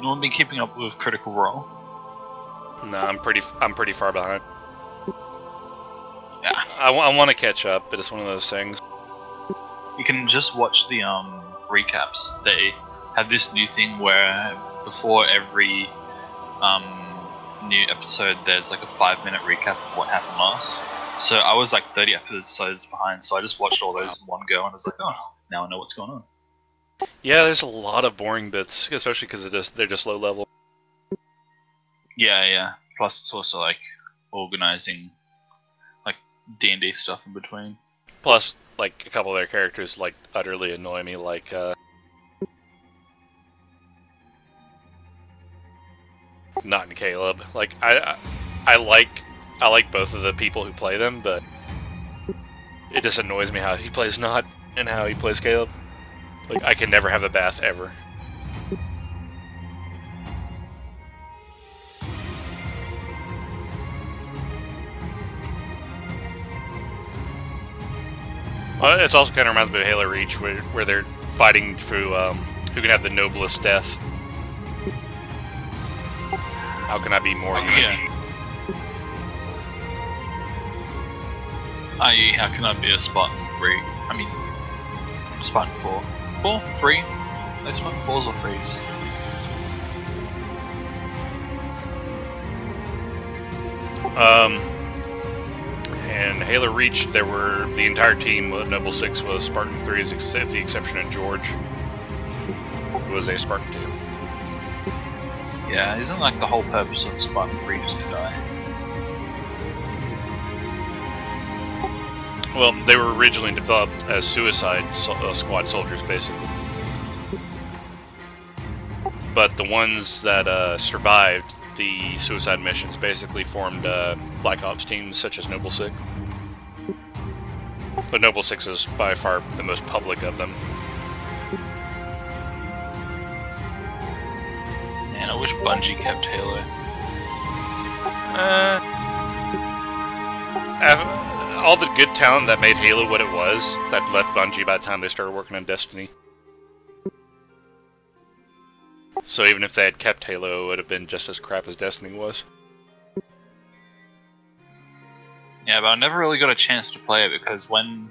Anyone been keeping up with Critical Role? No, I'm pretty far behind. Yeah. I want to catch up, but it's one of those things. You can just watch the recaps. They have this new thing where before every new episode, there's like a 5-minute recap of what happened last. So I was like 30 episodes behind, so I just watched all those in one go, and I was like, oh, now I know what's going on. Yeah, there's a lot of boring bits, especially because they're just low level. Yeah. Plus, it's also like organizing like D&D stuff in between. Plus, like a couple of their characters like utterly annoy me, like not in Caleb. Like I like both of the people who play them, but it just annoys me how he plays Not and how he plays Caleb. Like I can never have a bath ever. Well, it's also kind of reminds me of Halo Reach, where they're fighting through who can have the noblest death. How can I be more Yeah. I.e., how can I be a Spartan 3? I mean, Spartan 4. 4? 3? They Spartan 4s or 3s? And Halo Reach, the entire team with Noble 6 was Spartan 3s, except the exception of George, who was a Spartan 2. Yeah, isn't like the whole purpose of Spartan 3 just to die? Well, they were originally developed as suicide squad soldiers, basically. But the ones that survived the suicide missions basically formed Black Ops teams such as Noble 6. But Noble 6 is by far the most public of them. Man, I wish Bungie kept Halo. All the good talent that made Halo what it was, that left Bungie by the time they started working on Destiny. So even if they had kept Halo, it would have been just as crap as Destiny was. Yeah, but I never really got a chance to play it because when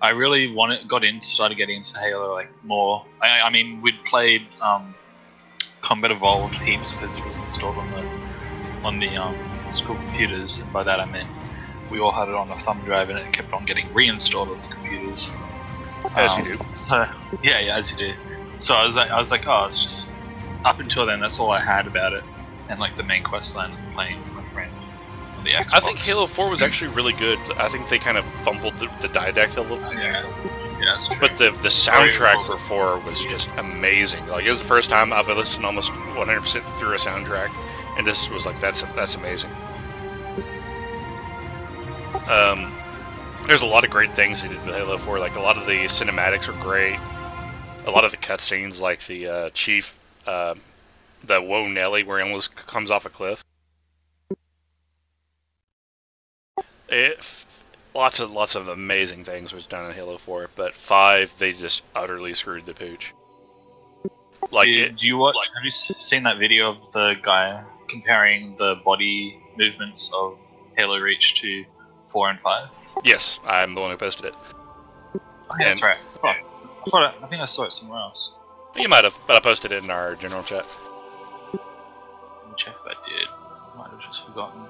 I really started getting into Halo like more. I mean, we'd played Combat Evolved heaps because it was installed on the school computers, and by that I meant we all had it on a thumb drive, and it kept on getting reinstalled on the computers. As you do. So, yeah, as you do. So I was like, oh, it's just up until then. That's all I had about it, and like the main quest line and playing with my friend on the Xbox. I think Halo 4 was actually really good. I think they kind of fumbled the didact a little. Yeah, that's true. But the soundtrack for 4 was just amazing. Like it was the first time I've listened almost 100% through a soundtrack, and this was like that's amazing. There's a lot of great things they did with Halo 4. Like a lot of the cinematics are great. A lot of the cutscenes, like the Chief, the Whoa Nelly, where he almost comes off a cliff. Lots of amazing things was done in Halo 4, but 5 they just utterly screwed the pooch. Like, have you seen that video of the guy comparing the body movements of Halo Reach to 4 and 5? Yes, I'm the one who posted it. Okay, that's right. Oh, I think I saw it somewhere else. You might have, but I posted it in our general chat. Let me check if I did. I might have just forgotten.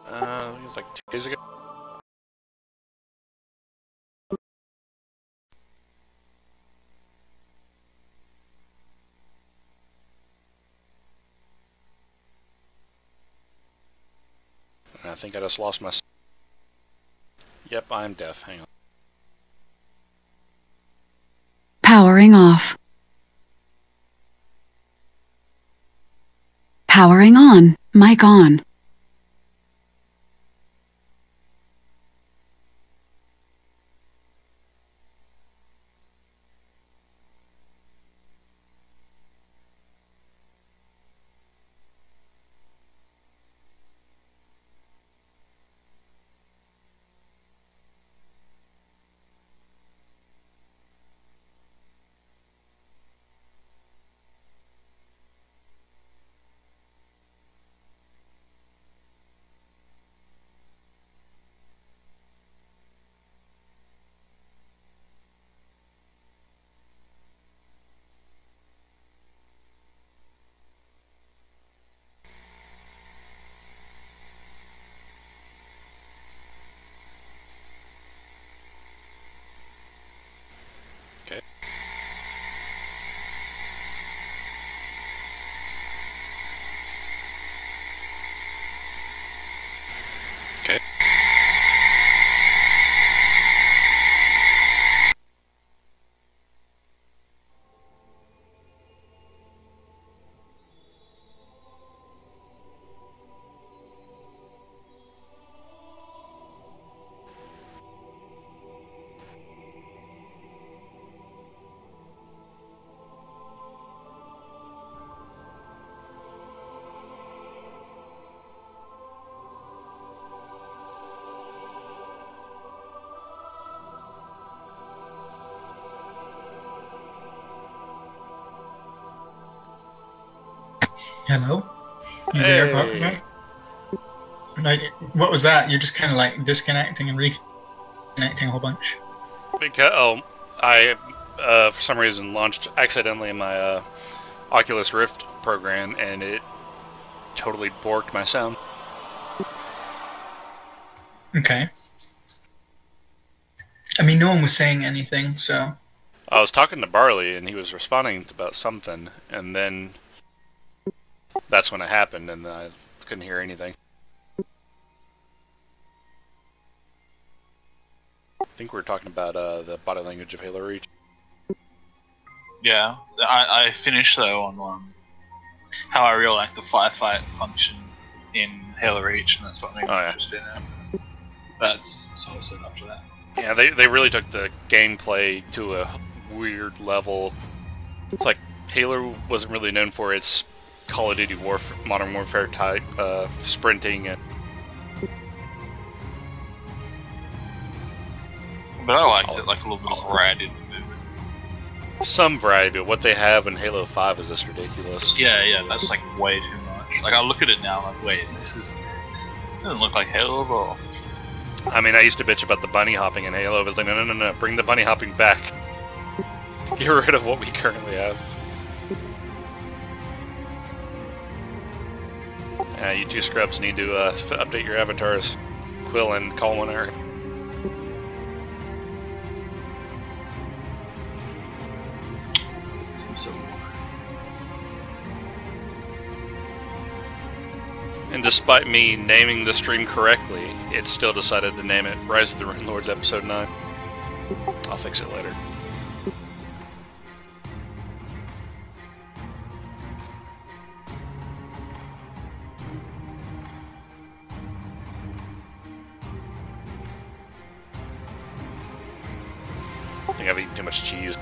It was like 2 days ago. I think I just lost my... Yep, I'm deaf. Hang on. Powering off. Powering on. Mic on. Hello? You there, Hey. Pokemon? Like, what was that? You're just kind of like disconnecting and reconnecting a whole bunch. Because I for some reason launched accidentally my Oculus Rift program, and it totally borked my sound. Okay. I mean, no one was saying anything, so... I was talking to Barley, and he was responding about something, and then that's when it happened, and I couldn't hear anything. I think we were talking about the body language of Halo Reach. Yeah, I finished though on how I really like the firefight function in Halo Reach, and that's what made me interested in it. That's sort of set up for that. Yeah, they really took the gameplay to a weird level. It's like Halo wasn't really known for its Call of Duty Modern Warfare type sprinting and. But I liked it, like a little bit of variety in the movement. Some variety, but what they have in Halo 5 is just ridiculous. Yeah, that's like way too much. Like I look at it now, like wait, this doesn't look like Halo at all. I mean, I used to bitch about the bunny hopping in Halo. I was like, no, bring the bunny hopping back. Get rid of what we currently have. You two scrubs need to update your avatars. Quill and Colin are. And despite me naming the stream correctly, it still decided to name it Rise of the Rune Lords Episode 9. I'll fix it later. I think I've eaten too much cheese.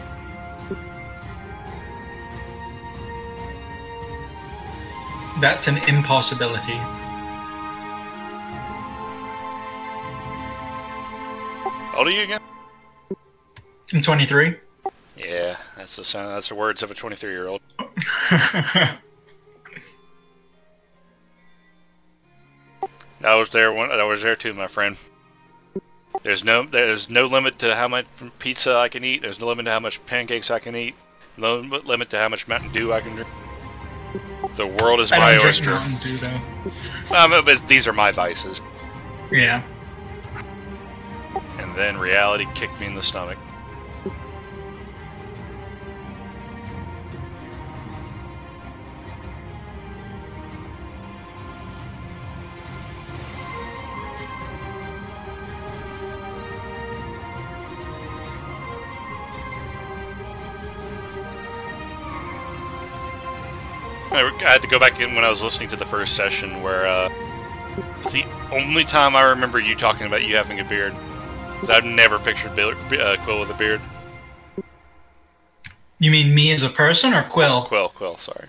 That's an impossibility. How old are you again? I'm 23. Yeah, that's the sound. That's the words of a 23-year-old. I was there too, my friend. There's no limit to how much pizza I can eat. There's no limit to how much pancakes I can eat. No limit to how much Mountain Dew I can drink. The world is my oyster. I don't drink Mountain Dew, though. But these are my vices. Yeah. And then reality kicked me in the stomach. I had to go back in when I was listening to the first session where it's the only time I remember you talking about you having a beard. Because I've never pictured Quill with a beard. You mean me as a person or Quill? Quill, sorry.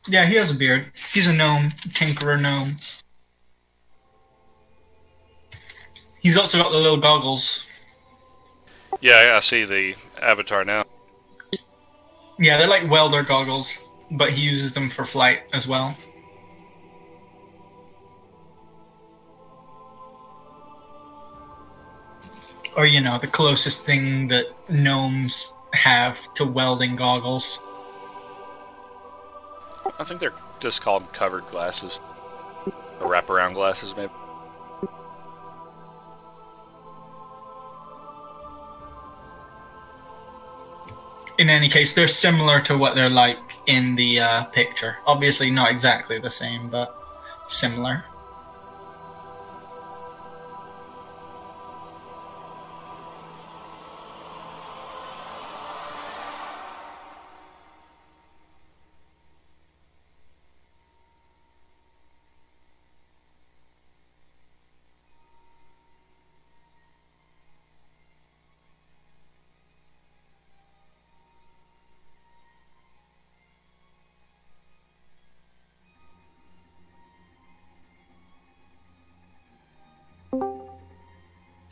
Yeah, he has a beard. He's a gnome, tinkerer gnome. He's also got the little goggles. Yeah, I see the avatar now. Yeah, they're like welder goggles, but he uses them for flight as well. Or, you know, the closest thing that gnomes have to welding goggles. I think they're just called covered glasses. Or wraparound glasses, maybe. In any case, they're similar to what they're like in the picture. Obviously not exactly the same, but similar.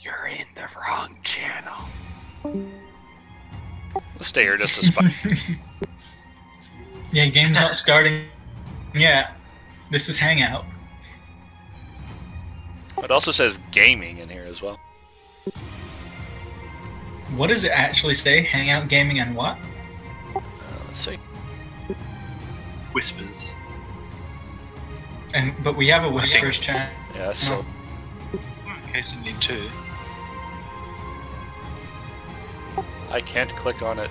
You're in the wrong channel. Let's stay here just a spot. Yeah, game's not starting Yeah, this is Hangout. It also says gaming in here as well. What does it actually say? Hangout, gaming, and what? Let's see. Whispers. But we have a Whispers chat. Yeah, so In case you need to. I can't click on it.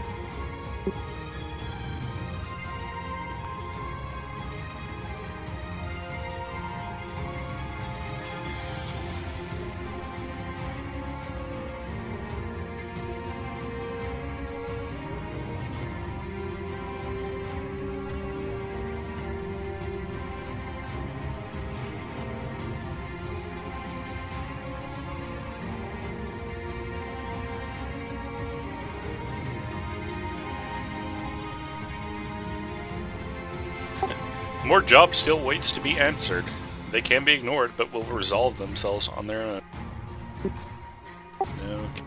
More job still waits to be answered. They can be ignored, but will resolve themselves on their own. Okay.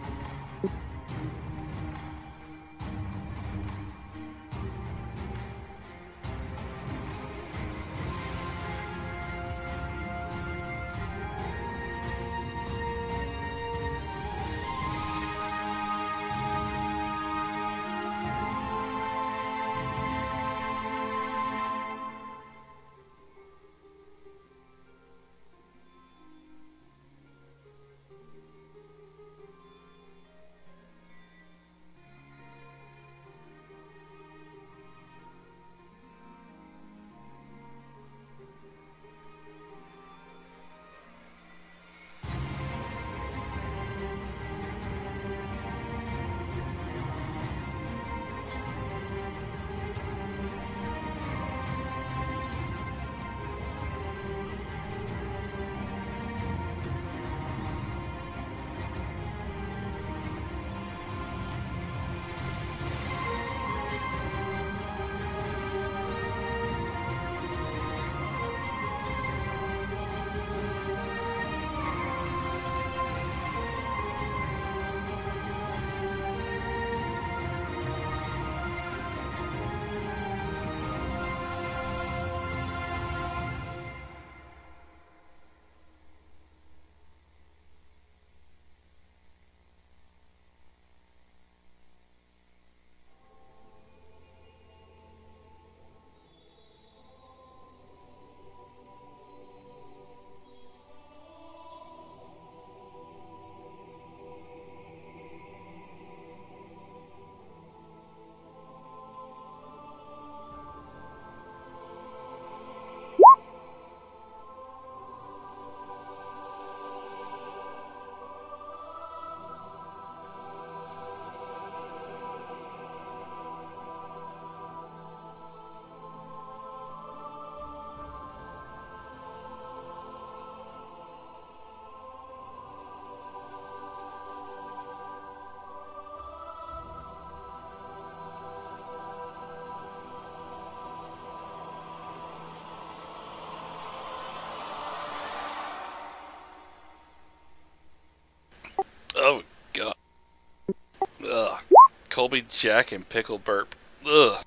Oh god. Ugh. Colby Jack and Pickle Burp. Ugh.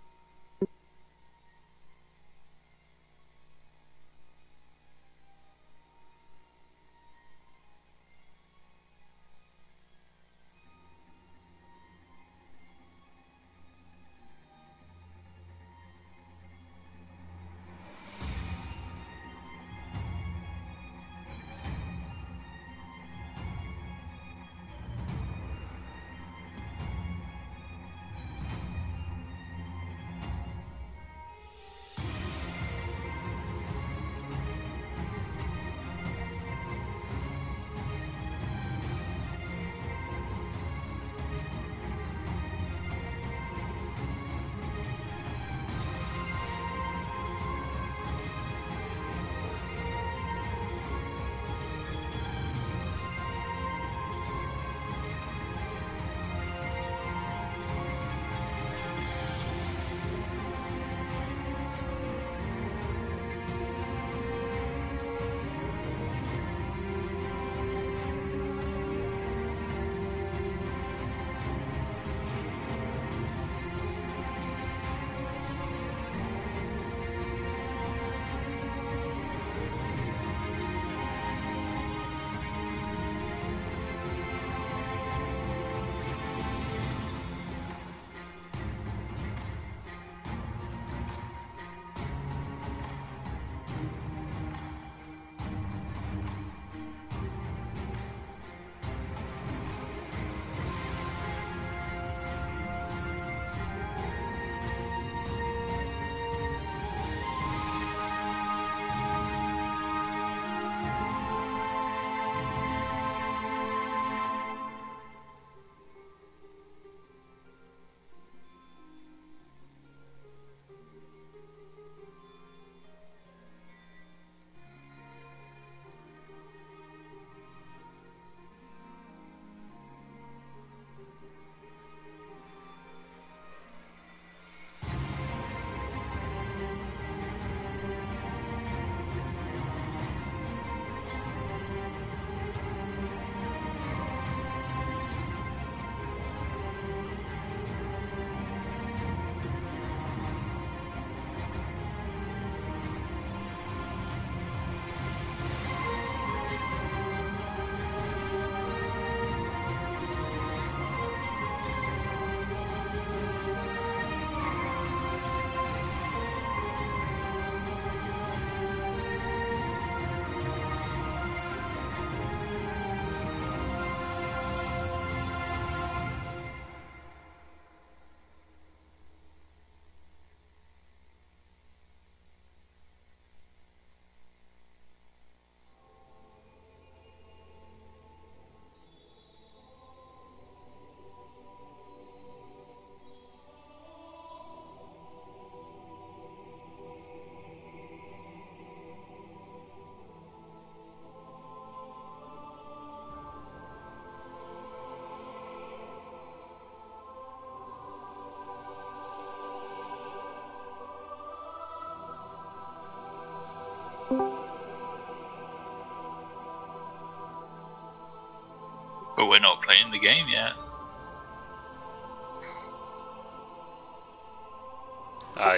But we're not playing the game yet.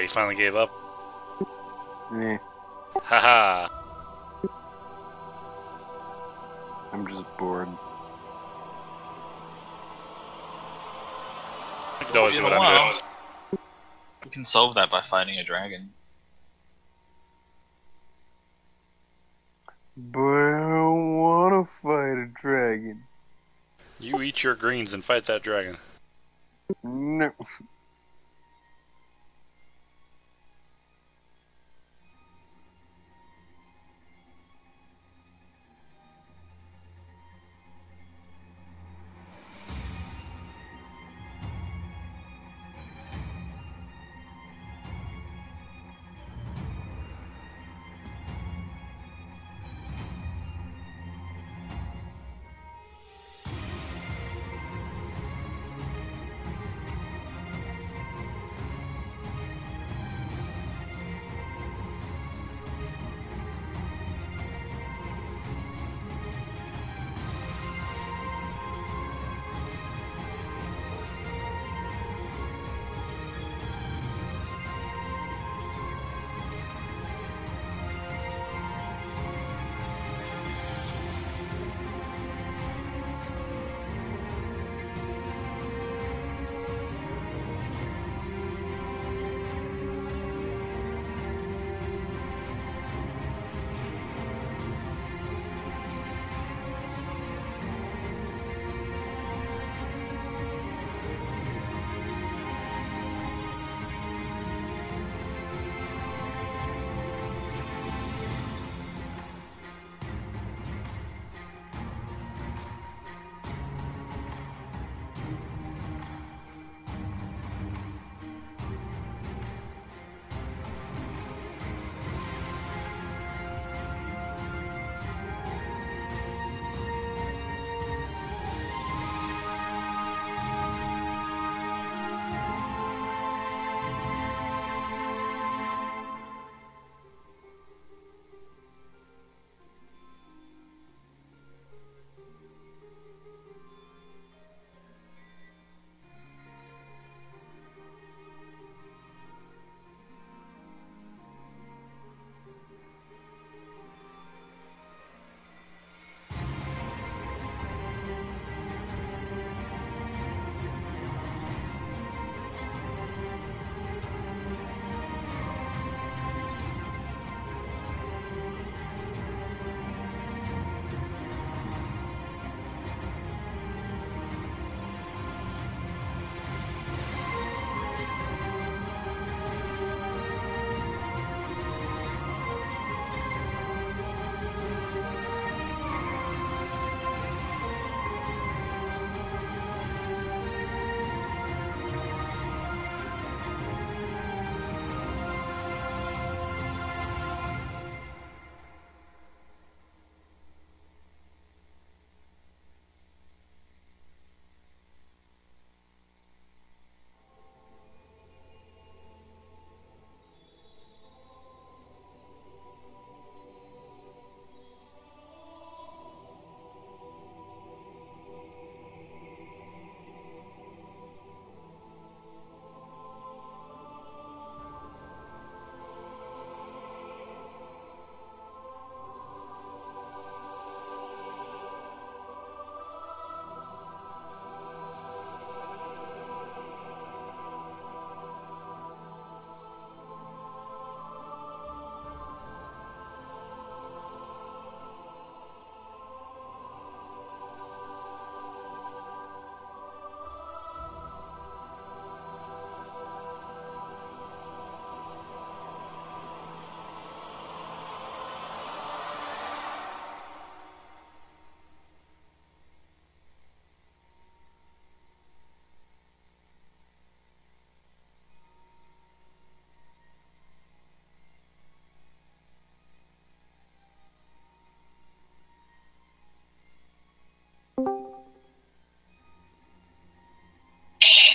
You finally gave up. Eh, Haha. I'm just bored. You could always do In what a I'm while, doing. we can solve that by fighting a dragon. But I don't want to fight a dragon. You eat your greens and fight that dragon. No.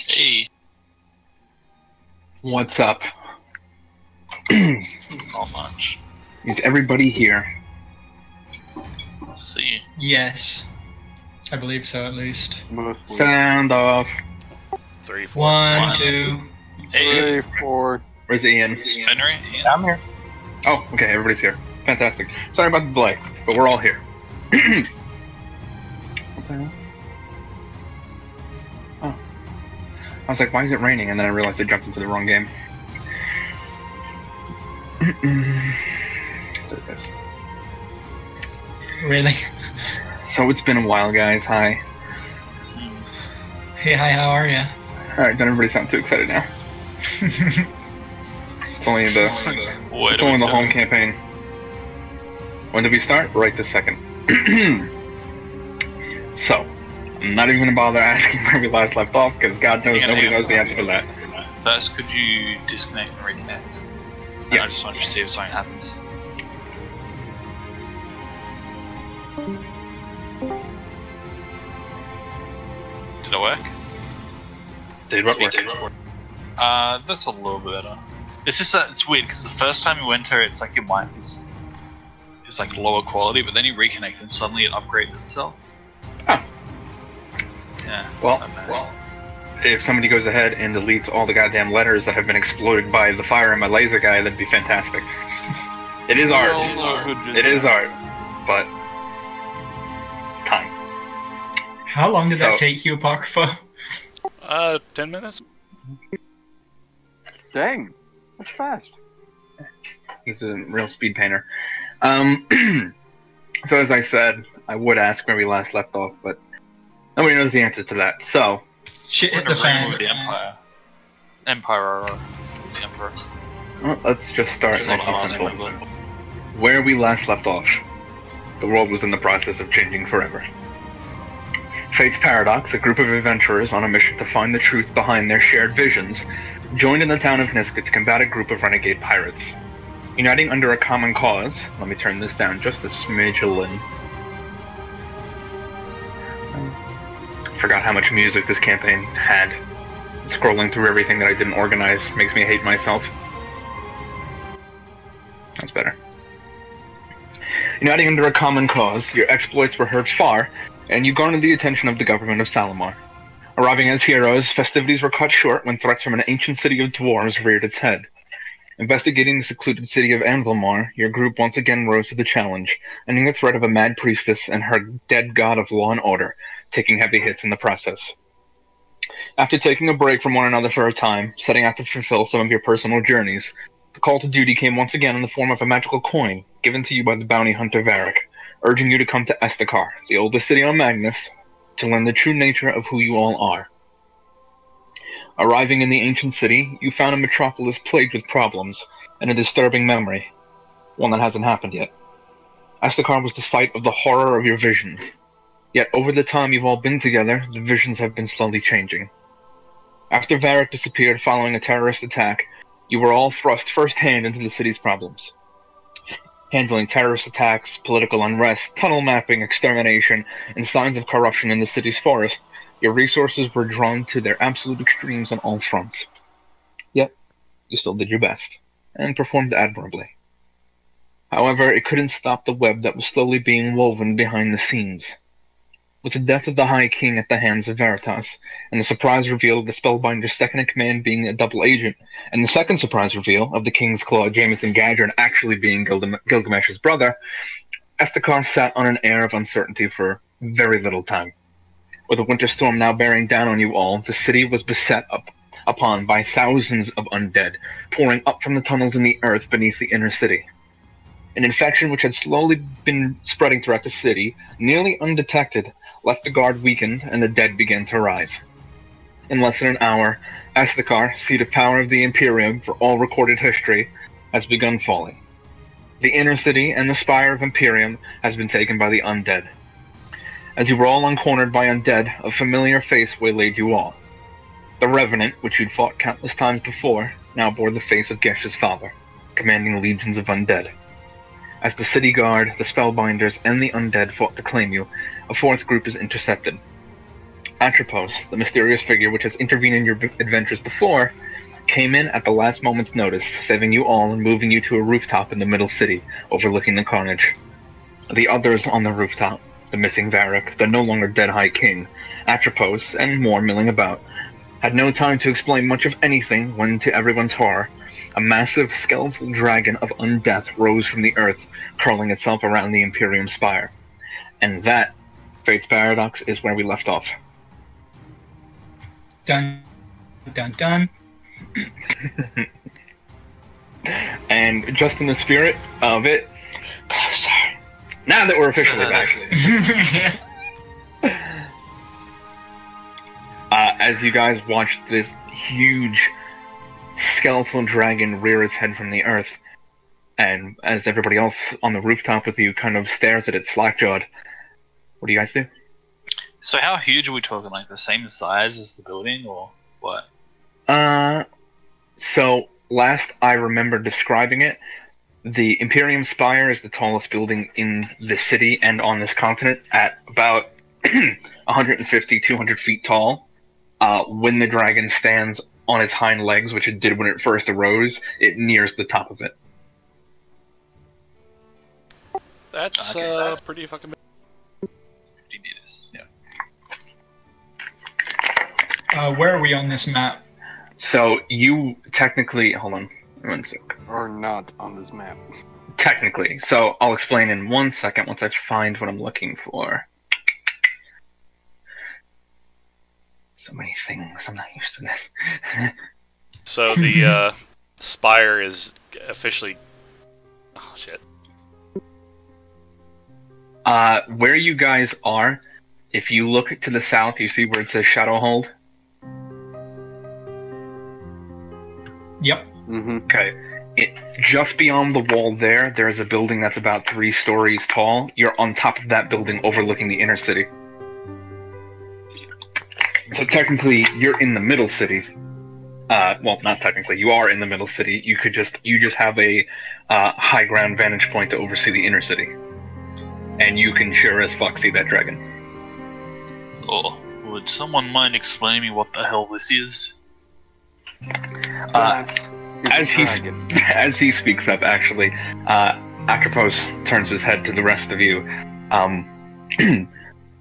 Hey, What's up? not much. Is everybody here? Let's see. Yes. I believe so, at least. Mostly. Sound off. 3, 4. 1, 2. Hey, 3, 4. Where's Ian? Henry? Ian? I'm here. Oh, okay, everybody's here. Fantastic. Sorry about the delay, but we're all here. What the hell? Oh. I was like, why is it raining? And then I realized I jumped into the wrong game. So it is. Really? So it's been a while, guys. Hi. Hey, hi, how are ya? Alright, don't everybody sound too excited now. It's only the home campaign. When did we start? Right this second. So, I'm not even going to bother asking where we last left off, because God knows nobody knows the answer to that. First, could you disconnect and reconnect? Yes. I just wanted to see if something happens. Did it work? Did what work? That's a little bit better. It's just that it's weird because the first time you enter, it's like your mic is like lower quality, but then you reconnect and suddenly it upgrades itself. Oh. Yeah. Well, if somebody goes ahead and deletes all the goddamn letters that have been exploded by the fire and my laser guy, that'd be fantastic. It is art. It is art. But it's time. How long did that take you, Apocrypha? 10 minutes? Dang. That's fast. He's a real speed painter. So as I said, I would ask where we last left off, but nobody knows the answer to that. So, Shit hit the fan. The Emperor. well, let's just start nice and simple. Where we last left off, the world was in the process of changing forever. Fate's Paradox, a group of adventurers on a mission to find the truth behind their shared visions, joined in the town of Niska to combat a group of renegade pirates. Uniting under a common cause, let me turn this down just a smidgelin. Forgot how much music this campaign had. Scrolling through everything that I didn't organize makes me hate myself. That's better. Uniting under a common cause, your exploits were heard far, and you garnered the attention of the government of Salamar. Arriving as heroes, festivities were cut short when threats from an ancient city of dwarves reared its head. Investigating the secluded city of Anvilmar, your group once again rose to the challenge, ending the threat of a mad priestess and her dead god of law and order, taking heavy hits in the process. After taking a break from one another for a time, setting out to fulfill some of your personal journeys, the call to duty came once again in the form of a magical coin, given to you by the bounty hunter Varric, urging you to come to Estakar, the oldest city on Magnus, to learn the true nature of who you all are. Arriving in the ancient city, you found a metropolis plagued with problems, and a disturbing memory, one that hasn't happened yet. Estakar was the site of the horror of your visions, yet over the time you've all been together, the visions have been slowly changing. After Varric disappeared following a terrorist attack, you were all thrust firsthand into the city's problems. Handling terrorist attacks, political unrest, tunnel mapping, extermination, and signs of corruption in the city's forest, your resources were drawn to their absolute extremes on all fronts. Yet, you still did your best, and performed admirably. However, it couldn't stop the web that was slowly being woven behind the scenes. With the death of the High King at the hands of Veritas, and the surprise reveal of the Spellbinder's second-in-command being a double agent, and the second surprise reveal of the King's Claw Jameson Gadron actually being Gilgamesh's brother, Estakar sat on an air of uncertainty for very little time. With a winter storm now bearing down on you all, the city was beset upon by thousands of undead, pouring up from the tunnels in the earth beneath the inner city. An infection which had slowly been spreading throughout the city, nearly undetected, left the guard weakened, and the dead began to rise. In less than an hour, Estakar, seat of power of the Imperium for all recorded history, has begun falling. The inner city and the spire of Imperium has been taken by the undead. As you were all uncornered by undead, a familiar face waylaid you all. The Revenant, which you'd fought countless times before, now bore the face of Gesh's father, commanding legions of undead. As the city guard, the Spellbinders, and the undead fought to claim you, a fourth group is intercepted. Atropos, the mysterious figure which has intervened in your adventures before, came in at the last moment's notice, saving you all and moving you to a rooftop in the middle city, overlooking the carnage. The others on the rooftop, the missing Varric, the no longer dead High King, Atropos, and more milling about, had no time to explain much of anything when, to everyone's horror, a massive skeletal dragon of undeath rose from the earth, curling itself around the Imperium spire. And that, Fate's Paradox, is where we left off. Dun, dun, dun. And just in the spirit of it, closer. Now that we're officially back. As you guys watched this huge skeletal dragon rear its head from the earth, and as everybody else on the rooftop with you kind of stares at it slack-jawed, what do you guys do? So how huge are we talking? Like the same size as the building, or what? So last I remember describing it, the Imperium Spire is the tallest building in the city and on this continent at about 150, 200 feet tall. When the dragon stands on its hind legs, which it did when it first arose, it nears the top of it. That's pretty fucking big. 50 meters, yeah. Where are we on this map? So you technically, hold on, 1 sec. Or not on this map. Technically, so I'll explain in 1 second once I find what I'm looking for. So many things, I'm not used to this. So the spire is officially... Oh, shit. Where you guys are, if you look to the south, you see where it says Shadowhold? Yep. Mm-hmm. Okay. Just beyond the wall there's a building that's about 3 stories tall. You're on top of that building overlooking the inner city. So technically, you're in the middle city. Well, not technically. You are in the middle city. You just have a high ground vantage point to oversee the inner city. And you can sure as fuck see that dragon. Oh, would someone mind explaining me what the hell this is? As he speaks up, actually, Atropos turns his head to the rest of you.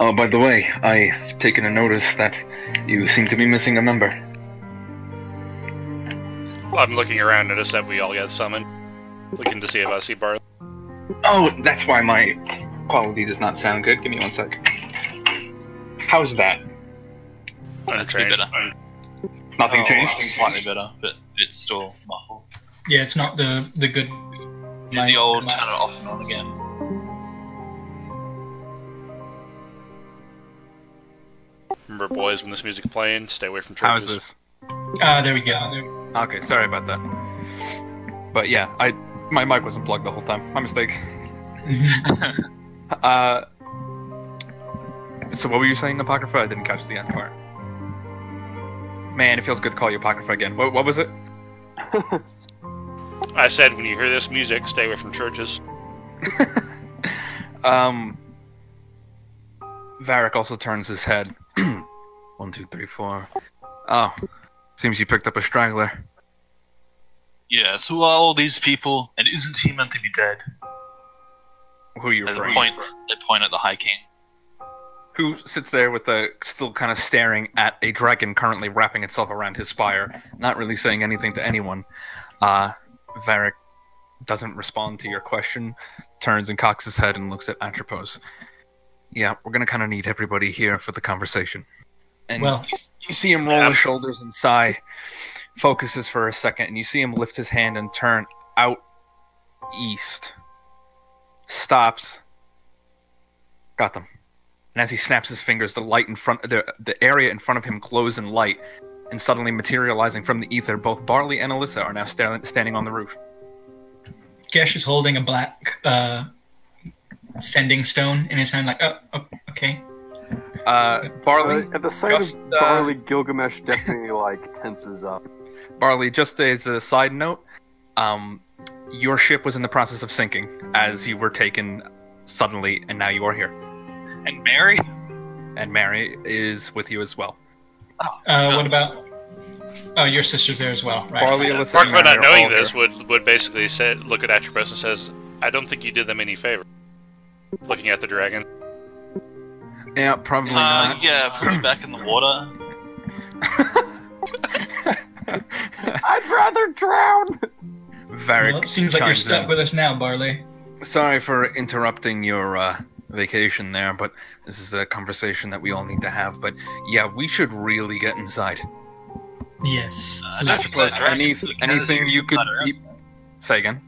Oh, by the way, I've taken a notice that you seem to be missing a member. I'm looking around, notice that we all got summoned. Looking to see if I see Barley. Oh, that's why my quality does not sound good. Give me 1 sec. How's that? That's be better. Nothing changed? Slightly better, but it's still muffled. Yeah, it's not the good. Yeah, the old turn it off and on again. Remember, boys, when this music's playing, stay away from How churches. is this? There we go. Okay, sorry about that. But yeah, my mic wasn't plugged the whole time. My mistake. So what were you saying, Apocrypha? I didn't catch the end part. Man, it feels good to call you Apocrypha again. What was it? I said, when you hear this music, stay away from churches. Varric also turns his head. 1, 2, 3, 4. Oh, seems you picked up a straggler. Yes, who are all these people, and isn't he meant to be dead? Who are you They referring point, to? they point at the High King. Who sits there with still kind of staring at a dragon currently wrapping itself around his spire, not really saying anything to anyone. Varric doesn't respond to your question, turns and cocks his head and looks at Atropos. Yeah, we're gonna kind of need everybody here for the conversation. And Well, you see him roll his shoulders and sigh, focuses for a second, and you see him lift his hand and turn out east. Stops. Got them. And as he snaps his fingers, the light in front, the area in front of him glows in light, and suddenly materializing from the ether, both Barley and Alyssa are now standing on the roof. Gesh is holding a black sending stone in his hand, like, oh okay. Barley, At the sight just, of Barley, Gilgamesh definitely tenses up. Barley, just as a side note, your ship was in the process of sinking as you were taken suddenly, and now you are here. And Mary? And Mary is with you as well. What about? Oh, your sister's there as well, right? Barley, Alyssa, Mark, and for Mary not are knowing all this, here. would basically look at Atropos and says, I don't think you did them any favor. Looking at the dragon. Yeah, probably not. Yeah, put me back in the water. I'd rather drown. Varric Well, it seems like you're chimes stuck in. with us now, Barley. Sorry for interrupting your vacation there, but this is a conversation that we all need to have. But yeah, we should really get inside. Yes. Anything you could say again?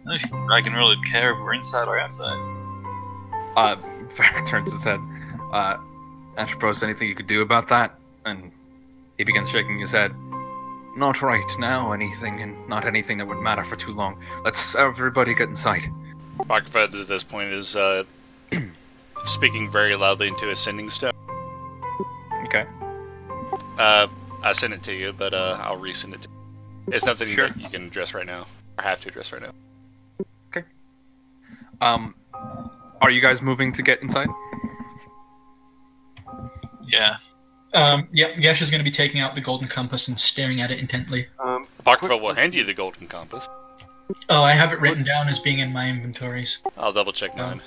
I don't think I can really care if we're inside or outside. Varric turns his head. Atropos, anything you could do about that? And he begins shaking his head. Not right now, anything, and not anything that would matter for too long. Let's everybody get inside. Dr. Feathers at this point is speaking very loudly into a sending stone. Okay. I sent it to you, but I'll resend it to you. It's nothing Sure. that you can address right now, or have to address right now. Okay. Are you guys moving to get inside? Yeah. Yep, Yesh is going to be taking out the golden compass and staring at it intently. Barkerville will hand you the golden compass. Oh, I have it written down as being in my inventories. I'll double check mine.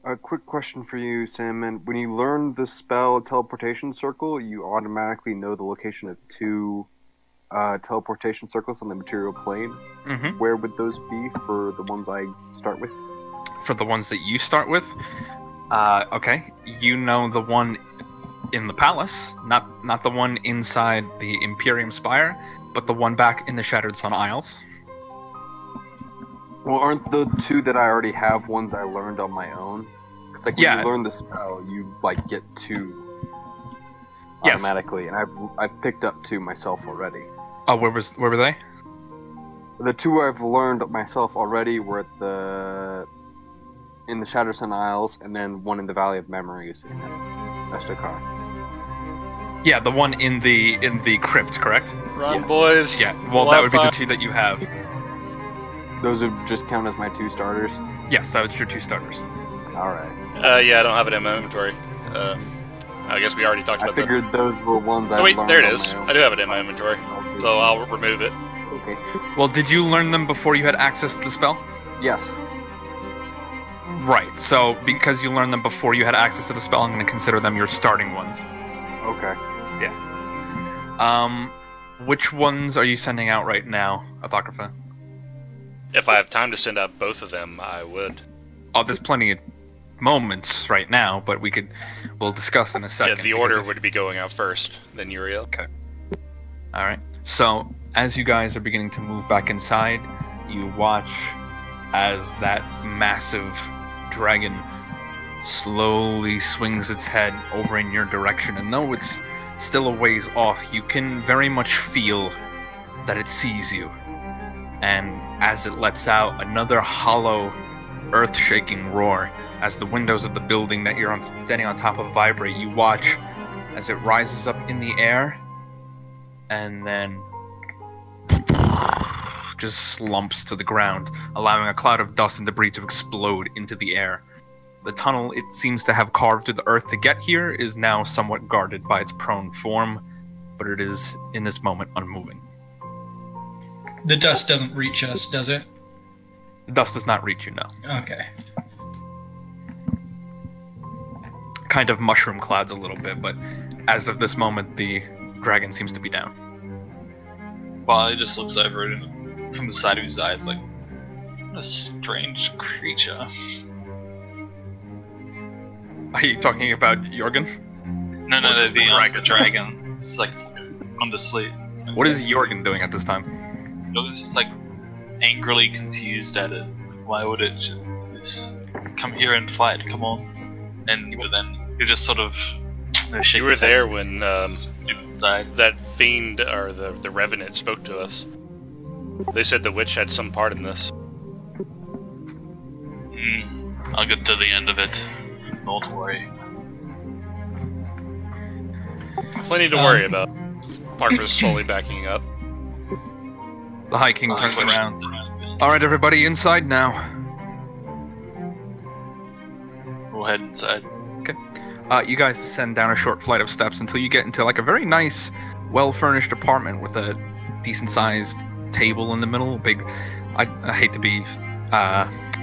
A quick question for you, Sam. And when you learn the spell Teleportation Circle, you automatically know the location of 2 teleportation circles on the material plane. Mm-hmm. Where would those be for the ones I start with? For the ones that you start with? Okay. You know the one in the palace, not the one inside the Imperium Spire, but the one back in the Shattered Sun Isles. Well, aren't the 2 that I already have ones I learned on my own? Because like when you learn the spell, you like get 2 automatically, and I've picked up 2 myself already. Oh, where were they? The 2 I've learned myself already were in the Shattered Sun Isles, and then one in the Valley of Memories in Estakar. Yeah, the one in the crypt, correct? Run, Yes. boys. Yeah. Well, that would be the 2 that you have. Those would just count as my 2 starters? Yes, that was your 2 starters. Alright. Yeah, I don't have it in my inventory. I guess we already talked I about that. figured those were ones I Oh wait, learned there it on is. my own. I do have it in my inventory, so I'll remove it. Okay. Well, did you learn them before you had access to the spell? Yes. Right. So, because you learned them before you had access to the spell, I'm going to consider them your starting ones. Okay. Which ones are you sending out right now, Apocrypha? If I have time to send out both of them, I would. Oh, there's plenty of moments right now, but we'll discuss in a second. Yeah, the order would be going out first, then Uriel. Okay. Alright. So, as you guys are beginning to move back inside, you watch as that massive dragon slowly swings its head over in your direction, and though it's still a ways off, you can very much feel that it sees you. And as it lets out another hollow, earth-shaking roar, as the windows of the building that you're standing on top of vibrate, you watch as it rises up in the air, and then just slumps to the ground, allowing a cloud of dust and debris to explode into the air. The tunnel it seems to have carved through the earth to get here is now somewhat guarded by its prone form, but it is, in this moment, unmoving. The dust doesn't reach us, does it? The dust does not reach you, no. Okay. Kind of mushroom clouds a little bit, but as of this moment, the dragon seems to be down. Barley just looks over it and from the side of his eyes like, what a strange creature. Are you talking about Jorgen? No, the dragon. It's like gone to sleep. What is Jorgen doing at this time? Jorgen's just like angrily confused at it. Why would it just come here and fight? Come on. But then you just sort of shake You were his head there when inside. that fiend or the revenant spoke to us. They said the witch had some part in this. I'll get to the end of it. Not to worry. Plenty to worry about. Parker's slowly backing up. The High King turns around. Alright, everybody, inside now. We'll head inside. Okay. You guys descend down a short flight of steps until you get into like a very nice, well-furnished apartment with a decent-sized table in the middle. Big, I hate to be,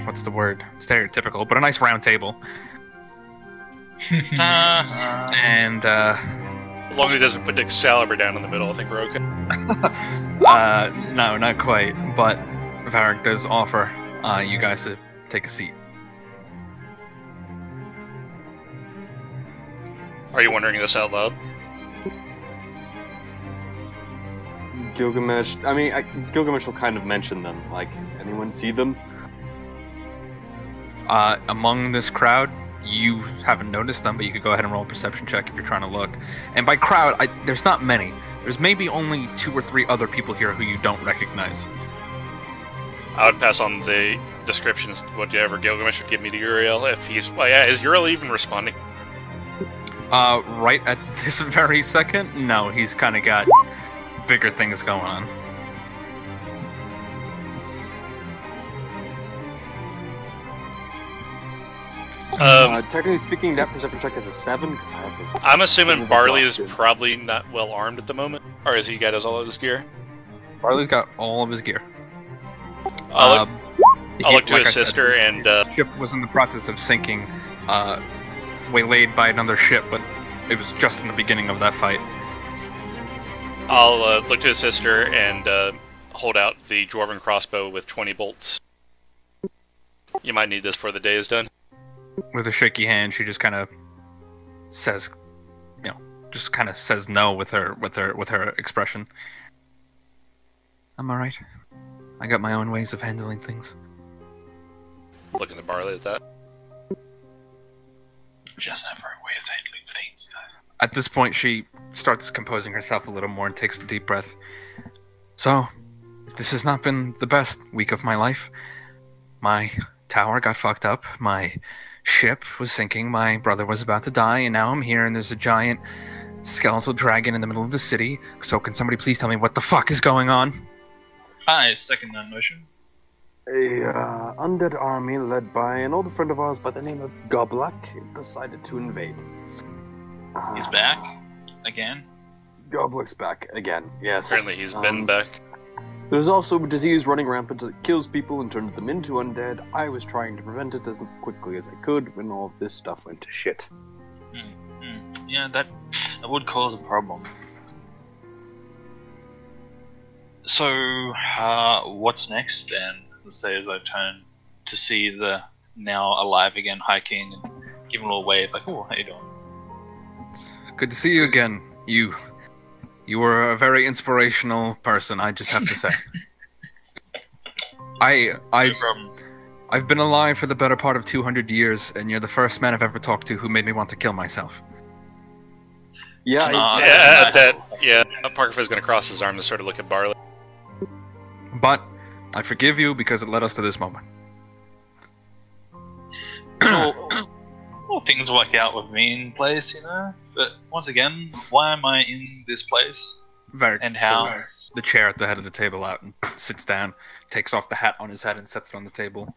what's the word? Stereotypical, but a nice round table. And As long as he doesn't put Excalibur down in the middle, I think we're okay. no, not quite. But Varric does offer you guys to take a seat. Are you wondering this out loud? Gilgamesh. Gilgamesh will kind of mention them. Like, anyone see them? Among this crowd, you haven't noticed them, but you could go ahead and roll a perception check if you're trying to look. And by crowd, there's not many. There's maybe only 2 or 3 other people here who you don't recognize. I would pass on the descriptions, whatever Gilgamesh would give me to Uriel. If he's... Well, yeah, is Uriel even responding? Right at this very second, no, he's kind of got bigger things going on. Technically speaking, that perception check is a 7. I'm assuming Barley is probably not well armed at the moment, or has he got all of his gear? Barley's got all of his gear. I'll look to his sister and... The ship was in the process of sinking, waylaid by another ship, but it was just in the beginning of that fight. I'll look to his sister and hold out the Dwarven crossbow with 20 bolts. You might need this before the day is done. With a shaky hand, she just kind of says, says no with her expression. I'm alright. I got my own ways of handling things. Looking at Barley at that. Just have her ways of handling things. At this point, she starts composing herself a little more and takes a deep breath. So, this has not been the best week of my life. My tower got fucked up, my ship was sinking, my brother was about to die, and now I'm here and there's a giant skeletal dragon in the middle of the city. So can somebody please tell me what the fuck is going on? I second that motion. A undead army led by an old friend of ours by the name of Goblak decided to invade. He's back again. Goblak's back again, yes. Apparently he's been back. There's also a disease running rampant that kills people and turns them into undead. I was trying to prevent it as quickly as I could when all of this stuff went to shit. Yeah, that would cause a problem. So, what's next then? Let's say as I turn to see the now alive again hiking and give him a little wave, like, oh, how you doing? It's good to see you again. You were a very inspirational person, I just have to say. No problem. I've been alive for the better part of 200 years, and you're the first man I've ever talked to who made me want to kill myself. Yeah, Parker's going to cross his arms and sort of look at Barley. But I forgive you because it led us to this moment. Well, things work out with me in place, you know? But once again, why am I in this place? And how? The chair at the head of the table out and sits down, takes off the hat on his head and sets it on the table.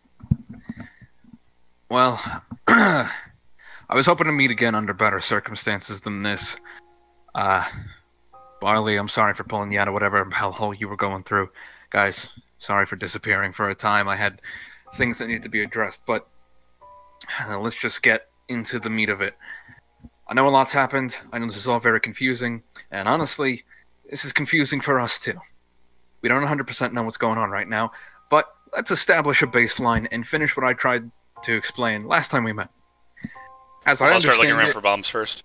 Well, I was hoping to meet again under better circumstances than this. Barley, I'm sorry for pulling you out of whatever hellhole you were going through. Guys, sorry for disappearing for a time. I had things that needed to be addressed, but let's just get into the meat of it. I know a lot's happened. I know this is all very confusing, and honestly, this is confusing for us too. We don't 100% know what's going on right now, but let's establish a baseline and finish what I tried to explain last time we met. As I I'll understand start looking around it, for bombs first.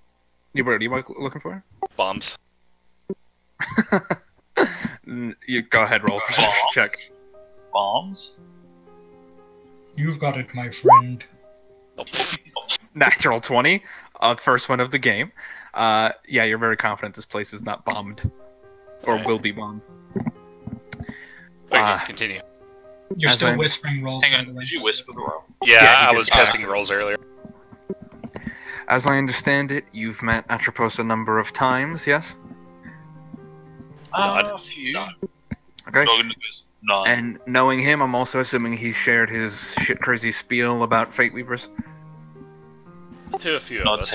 You were looking for? Bombs. You go ahead, roll a perception check. Bombs? You've got it, my friend. Natural 20, first one of the game. Yeah, you're very confident this place is not bombed. Or will be bombed. Okay, continue. You're still whispering rolls. Hang on, did you whisper the roll? Yeah, you I did. was testing rolls earlier. As I understand it, you've met Atropos a number of times, yes? A few. Okay. None. And knowing him, I'm also assuming he shared his shit-crazy spiel about Fate Weavers. To a few of Not us.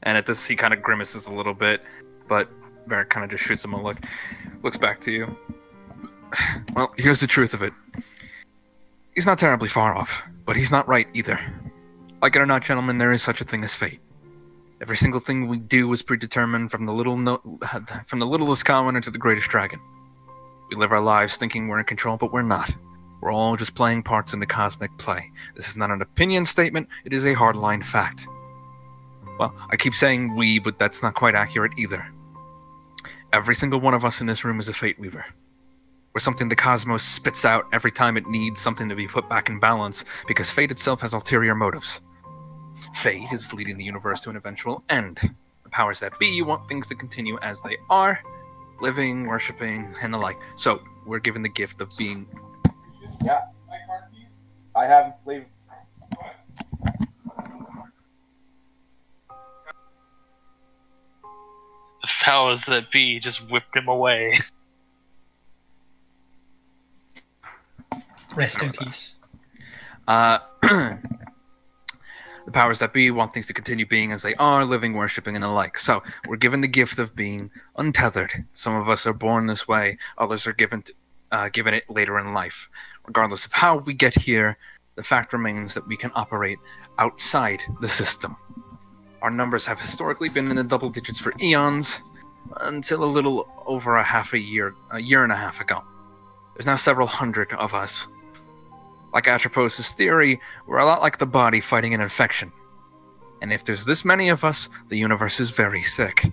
And at this, he kind of grimaces a little bit, but Varric kind of just shoots him a look. Looks back to you. Well, here's the truth of it. He's not terribly far off, but he's not right either. Like it or not, gentlemen, there is such a thing as fate. Every single thing we do is predetermined from the littlest commoner to the greatest dragon. We live our lives thinking we're in control, but we're not. We're all just playing parts in the cosmic play. This is not an opinion statement, it is a hardline fact. Well, I keep saying we, but that's not quite accurate either. Every single one of us in this room is a fate weaver. We're something the cosmos spits out every time it needs something to be put back in balance, because fate itself has ulterior motives. Fate is leading the universe to an eventual end. The powers that be want things to continue as they are, living, worshipping, and the like. So, we're given the gift of being... Yeah. I haven't leave. The powers that be just whipped him away. Rest in peace. The powers that be want things to continue being as they are, living, worshipping, and the like. So, we're given the gift of being untethered. Some of us are born this way, others are given it later in life. Regardless of how we get here, the fact remains that we can operate outside the system. Our numbers have historically been in the double digits for eons, until a little over a year and a half ago. There's now several hundred of us. Like Atropos' theory, we're a lot like the body fighting an infection. And if there's this many of us, the universe is very sick.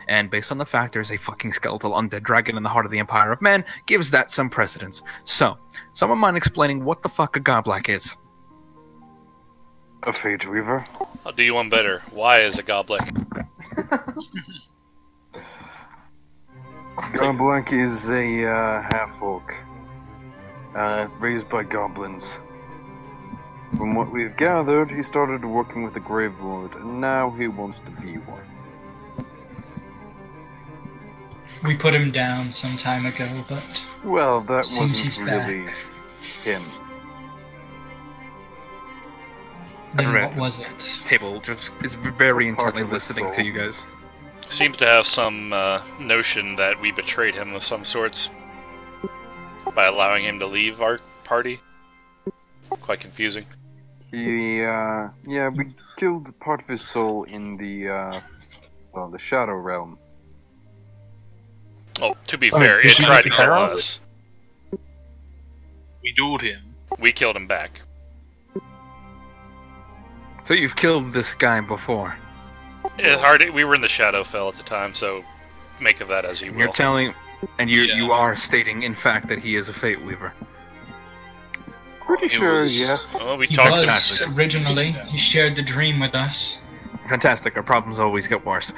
And based on the fact there's a fucking skeletal undead dragon in the heart of the Empire of Man, gives that some precedence. So, someone mind explaining what the fuck a Goblak is? A Fate Weaver? I'll do you one better. Why is a Goblak? Goblak is a half-orc. Raised by goblins. From what we've gathered, he started working with the Grave Lord, and now he wants to be one. We put him down some time ago, but Well, that seems he's wasn't really back. him. Then read what was it? Table just is very Part intently of his listening to soul. you guys. Seems to have some notion that we betrayed him of some sorts by allowing him to leave our party. Quite confusing. We killed part of his soul in the Shadow Realm. Oh, to be Oh, fair, you it should tried to be kill fair. us. We dueled him. We killed him back. So you've killed this guy before. It's hard. We were in the Shadowfell at the time, so make of that as you And you're will. telling... And you Yeah. you are stating, in fact, that he is a Fate Weaver. Pretty It sure, was- yes. Well, we He talked was about originally. He shared the dream with us. Fantastic, our problems always get worse.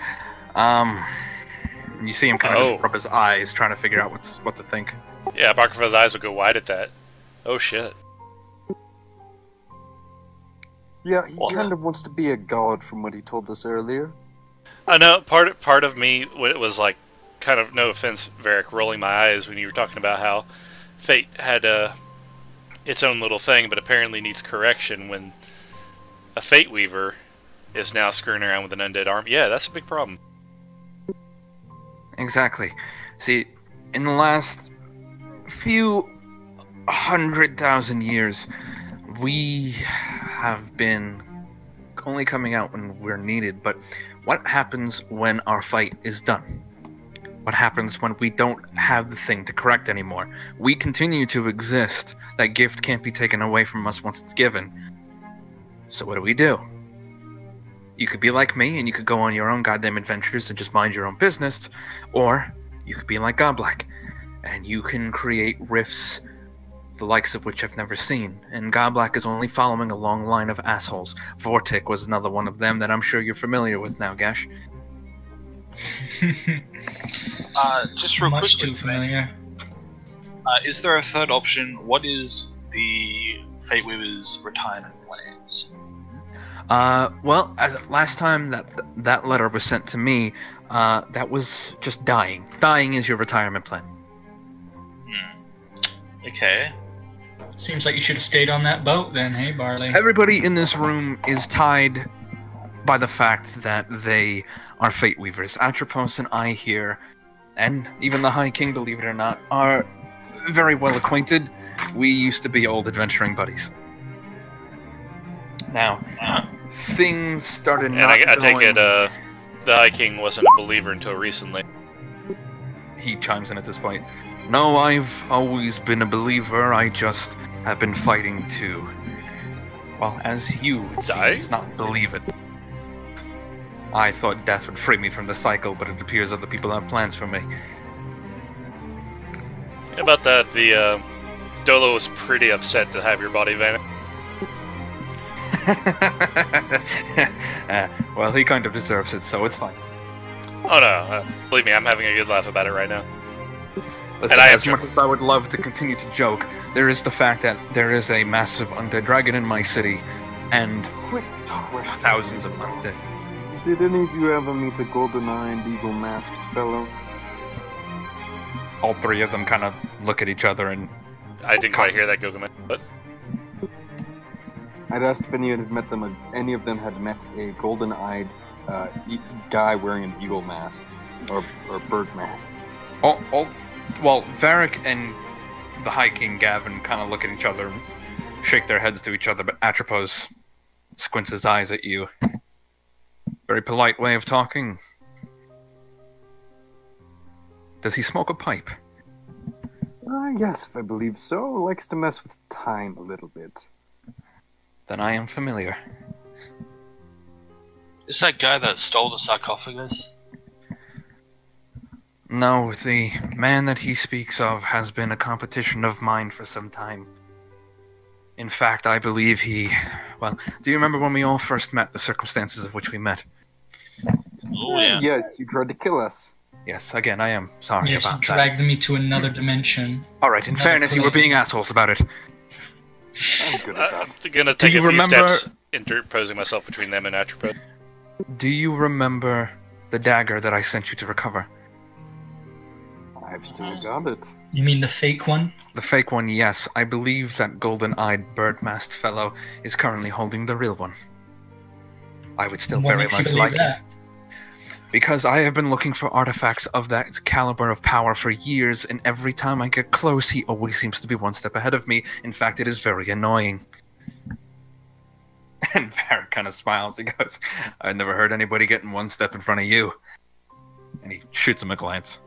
You see him kind of Oh. just rub his eyes, trying to figure out what to think. Yeah, Bakufa's eyes would go wide at that. Oh shit. Yeah, he Well, kind of wants to be a god from what he told us earlier. I know part of me was like, kind of, no offense, Varric, rolling my eyes when you were talking about how Fate had its own little thing, but apparently needs correction when a Fate Weaver is now skirting around with an undead arm. Yeah, that's a big problem. Exactly. See, in the last few 100,000 years, we have been only coming out when we're needed, but what happens when our fight is done? What happens when we don't have the thing to correct anymore? We continue to exist. That gift can't be taken away from us once it's given. So what do? You could be like me, and you could go on your own goddamn adventures and just mind your own business, or you could be like Goblak, and you can create rifts the likes of which I've never seen, and Goblak is only following a long line of assholes. Vortic was another one of them that I'm sure you're familiar with now, Gash. Just real Much quickly, too familiar. is there a third option? What is the Fate Weaver's retirement plans? Well, as last time that letter was sent to me, that was just dying. Dying is your retirement plan. Okay. Seems like you should have stayed on that boat then, hey, Barley? Everybody in this room is tied by the fact that they are Fate Weavers. Atropos and I here, and even the High King, believe it or not, are very well acquainted. We used to be old adventuring buddies. Now, things started And not I take going... it, the High King wasn't a believer until recently. He chimes in at this point. No, I've always been a believer. I just have been fighting to, well, as you, it Die? seems, not believe it. I thought death would free me from the cycle, but it appears other people have plans for me. About that, the Dolo was pretty upset to have your body vanish. Well, he kind of deserves it, so it's fine. Oh no, believe me, I'm having a good laugh about it right now. Listen, And I am as much as I would love to continue to joke, there is the fact that there is a massive undead dragon in my city, and Quick question. thousands of undead. Did any of you ever meet a golden-eyed, eagle-masked fellow? All three of them kind of look at each other and... I didn't quite hear that, Gogoman, but... I'd asked if any of them had met a golden-eyed guy wearing an eagle mask or bird mask. Well, Varric and the High King Gavin kind of look at each other and shake their heads to each other, but Atropos squints his eyes at you. Very polite way of talking. Does he smoke a pipe? Yes, if I believe so. Likes to mess with time a little bit. Then I am familiar. Is that guy that stole the sarcophagus? No, the man that he speaks of has been a competition of mine for some time. In fact, I believe he... Well, do you remember when we all first met, the circumstances of which we met? Oh, yeah. Yes, you tried to kill us. Yes, again, I am sorry Yes, you about that. dragged me to another dimension. Alright, in fairness, you were being assholes about it. I'm good at that. I'm gonna Do take you a few remember- steps, interposing myself between them and Atropos. Do you remember the dagger that I sent you to recover? I've still got it. You mean the fake one? The fake one, yes. I believe that golden-eyed, bird-masked fellow is currently holding the real one. I would still What very makes you much believe like that? it. Because I have been looking for artifacts of that caliber of power for years, and every time I get close, he always seems to be one step ahead of me. In fact, it is very annoying. And Varric kind of smiles. He goes, I've never heard anybody getting one step in front of you. And he shoots him a glance.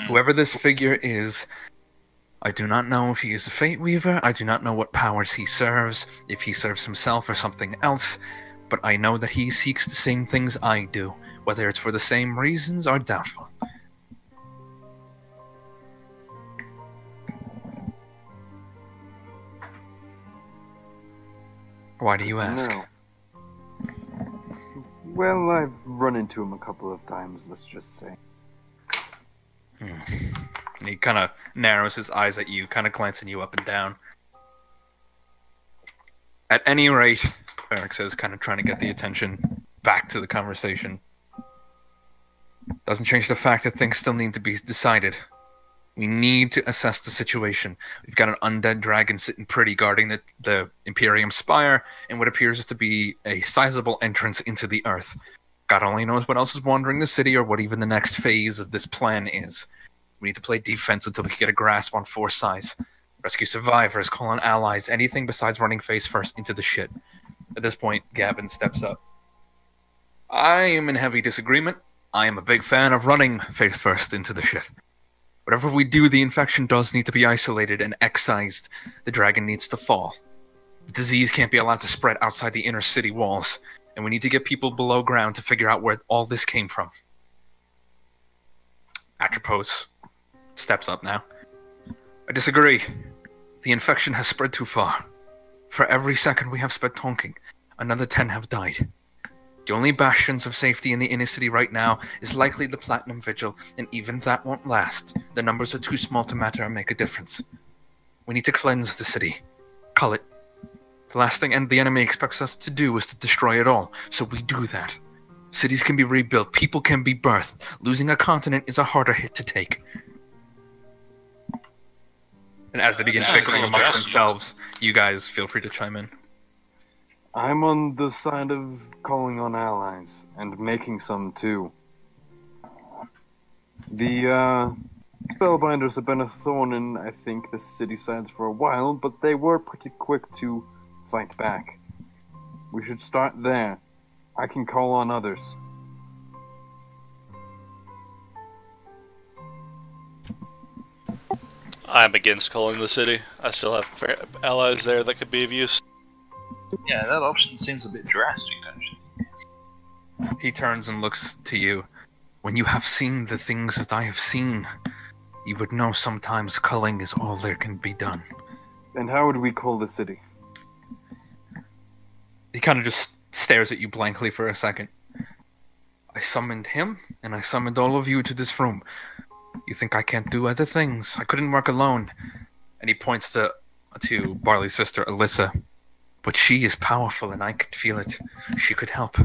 Whoever this figure is, I do not know if he is a Fate Weaver, I do not know what powers he serves, if he serves himself or something else, but I know that he seeks the same things I do, whether it's for the same reasons or doubtful. Why do you ask? No. Well, I've run into him a couple of times, let's just say. And he kind of narrows his eyes at you, kind of glancing you up and down. At any rate, Eric says, kind of trying to get the attention back to the conversation. Doesn't change the fact that things still need to be decided. We need to assess the situation. We've got an undead dragon sitting pretty guarding the Imperium Spire and what appears to be a sizable entrance into the Earth. God only knows what else is wandering the city or what even the next phase of this plan is. We need to play defense until we can get a grasp on force size. Rescue survivors, call on allies, anything besides running face first into the shit. At this point, Gavin steps up. I am in heavy disagreement. I am a big fan of running face first into the shit. Whatever we do, the infection does need to be isolated and excised. The dragon needs to fall. The disease can't be allowed to spread outside the inner city walls, and we need to get people below ground to figure out where all this came from. Atropos steps up now. I disagree. The infection has spread too far. For every second we have spent talking, another 10 have died. The only bastions of safety in the inner city right now is likely the Platinum Vigil, and even that won't last. The numbers are too small to matter and make a difference. We need to cleanse the city. Cull it. The last thing the enemy expects us to do is to destroy it all, so we do that. Cities can be rebuilt, people can be birthed. Losing a continent is a harder hit to take. And as they begin bickering amongst themselves, you guys feel free to chime in. I'm on the side of calling on allies, and making some too. The Spellbinders have been a thorn in, I think, the city sides for a while, but they were pretty quick to fight back. We should start there. I can call on others. I'm against calling the city. I still have allies there that could be of use. Yeah, that option seems a bit drastic, don't you? He turns and looks to you. When you have seen the things that I have seen, you would know sometimes culling is all there can be done. And how would we call the city? He kind of just stares at you blankly for a second. I summoned him, and I summoned all of you to this room. You think I can't do other things? I couldn't work alone. And he points to Barley's sister, Alyssa. But she is powerful, and I could feel it. She could help.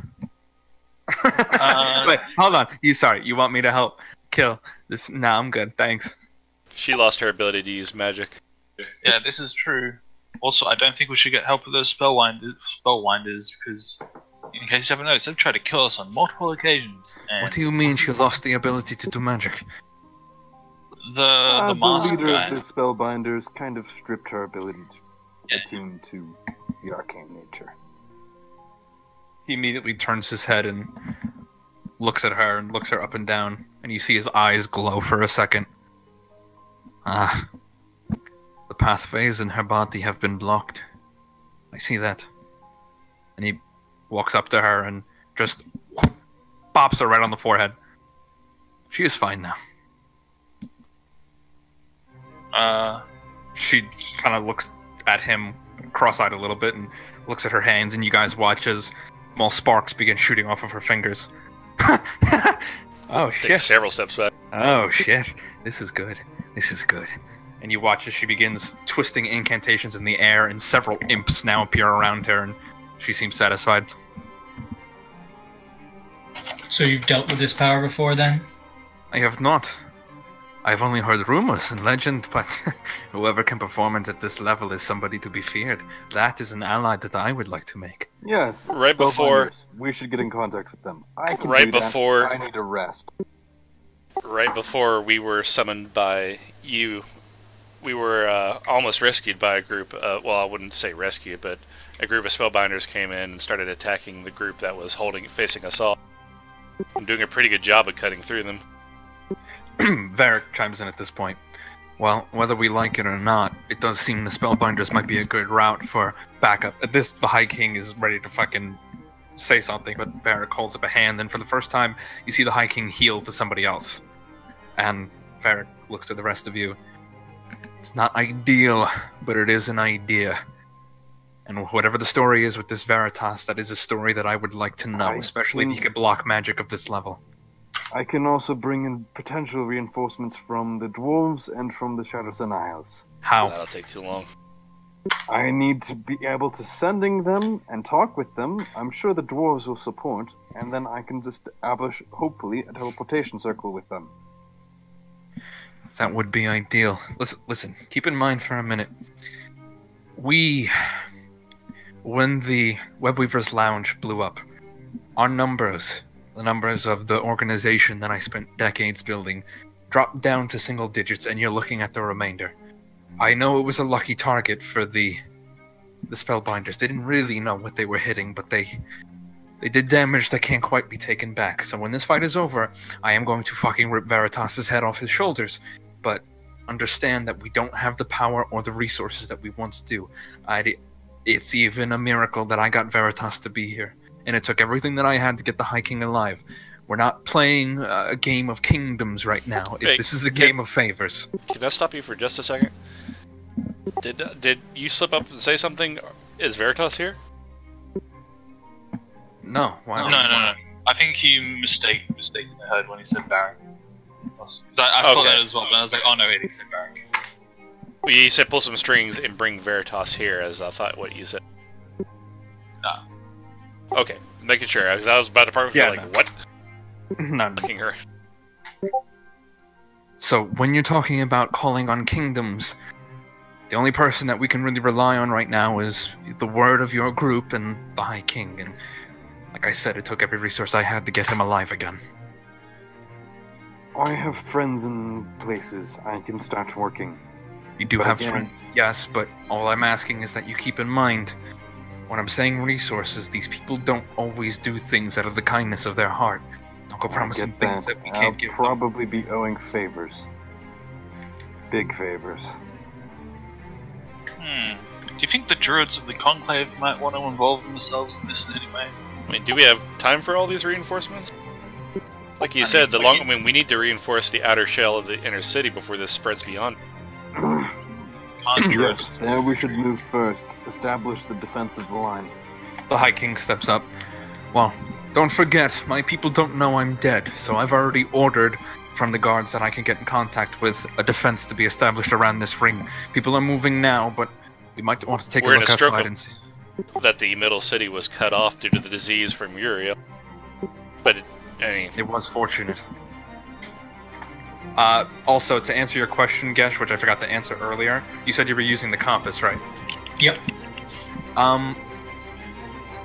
Wait, hold on. You want me to help kill this? Nah, I'm good, thanks. She lost her ability to use magic. Yeah, this is true. Also, I don't think we should get help with those spellwinders, because, in case you haven't noticed, they've tried to kill us on multiple occasions. And What do you mean she lost the ability to do magic? The mask leader guy. of the spellbinders kind of stripped her ability to attune to the arcane nature. He immediately turns his head and looks at her and looks her up and down, and you see his eyes glow for a second. The pathways in her body have been blocked. I see that. And he walks up to her and just bops her right on the forehead. She is fine now. She kind of looks at him cross-eyed a little bit and looks at her hands, and you guys watch as small sparks begin shooting off of her fingers. Oh, shit. Take several steps back. Oh, shit. This is good. This is good. And you watch as she begins twisting incantations in the air, and several imps now appear around her, and she seems satisfied. So you've dealt with this power before, then? I have not. I've only heard rumors and legend, but whoever can perform it at this level is somebody to be feared. That is an ally that I would like to make. Yes. Right before- spellbinders. We should get in contact with them. I can Right do that. before- I need a rest. Right before we were summoned by you, we were almost rescued by a group. Well, I wouldn't say rescued, but a group of spellbinders came in and started attacking the group that was facing us all. I'm doing a pretty good job of cutting through them. Varric chimes in at this point. Well, whether we like it or not, it does seem the Spellbinders might be a good route for backup. At this, the High King is ready to fucking say something, but Varric holds up a hand, and for the first time, you see the High King heal to somebody else. And Varric looks at the rest of you. It's not ideal, but it is an idea. And whatever the story is with this Veritas, that is a story that I would like to know, especially if he could block magic of this level. I can also bring in potential reinforcements from the dwarves and from the Shadows and Isles. How? That'll take too long. I need to be able to sending them and talk with them. I'm sure the dwarves will support, and then I can just establish, hopefully, a teleportation circle with them. That would be ideal. Listen, keep in mind for a minute. When the Webweaver's Lounge blew up, our numbers, the numbers of the organization that I spent decades building, dropped down to single digits, and you're looking at the remainder. I know it was a lucky target for the Spellbinders. They didn't really know what they were hitting, but they did damage that can't quite be taken back. So when this fight is over, I am going to fucking rip Veritas' head off his shoulders. But understand that we don't have the power or the resources that we once do. It's even a miracle that I got Veritas to be here. And it took everything that I had to get the High King alive. We're not playing a game of kingdoms right now. Hey, this is a game of favors. Can I stop you for just a second? Did you slip up and say something? Is Veritas here? No. Why? No. I think he mistakenly heard when he said Baron. Because I thought Okay. that as well, but I was like, oh no, he said Baron. Well, you said pull some strings and bring Veritas here, as I thought what you said. No. Okay, making sure, because I was about to part with Yeah, like, no. what? No. Looking her. So when you're talking about calling on kingdoms, the only person that we can really rely on right now is the word of your group and the High King. And like I said, it took every resource I had to get him alive again. I have friends in places. I can start working. You do But have again- friends, yes, but all I'm asking is that you keep in mind When I'm saying resources, these people don't always do things out of the kindness of their heart. Don't go promising Get things that we I'll can't give them. probably be owing favors. Big favors. Do you think the druids of the Conclave might want to involve themselves in this in any way? I mean, do we have time for all these reinforcements? Like you I said, mean, we need to reinforce the outer shell of the inner city before this spreads beyond. Yes, there we should move first. Establish the defensive line. The High King steps up. Well, don't forget, my people don't know I'm dead, so I've already ordered from the guards that I can get in contact with a defense to be established around this ring. People are moving now, but we might want to take a look outside and see. That the middle city was cut off due to the disease from Uriel. But, it was fortunate. Also, to answer your question, Gesh, which I forgot to answer earlier, you said you were using the compass, right? Yep.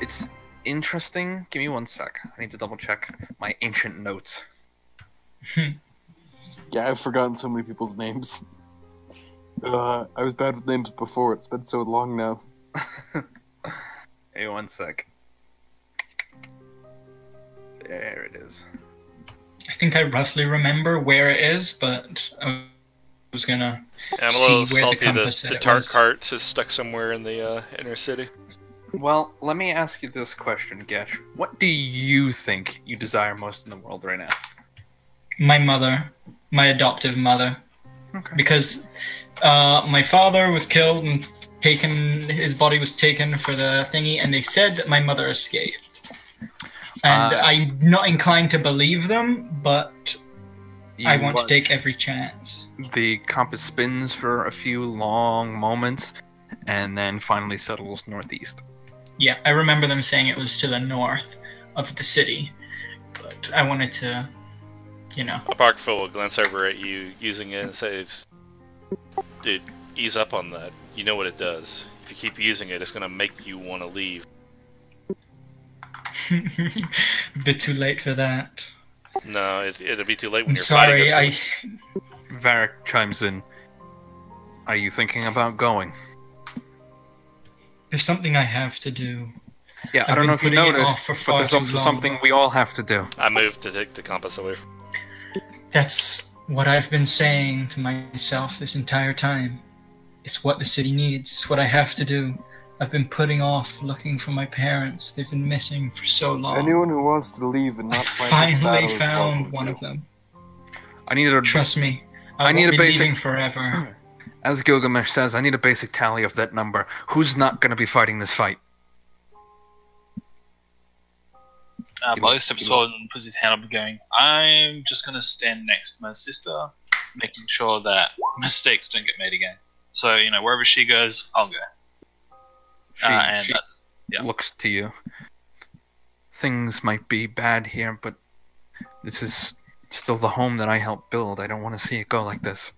It's interesting. Give me 1 sec. I need to double check my ancient notes. Yeah, I've forgotten so many people's names. I was bad with names before. It's been so long now. Hey, 1 sec. There it is. I think I roughly remember where it is, but I was gonna I'm a see little where the salty compass said the it tart was. cart is stuck somewhere in the inner city. Well, let me ask you this question, Gesh. What do you think you desire most in the world right now? My mother, my adoptive mother, Okay. because my father was killed and taken. His body was taken for the thingy, and they said that my mother escaped. And I'm not inclined to believe them, but I want to take every chance. The compass spins for a few long moments, and then finally settles northeast. Yeah, I remember them saying it was to the north of the city, but I wanted to, Parkville will glance over at you using it and say, dude, ease up on that. You know what it does. If you keep using it, it's going to make you want to leave. Bit too late for that. No, it'll be too late when I'm you're fighting sorry, us. Varric chimes in. Are you thinking about going? There's something I have to do. Yeah, I I've don't know been if you putting it noticed, off for but far there's too also long. something we all have to do. I moved to take the compass away from That's what I've been saying to myself this entire time. It's what the city needs. It's what I have to do. I've been putting off looking for my parents. They've been missing for so long. Anyone who wants to leave and I not fight this finally battle is found welcome one to. of them. I need a Trust me, I I need won't a be basic- leaving forever. As Gilgamesh says, I need a basic tally of that number. Who's not going to be fighting this fight? Barley steps forward and puts his hand up going, I'm just going to stand next to my sister, making sure that mistakes don't get made again. So, wherever she goes, I'll go. She That's... yeah. looks to you. Things might be bad here, but this is still the home that I helped build. I don't want to see it go like this.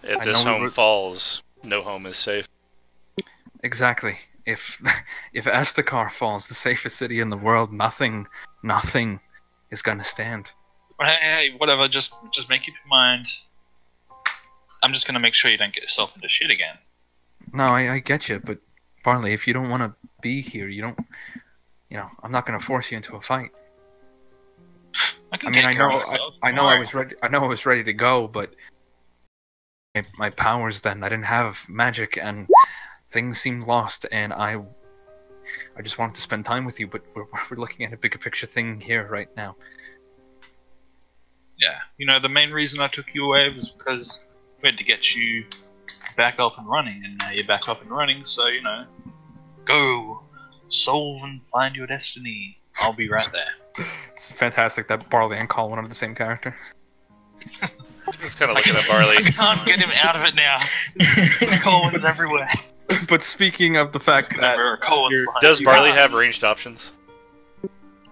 If I this know we home were- falls, no home is safe. Exactly. If Estakar falls, the safest city in the world, nothing is gonna stand. But hey, whatever, just make up your mind. I'm just going to make sure you don't get yourself into shit again. No, I get you, but Barley, if you don't want to be here, I'm not gonna force you into a fight. I know I was ready to go, but my powers then, I didn't have magic, and things seemed lost, and I just wanted to spend time with you, but we're looking at a bigger picture thing here right now. Yeah, the main reason I took you away was because we had to get you back up and running, and now you're back up and running, so, go, solve and find your destiny. I'll be right there. It's fantastic that Barley and Colin are the same character. Just kind of looking at Barley. I can't get him out of it now. Colin's everywhere. But speaking of the fact that Does Barley have ranged options?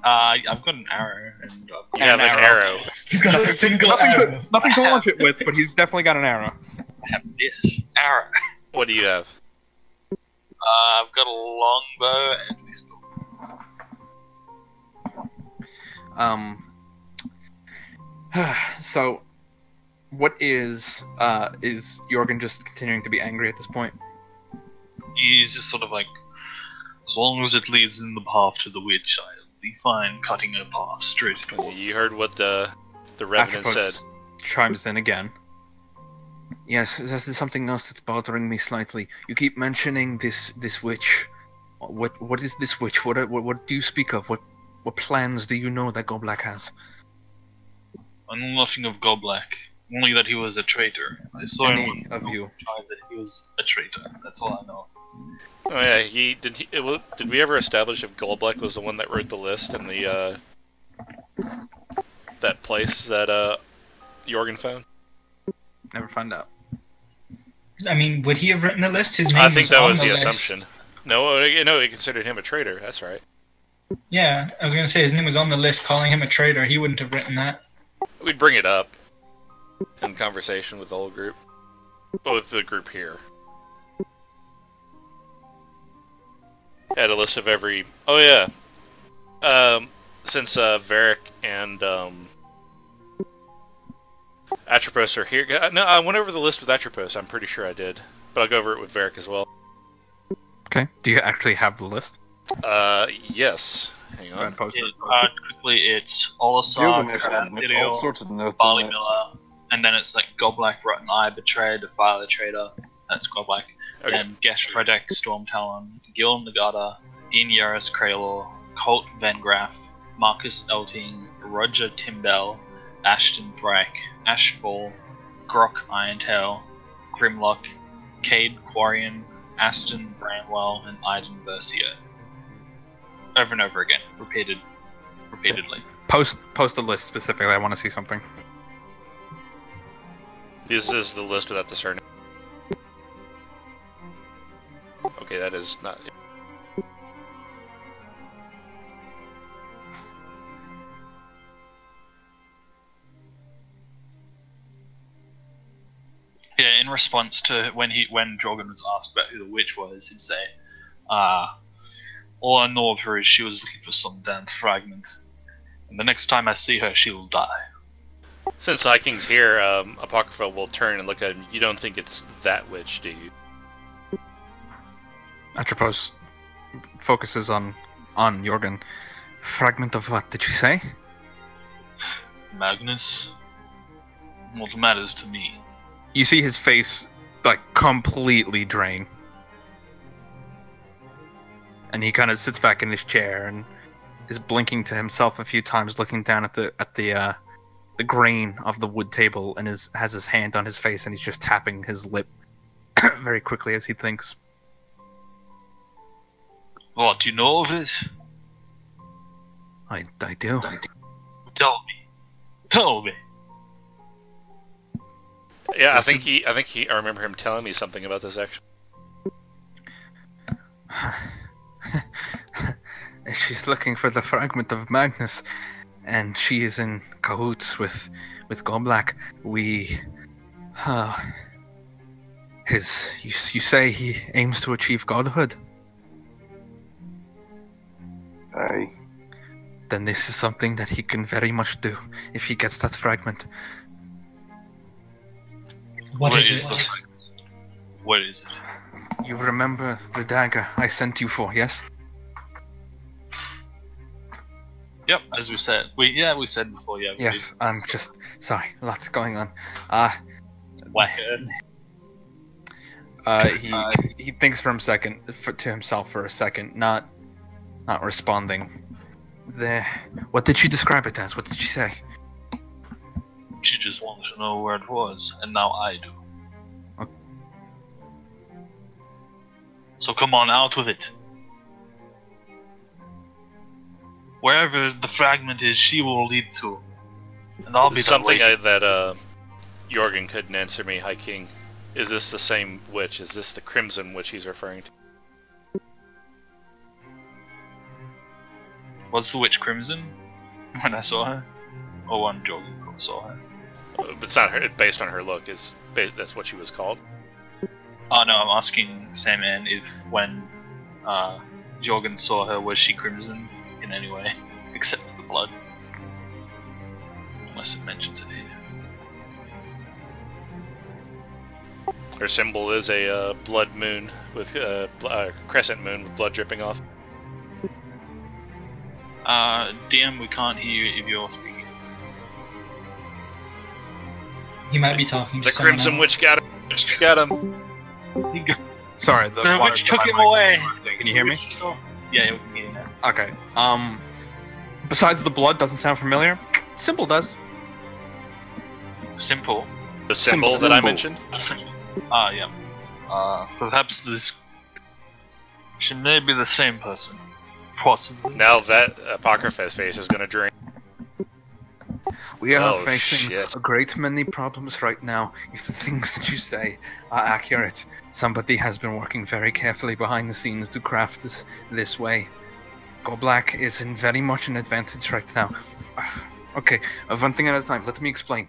I've got an arrow, and You have an arrow. He's got a single arrow. nothing to launch it with, but he's definitely got an arrow. I have this arrow. What do you have? I've got a longbow and pistol. So, what is Jorgen just continuing to be angry at this point? He's just sort of like As long as it leads in the path to the witch, I'll be fine cutting a path straight towards You heard what the Revenant said. Atropos chimes in again. Yes, there's something else that's bothering me slightly. You keep mentioning this witch. What is this witch? What do you speak of? What plans do you know that Goblak has? I know nothing of Goblak, only that he was a traitor. I saw Any him of you? that he was a traitor. That's all I know. Oh yeah, did we ever establish if Goldblack was the one that wrote the list and the that place that Jorgen found? Never find out. I mean, would he have written the list? His name I think that on was the list. assumption. No, he considered him a traitor. That's right. Yeah, I was going to say his name was on the list calling him a traitor. He wouldn't have written that. We'd bring it up in conversation with the whole group. With the group here. Had a list of every... Oh yeah. Since Varric and Atropos are here... No, I went over the list with Atropos. I'm pretty sure I did. But I'll go over it with Varric as well. Okay. Do you actually have the list? Yes. Hang on. Quickly, it's All Olasar, sorts of notes Barley on it. Miller, and then it's like Goblak, Rotten Eye, Betrayed, Defile the Traitor. That's Goblak. Okay. Then Gesh Redek, Storm Talon, Gil Nagata, Ian Yaris Kraylor, Colt Van Graff, Marcus Elting, Roger Timbell, Ashton Thrak, Ashfall, Grok Irontail, Grimlock, Cade Quarian, Aston Branwell, and Iden Versio. Over and over again, repeatedly. Post a list specifically. I want to see something. This is the list without the surname. Okay, that is not... Yeah, in response to when Jorgen was asked about who the witch was, he'd say, all I know of her is she was looking for some damn fragment. And the next time I see her, she will die. Since Viking's here, Apocrypha will turn and look at him. You don't think it's that witch, do you? Atropos focuses on Jorgen. Fragment of what did you say? Magnus? What matters to me? You see his face, like, completely drain. And he kind of sits back in his chair and is blinking to himself a few times, looking down at the grain of the wood table, and has his hand on his face, and he's just tapping his lip very quickly as he thinks. What, do you know of it? I do. Tell me. Yeah, I think I remember him telling me something about this actually. She's looking for the fragment of Magnus, and she is in cahoots with Goblak. You say he aims to achieve godhood? Aye. Then this is something that he can very much do if he gets that fragment. What is it? What is it? You remember the dagger I sent you for, yes? Yep, as we said. We said before, yeah. Yes, I'm just... Sorry, lots going on. He thinks to himself for a second, not responding. What did she describe it as? What did she say? She just wanted to know where it was, and now I do. Okay. So come on, out with it. Wherever the fragment is, she will lead to. And I'll be something that Jorgen couldn't answer me, High King. Is this the same witch? Is this the Crimson Witch he's referring to? Was the witch Crimson when I saw her? Or when Jorgen saw her? But it's not her. Based on her look, that's what she was called. Oh no, I'm asking Sandman if when Jorgen saw her, was she Crimson in any way, except for the blood? Unless it mentions it here. Her symbol is a blood moon with crescent moon with blood dripping off. DM, we can't hear you if you're speaking. He might be talking to The someone Crimson else. Witch got him. Got him. Sorry, the The water witch to took my him mic. away. Can you hear me? Yeah, we can hear you now. Okay. Besides the blood, doesn't sound familiar. Simple does. Simple. The symbol that I mentioned. Yeah. Perhaps this should maybe be the same person. Possibly. Now that Apocrypha's face is gonna drink. We are Oh, facing shit. a great many problems right now. If the things that you say are accurate, somebody has been working very carefully behind the scenes to craft this way. Go Black is in very much an advantage right now. Okay, one thing at a time. Let me explain.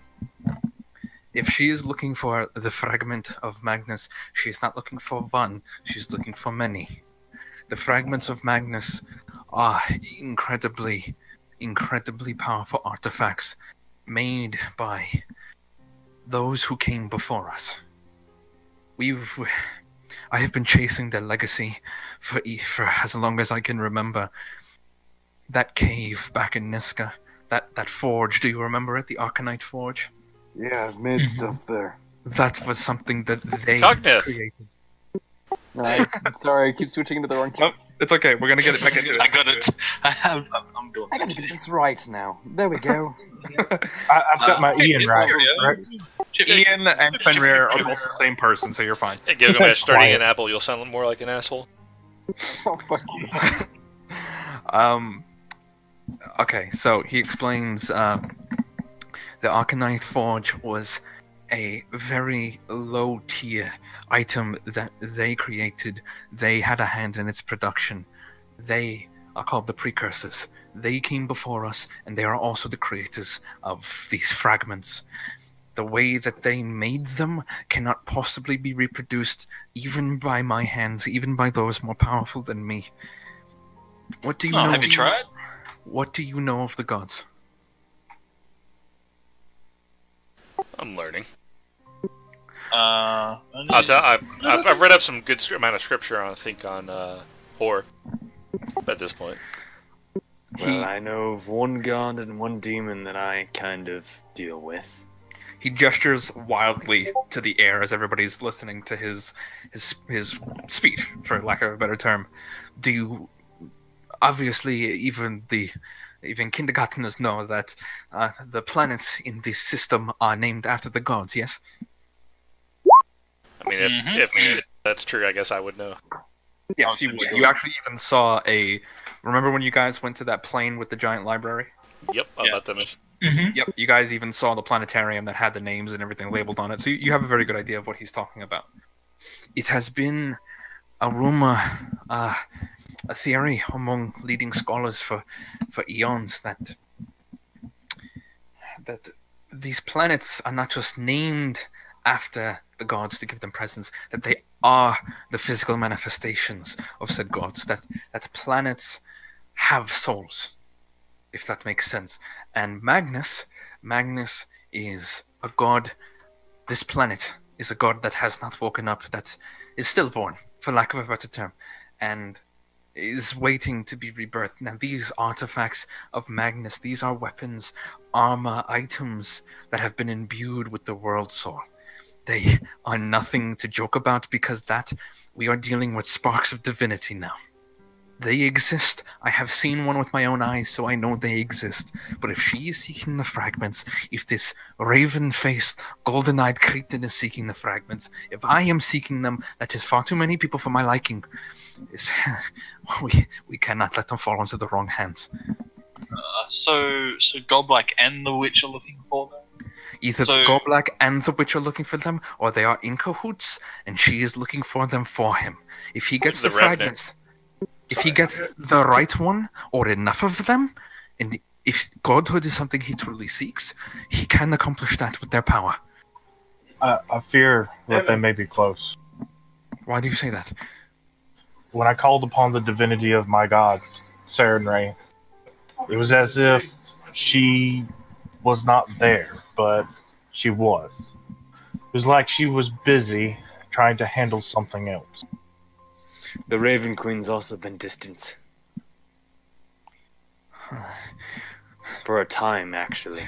If she is looking for the fragment of Magnus, she is not looking for one, she's looking for many. The fragments of Magnus are incredibly powerful artifacts made by those who came before us. I have been chasing their legacy for as long as I can remember. That cave back in Niska, that forge, do you remember it? The Arcanite Forge? Yeah, I've made stuff there. That was something that they Cognith. created. Sorry, I keep switching into the wrong. Nope, it's okay. We're gonna get it back into it. I got it. I'm doing I gotta get this right now. There we go. I've got my Ian right. Correct? Ian and Fenrir are both the same person, so you're fine. Hey, Gilgamesh, starting Quiet. an apple, you'll sound more like an asshole. Oh, fuck you. Okay, so he explains the Arcanite Forge was a very low tier item that they created. They had a hand in its production. They are called the precursors. They came before us, and they are also the creators of these fragments. The way that they made them cannot possibly be reproduced even by my hands, even by those more powerful than me. What do you know? Have you tried? What do you know of the gods? I'm learning. I've I've read up some good amount of scripture on, I think, on horror at this point. Well, I know of one god and one demon that I kind of deal with. He gestures wildly to the air as everybody's listening to his speech, for lack of a better term. Do you... Obviously, even kindergarteners know that the planets in this system are named after the gods, yes? I mean, if that's true, I guess I would know. Yes, you would. You actually even saw a... Remember when you guys went to that plane with the giant library? Yep, I'll let them in. Yep, you guys even saw the planetarium that had the names and everything labeled on it, so you have a very good idea of what he's talking about. It has been a rumor, a theory among leading scholars for eons that these planets are not just named after the gods to give them presence, that they are the physical manifestations of said gods, that planets have souls, if that makes sense. And Magnus is a god. This planet is a god that has not woken up, that is stillborn, for lack of a better term, and is waiting to be rebirthed. Now, these artifacts of Magnus, these are weapons, armor, items that have been imbued with the world soul. They are nothing to joke about, because that we are dealing with sparks of divinity now. They exist. I have seen one with my own eyes, so I know they exist. But if she is seeking the fragments, if this raven-faced, golden-eyed cretin is seeking the fragments, if I am seeking them, that is far too many people for my liking. We cannot let them fall into the wrong hands. So Goblak and the Witch are looking for them? Either the Goblak and the Witch are looking for them, or they are in cahoots, and she is looking for them for him. If he gets the fragments... If he gets the right one, or enough of them, and if godhood is something he truly seeks, he can accomplish that with their power. I fear that they may be close. Why do you say that? When I called upon the divinity of my god, Sarenrae, it was as if she was not there, but she was. It was like she was busy trying to handle something else. The Raven Queen's also been distant. For a time, actually.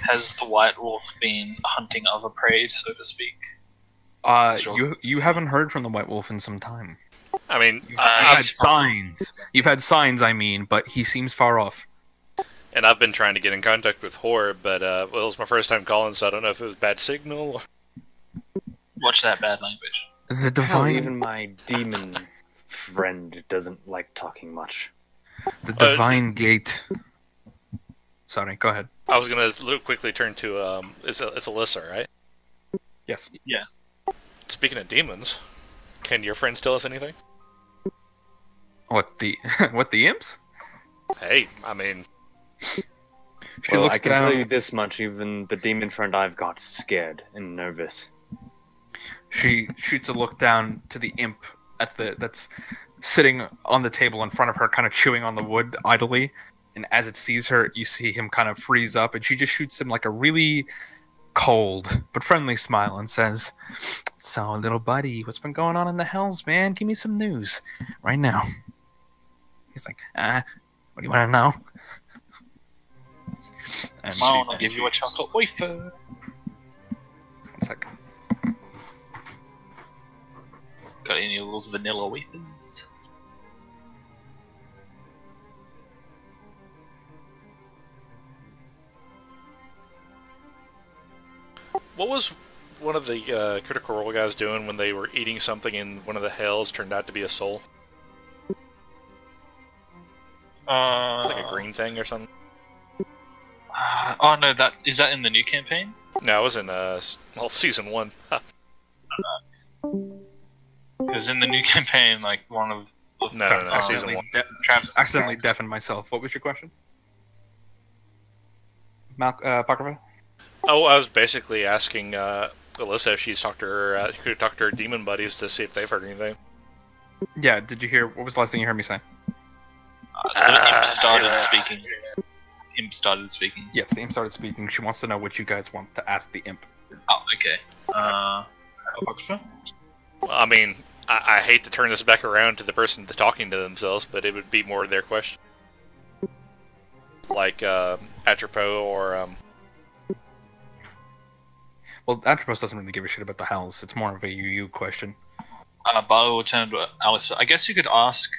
Has the White Wolf been hunting other prey, so to speak? You haven't heard from the White Wolf in some time. I mean, You've had signs. You've had signs, I mean, but he seems far off. And I've been trying to get in contact with Hor, but well, it was my first time calling, so I don't know if it was bad signal. Or... Watch that bad language. The divine, Even my demon friend doesn't like talking much. the divine gate. Sorry, go ahead. I was gonna quickly turn to it's Alyssa, right? Yes. Yeah. Speaking of demons, can your friends tell us anything? What the imps? Hey, I mean, She looks I can down. tell you this much: even the demon friend I've got scared and nervous. She shoots a look down to the imp that's sitting on the table in front of her, kind of chewing on the wood idly. And as it sees her, you see him kind of freeze up, and she just shoots him like a really cold but friendly smile and says, "So, little buddy, what's been going on in the hells, man? Give me some news right now." He's like, what do you want to know? And Come on, I'll give you a chocolate wafer. 1 second. Got any of those vanilla wafers? what was one of the Critical Role guys doing when they were eating something in one of the hells turned out to be a soul? Like a green thing or something? Oh no, is that in the new campaign? No, it was in season 1. Because in the new campaign, like one of No, season 1. Travis accidentally deafened myself. What was your question? Apocrypha? Oh, I was basically asking Alyssa if she's talked to her, could talk to her demon buddies to see if they've heard anything. Yeah, did you hear, what was the last thing you heard me say? The imp started speaking. Imp started speaking. Yes, the imp started speaking. She wants to know what you guys want to ask the imp. Oh, okay. Apocrypha? Well, I mean, I hate to turn this back around to the person talking to themselves, but it would be more their question. Like, Atropos or, Well, Atropos doesn't really give a shit about the hells. It's more of a you question. Barlow will turn to Alice. I guess you could ask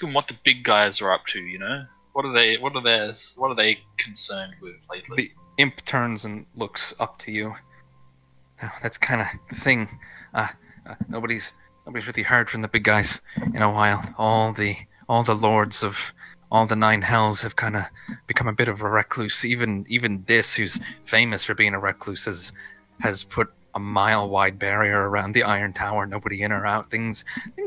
them what the big guys are up to, you know? What are they concerned with lately? The imp turns and looks up to you. Oh, that's kind of the thing. Nobody's really heard from the big guys in a while. All the lords of all the 9 hells have kind of become a bit of a recluse. Even this, who's famous for being a recluse, has put a mile-wide barrier around the Iron Tower. Nobody in or out. Things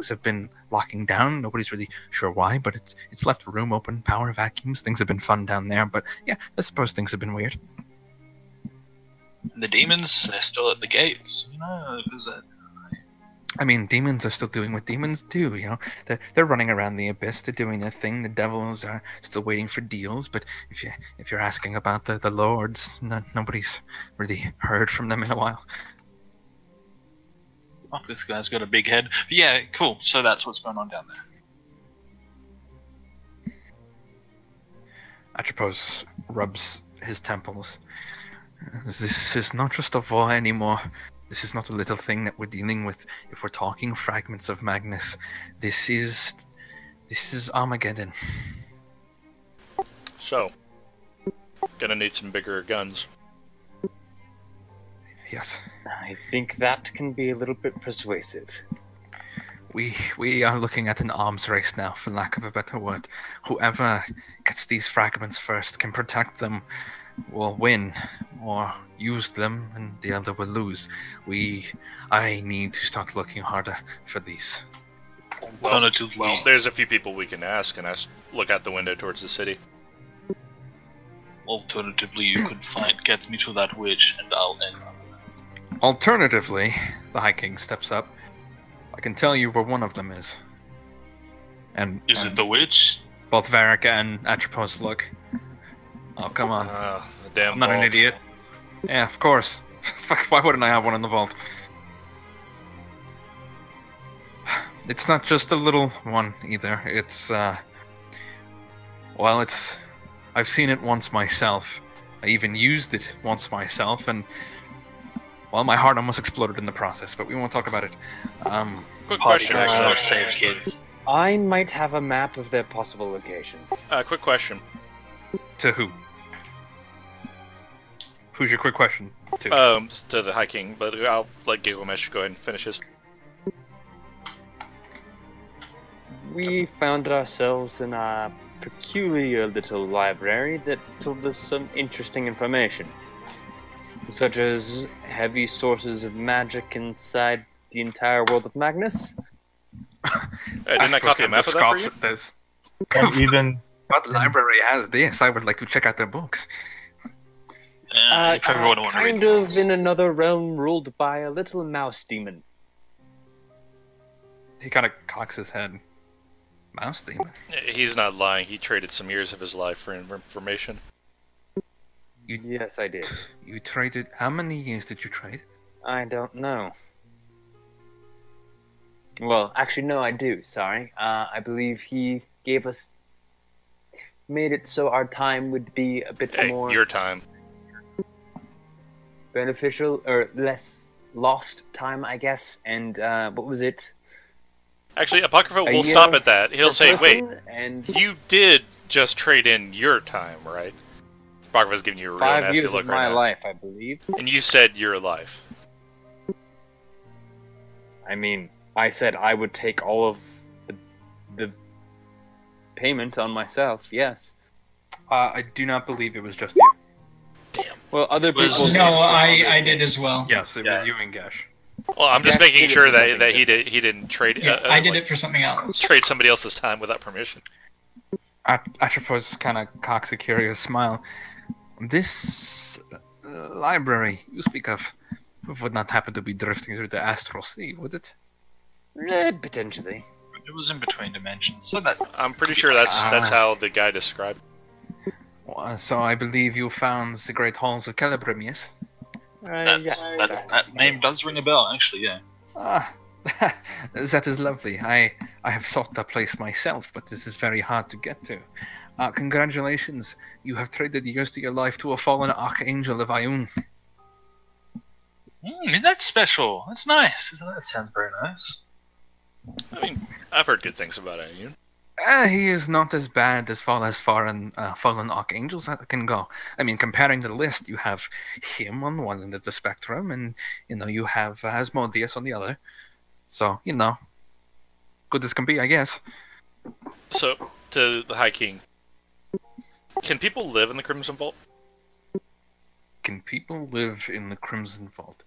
have been locking down. Nobody's really sure why, but it's left room open. Power vacuums. Things have been fun down there, but yeah, I suppose things have been weird. The demons, they're still at the gates. You know, I mean, demons are still doing what demons do, you know. They're running around the abyss, they're doing their thing. The devils are still waiting for deals, but if you're asking about the lords, nobody's really heard from them in a while. Oh, this guy's got a big head. But yeah, cool. So that's what's going on down there. Atropos rubs his temples. This is not just a war anymore. This is not a little thing that we're dealing with. If we're talking fragments of Magnus, this is Armageddon. So, gonna need some bigger guns. Yes. I think that can be a little bit persuasive. We are looking at an arms race now, for lack of a better word. Whoever gets these fragments first can protect them, will win, or use them, and the other will lose. I need to start looking harder for these. Well, there's a few people we can ask, and look out the window towards the city. Alternatively, you could get me to that witch, and I'll end up. Alternatively, the High King steps up. I can tell you where one of them is. And is it the witch? Both Varric and Atropos look. Oh, come on. The damn I'm not an idiot. Yeah, of course. Why wouldn't I have one in the vault? It's not just a little one, either. It's, Well, I've seen it once myself. I even used it once myself, and well, my heart almost exploded in the process. But we won't talk about it. Quick Party question, actually actually. save kids. I might have a map of their possible locations. Quick question. To who? Who's your quick question to? To the High King, but I'll let Gilgamesh go ahead and finish his. We found ourselves in a peculiar little library that told us some interesting information, such as heavy sources of magic inside the entire world of Magnus. Didn't I copy a map of that for you? This. And even What library has this? I would like to check out their books. Kind of in another realm ruled by a little mouse demon. He kind of cocks his head. Mouse demon? He's not lying. He traded some years of his life for information. Yes, I did. You traded... How many years did you trade? I don't know. Well, actually, no, I do. Sorry. I believe he made it so our time would be a bit more... your time. Beneficial, or less lost time, I guess. And, what was it? Actually, Apocrypha will stop at that. He'll say, wait, you did just trade in your time, right? Apocrypha's giving you a real 5 nasty years look of right my now. life, I believe. And you said your life. I mean, I said I would take all of the payment on myself, yes. I do not believe it was just you. Damn. Well, other people... No, I did as well. Yes, it was you and Gash. Well, I'm just Gash making did it sure for that something he didn't trade. Yeah, I did like, it for something else. Trade somebody else's time without permission. Atropos kind of cocks a curious smile. This library you speak of would not happen to be drifting through the astral sea, would it? Potentially. It was in between dimensions, so that I'm pretty sure that's how the guy described it. So I believe you found the great halls of Calibrim, yes? that name does ring a bell, actually. Yeah. Ah, that is lovely. I have sought that place myself, but this is very hard to get to. Congratulations, you have traded years to your life to a fallen archangel of Ioun. That's special. That's nice. That sounds very nice. I mean, I've heard good things about Ioun. He is not as bad as fallen archangels can go. I mean, comparing the list, you have him on one end of the spectrum, and you have Asmodeus on the other. So good as can be, I guess. So, to the High King, can people live in the Crimson Vault? Can people live in the Crimson Vault?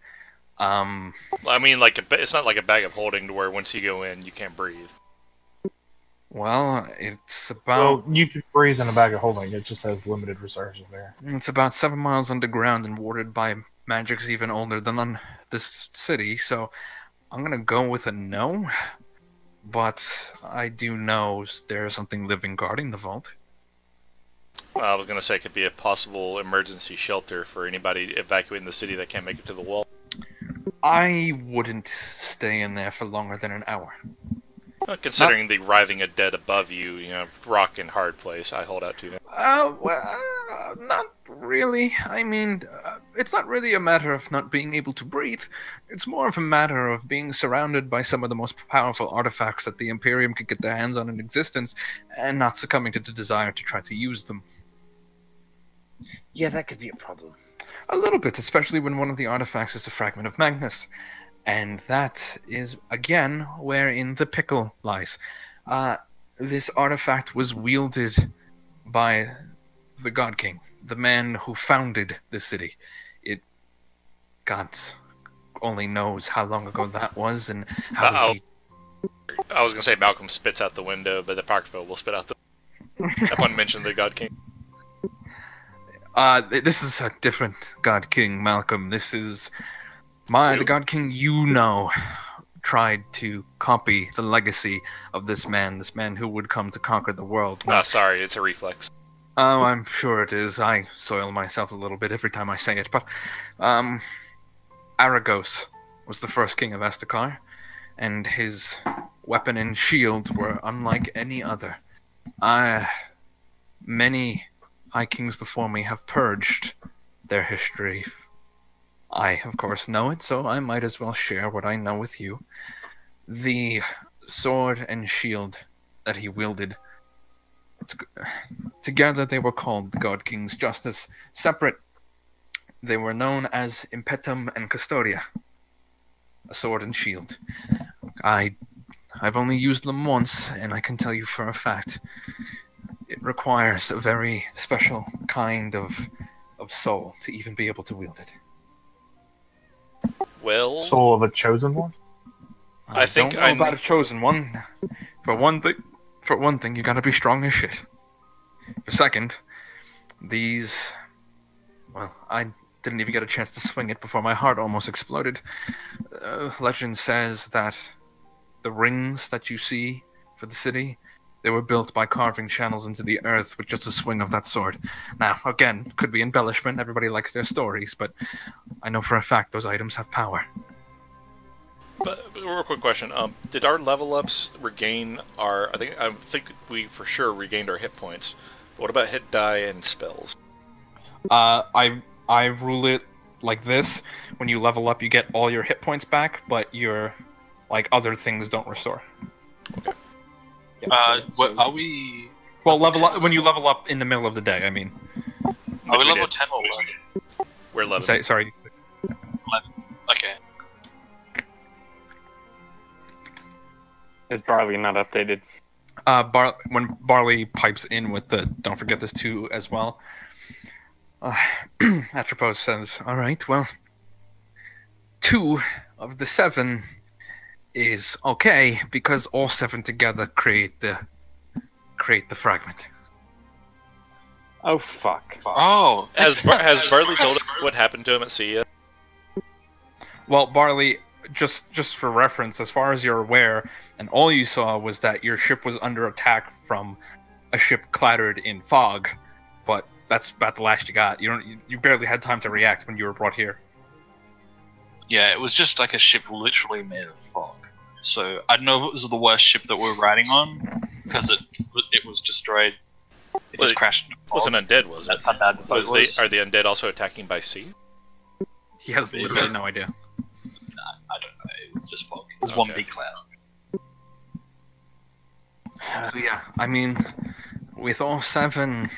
I mean, it's not like a bag of holding to where once you go in, you can't breathe. Well, it's about... Well, you can breathe in a bag of holding. It just has limited reserves there. It's about 7 miles underground and warded by magics even older than this city, so I'm gonna go with a no. But I do know there's something living guarding the vault. I was gonna say it could be a possible emergency shelter for anybody evacuating the city that can't make it to the wall. I wouldn't stay in there for longer than an hour. Well, considering the writhing of dead above you, rock and hard place, I hold out to them. Not really. I mean, it's not really a matter of not being able to breathe. It's more of a matter of being surrounded by some of the most powerful artifacts that the Imperium could get their hands on in existence, and not succumbing to the desire to try to use them. Yeah, that could be a problem. A little bit, especially when one of the artifacts is a fragment of Magnus. And that is, again, wherein the pickle lies. This artifact was wielded by the God King, the man who founded the city. God only knows how long ago that was, and how I was going to say Malcolm spits out the window, but the Apocrypha will spit out the upon mention of the God King. This is a different God King, Malcolm. This is... The God King tried to copy the legacy of this man who would come to conquer the world. Sorry, it's a reflex. Oh, I'm sure it is. I soil myself a little bit every time I say it, but, Aragos was the first king of Estakar, and his weapon and shield were unlike any other. many High Kings before me have purged their history. I, of course, know it, so I might as well share what I know with you. The sword and shield that he wielded, together they were called the God Kings. Just as separate, they were known as Impetum and Custodia, a sword and shield. I've only used them once, and I can tell you for a fact, it requires a very special kind of soul to even be able to wield it. Well, Soul of a chosen one? I think don't know about a chosen one. For one thing, you gotta be strong as shit. For second, these... Well, I didn't even get a chance to swing it before my heart almost exploded. Legend says that the rings that you see for the city, they were built by carving channels into the earth with just a swing of that sword. Now, again, could be embellishment, everybody likes their stories, but I know for a fact those items have power. but real quick question: did our level ups regain our? I think we for sure regained our hit points. But what about hit die and spells? I rule it like this: when you level up, you get all your hit points back, but your other things don't restore. Okay. Are we? Well, level up when you level up in the middle of the day. I mean, Are we level 10 or 11? We're 11. Sorry. 11. Okay. Is Barley not updated? When Barley pipes in with the "don't forget this too" as well, Atropos says, "All right, well, 2 of the 7 is okay because all 7 together create the fragment." Oh fuck! Oh, Has Barley told us what happened to him at sea yet? Well, Barley, just for reference, as far as you're aware, and all you saw was that your ship was under attack from a ship clattered in fog, but that's about the last you got. You barely had time to react when you were brought here. Yeah, it was just like a ship literally made of fog. So I don't know if it was the worst ship that we're riding on, because it was destroyed. It just crashed into fog. Was an undead, was it? That's how bad the boat was. Are the undead also attacking by sea? He has literally no idea. I don't know. It was just fog. It was one big cloud. So yeah, I mean, with all 7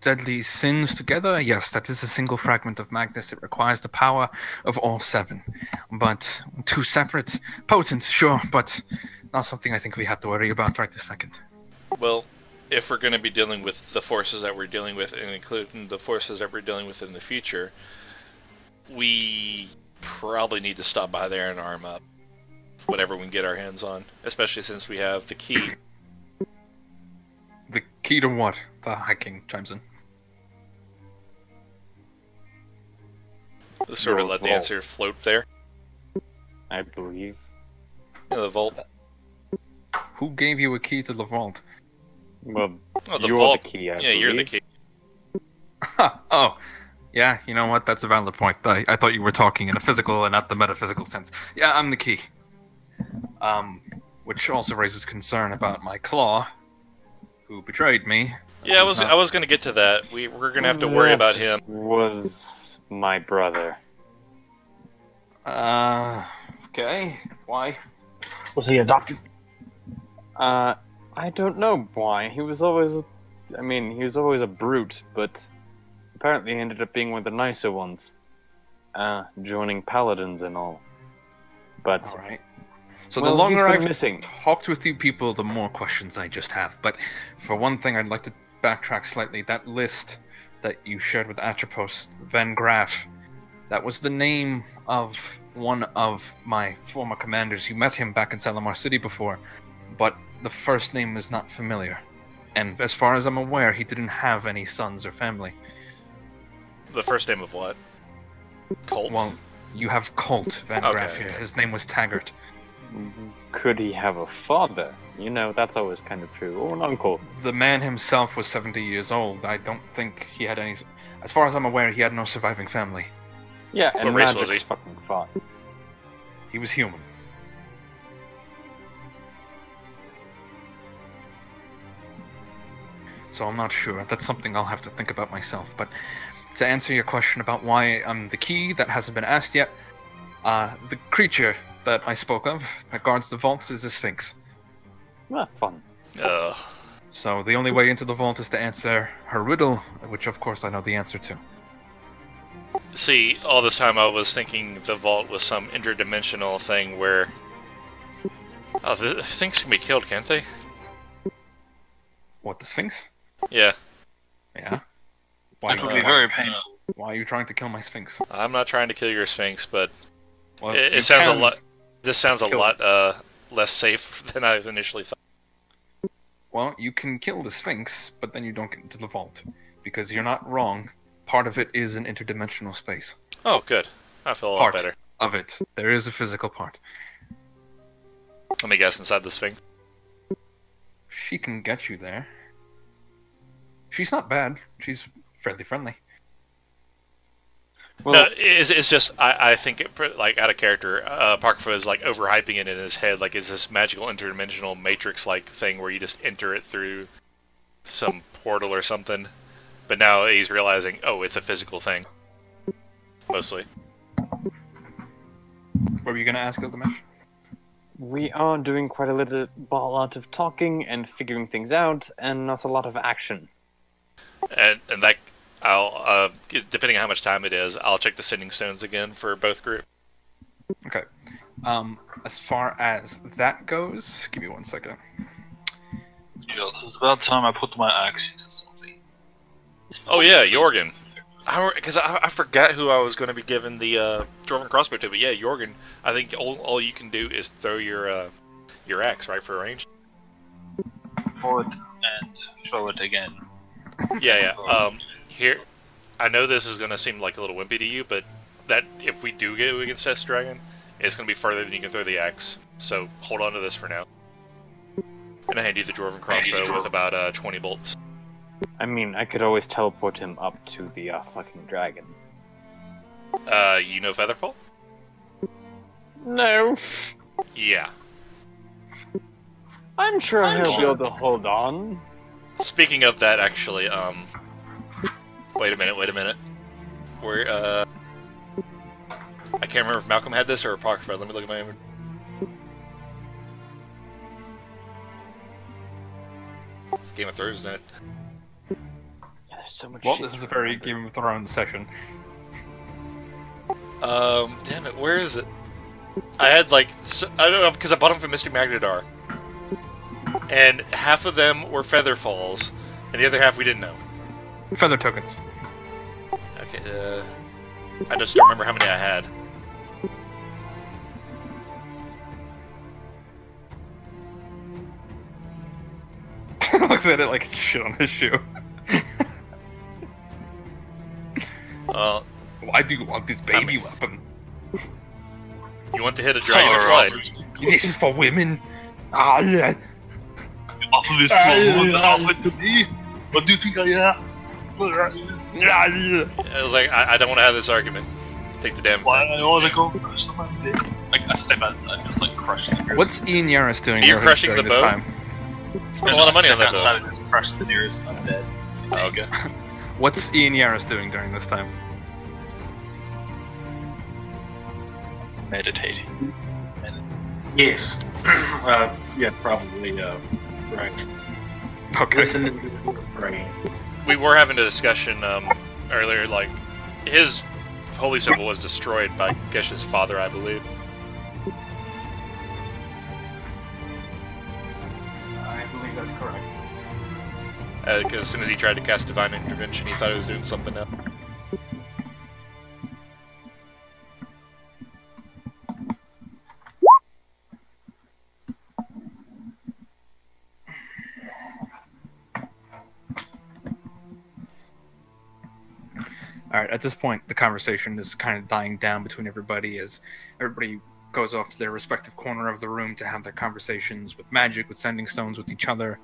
deadly sins together, yes, that is a single fragment of Magnus. It requires the power of all 7. But 2 separate, potent, sure, but not something I think we have to worry about right this second. Well, if we're going to be dealing with the forces that we're dealing with, and including the forces that we're dealing with in the future, we probably need to stop by there and arm up whatever we can get our hands on, especially since we have the key. The key to what? The High King chimes in. Let's sort of let the answer float there. I believe. Yeah, the vault. Who gave you a key to the vault? Well, the you're vault. the key, I Yeah, you're the believe. key. Oh, yeah, you know what? That's a valid point. I thought you were talking in a physical and not the metaphysical sense. Yeah, I'm the key. Which also raises concern about my claw, who betrayed me. Yeah, I was going to get to that. We're going to have to worry about him. Was my brother. Okay. Why? Was he adopted? I don't know why. He was always a brute, but apparently he ended up being one of the nicer ones. Joining paladins and all. But alright. So well, the longer I've missing. talked with you people, the more questions I just have. But for one thing, I'd like to backtrack slightly. That list that you shared with Atropos, Van Graff, that was the name of one of my former commanders. You met him back in Salamar City before, but the first name is not familiar. And as far as I'm aware, he didn't have any sons or family. The first name of what? Colt? Well, you have Colt Van Graff here. His name was Taggart. Could he have a father? You know, that's always kind of true. Or an uncle. The man himself was 70 years old. I don't think he had any... As far as I'm aware, he had no surviving family. Yeah, and What race was Magic's he? fucking fought. He was human. so I'm not sure. That's something I'll have to think about myself. But to answer your question about why I'm the key, that hasn't been asked yet, the creature that I spoke of that guards the vault is a sphinx. Ah, fun. So the only way into the vault is to answer her riddle, which of course I know the answer to. See, all this time I was thinking the vault was some interdimensional thing where... Oh, the things can be killed, can't they? What, the sphinx? Yeah. Yeah. That would be very painful. Why are you trying to kill my sphinx? I'm not trying to kill your sphinx, but Well, it sounds a lot... This sounds a lot less safe than I initially thought. Well, you can kill the sphinx, but then you don't get into the vault. Because you're not wrong. Part of it is an interdimensional space. Oh, good. I feel a lot better. Part of it. There is a physical part. Let me guess, inside the sphinx? She can get you there. She's not bad. She's fairly friendly. Well, no, it's just I think it, like out of character. Parker is like overhyping it in his head. Like, is this magical interdimensional matrix-like thing where you just enter it through some portal or something? But now he's realizing, oh, it's a physical thing. Mostly. What were you gonna ask, Gilgamesh? We are doing quite a lot of talking and figuring things out, and not a lot of action. And that I'll depending on how much time it is, I'll check the sending stones again for both groups. Okay. As far as that goes, give me 1 second. Yeah, it's about time I put my axe into something. Oh yeah, Jorgen. Because I forgot who I was going to be giving the dwarven crossbow to, but yeah, Jorgen. I think all you can do is throw your axe, right, for range. Pull it and throw it again. Yeah. Here, I know this is going to seem like a little wimpy to you, but that if we do get against this dragon, it's going to be further than you can throw the axe. So hold on to this for now. And I hand you the dwarven crossbow with about 20 bolts. I mean, I could always teleport him up to the fucking dragon. You know Featherfall? No. Yeah. I'm sure he'll be able to hold on. Speaking of that, actually, wait a minute. Where, I can't remember if Malcolm had this or Apocrypha. Let me look at my inventory. It's Game of Thrones, isn't it? Yeah, there's so much Well, shit this is a very Game of Thrones session. Damn it, where is it? I had I don't know, because I bought them from Mr. Magnadar. And half of them were Featherfalls, and the other half we didn't know. Feather tokens. Okay, I just don't remember how many I had. Looks at it like shit on his shoe. Why do you want this baby weapon? You want to hit a dragon with what? This is for women. Ah, yeah. Offer this to a woman, offer it to me. What do you think I am? I was like, I don't want to have this argument. Take the damn Why thing. I want to go crush someone's dick? Like, I step outside and just like crush the nearest. What's Ian Yaris doing? Are you crushing during the this bow? time? Spend a lot of money on that though. outside and just crush the nearest undead. Oh, okay. What's Ian Yaris doing during this time? Meditating. Yes. Yeah, probably. Right. Okay. Listening to the praying. We were having a discussion earlier, like, his holy symbol was destroyed by Gesh's father, I believe. I believe that's correct. Because as soon as he tried to cast Divine Intervention, he thought he was doing something else. Alright, at this point, the conversation is kind of dying down between everybody as everybody goes off to their respective corner of the room to have their conversations with magic, with sending stones, with each other.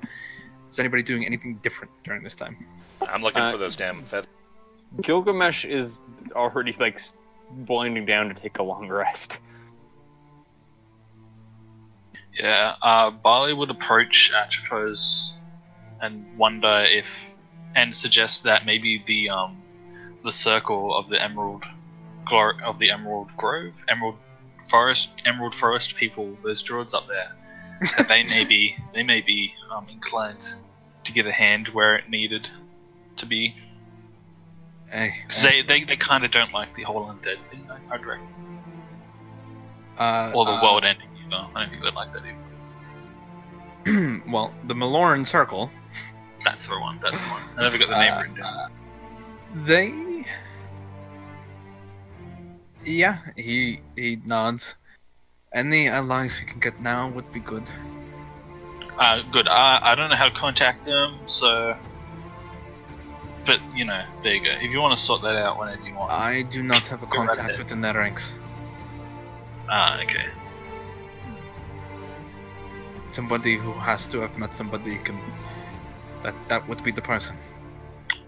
Is anybody doing anything different during this time? I'm looking for those damn feathers. Gilgamesh is already, like, winding down to take a long rest. Yeah, Barley would approach Atropos and wonder if, and suggest that maybe the circle of the Emerald Grove, Emerald Forest people, those druids up there, that they may be inclined to give a hand where it needed to be. Because they kind of don't like the whole undead thing, I'd reckon. Or the world ending either. I don't think they like that either. Well, the Maloran Circle. That's the one. I never got the name written down. They. Yeah, he nods. Any allies we can get now would be good. Good. I don't know how to contact them, so. But, you know, there you go. If you want to sort that out whenever you want. I do not have a Go right contact ahead. within that ranks. Okay. Somebody who has to have met somebody can. That would be the person.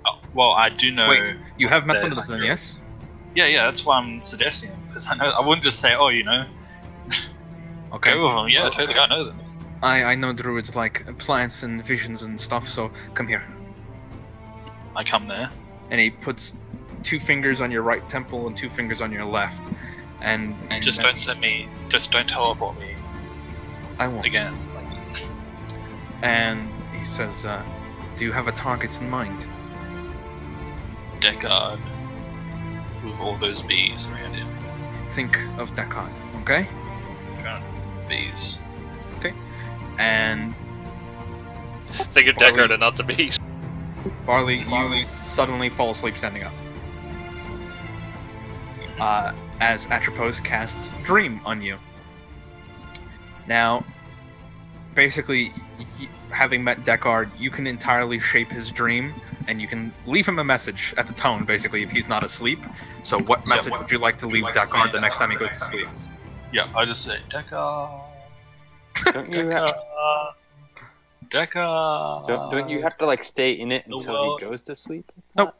Oh, well, I do know. Wait, you have met that- one of them, yes? Yeah, that's why I'm suggesting it. Because I wouldn't just say, oh, you know. Okay. Go with them. Yeah, totally, I know them. I know druids like plants and visions and stuff, so come here. I come there. And he puts 2 fingers on your right temple and 2 fingers on your left. And Just don't send me. Just don't teleport me I won't. again. And he says, do you have a target in mind? Deckard. With all those bees around him. Think of Deckard, okay? Bees. Okay. And Think of Deckard and not the beast. Barley, you suddenly fall asleep standing up. As Atropos casts Dream on you. Now, basically, having met Deckard, you can entirely shape his dream, and you can leave him a message at the tone, basically, if he's not asleep. So what message would you like to leave Deckard the next time he goes to sleep? Yeah, I just say, Deckard. Don't you have, Deckard. don't you have to like stay in it The until world- he goes to sleep? Nope.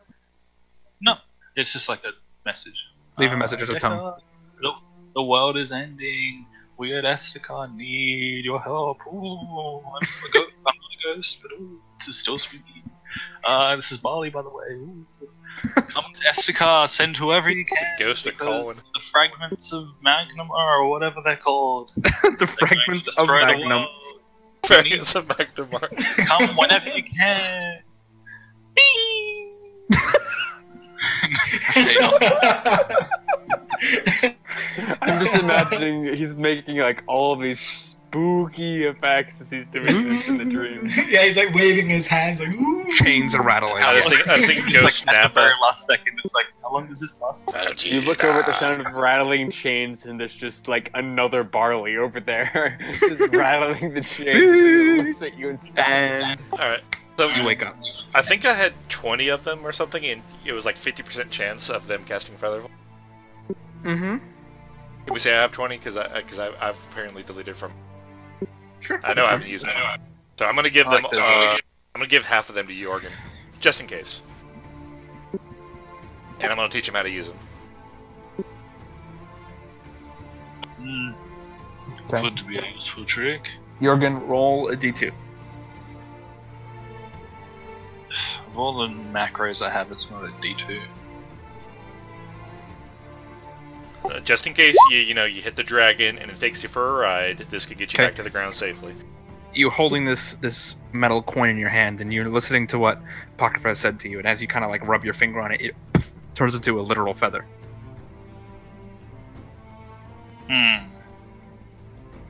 No, it's just like a message. Leave a message at the tone. Deckard, the world is ending. We at Estakar need your help. Ooh, I'm not a ghost, but ooh, this is still spooky. This is Barley, by the way. Ooh. Come to Estakar, send whoever you can. Ghost of because Colin. the fragments of Magnum or whatever they're called. The fragments of Destroy the Magnum. world. Fragments of Magnum. Come whenever you can. I'm just imagining he's making like all of these spooky effects as he's doing this in the dream. Yeah, he's like waving his hands like, ooh. Chains are rattling. I was thinking Ghost At the Nappa. very last second, it's like, how long does this last? You look over at the sound of rattling chains, and there's just like another Barley over there, just rattling the chains. He looks at you and stops. And Alright. So you wake up. I think I had 20 of them or something, and it was like 50% chance of them casting Featherfall. Mm-hmm. Can we say I have 20? Because I've apparently deleted from. Sure. I know I haven't used them. So I'm gonna give them. I'm gonna give half of them to Jorgen, just in case. And I'm gonna teach him how to use them. Could be a useful trick. Jorgen, roll a d2. Of all the macros I have, it's not a D2. Just in case you hit the dragon and it takes you for a ride, this could get you Okay. back to the ground safely. You're holding this metal coin in your hand, and you're listening to what Apocrypha said to you. And as you kind of like rub your finger on it, it turns into a literal feather.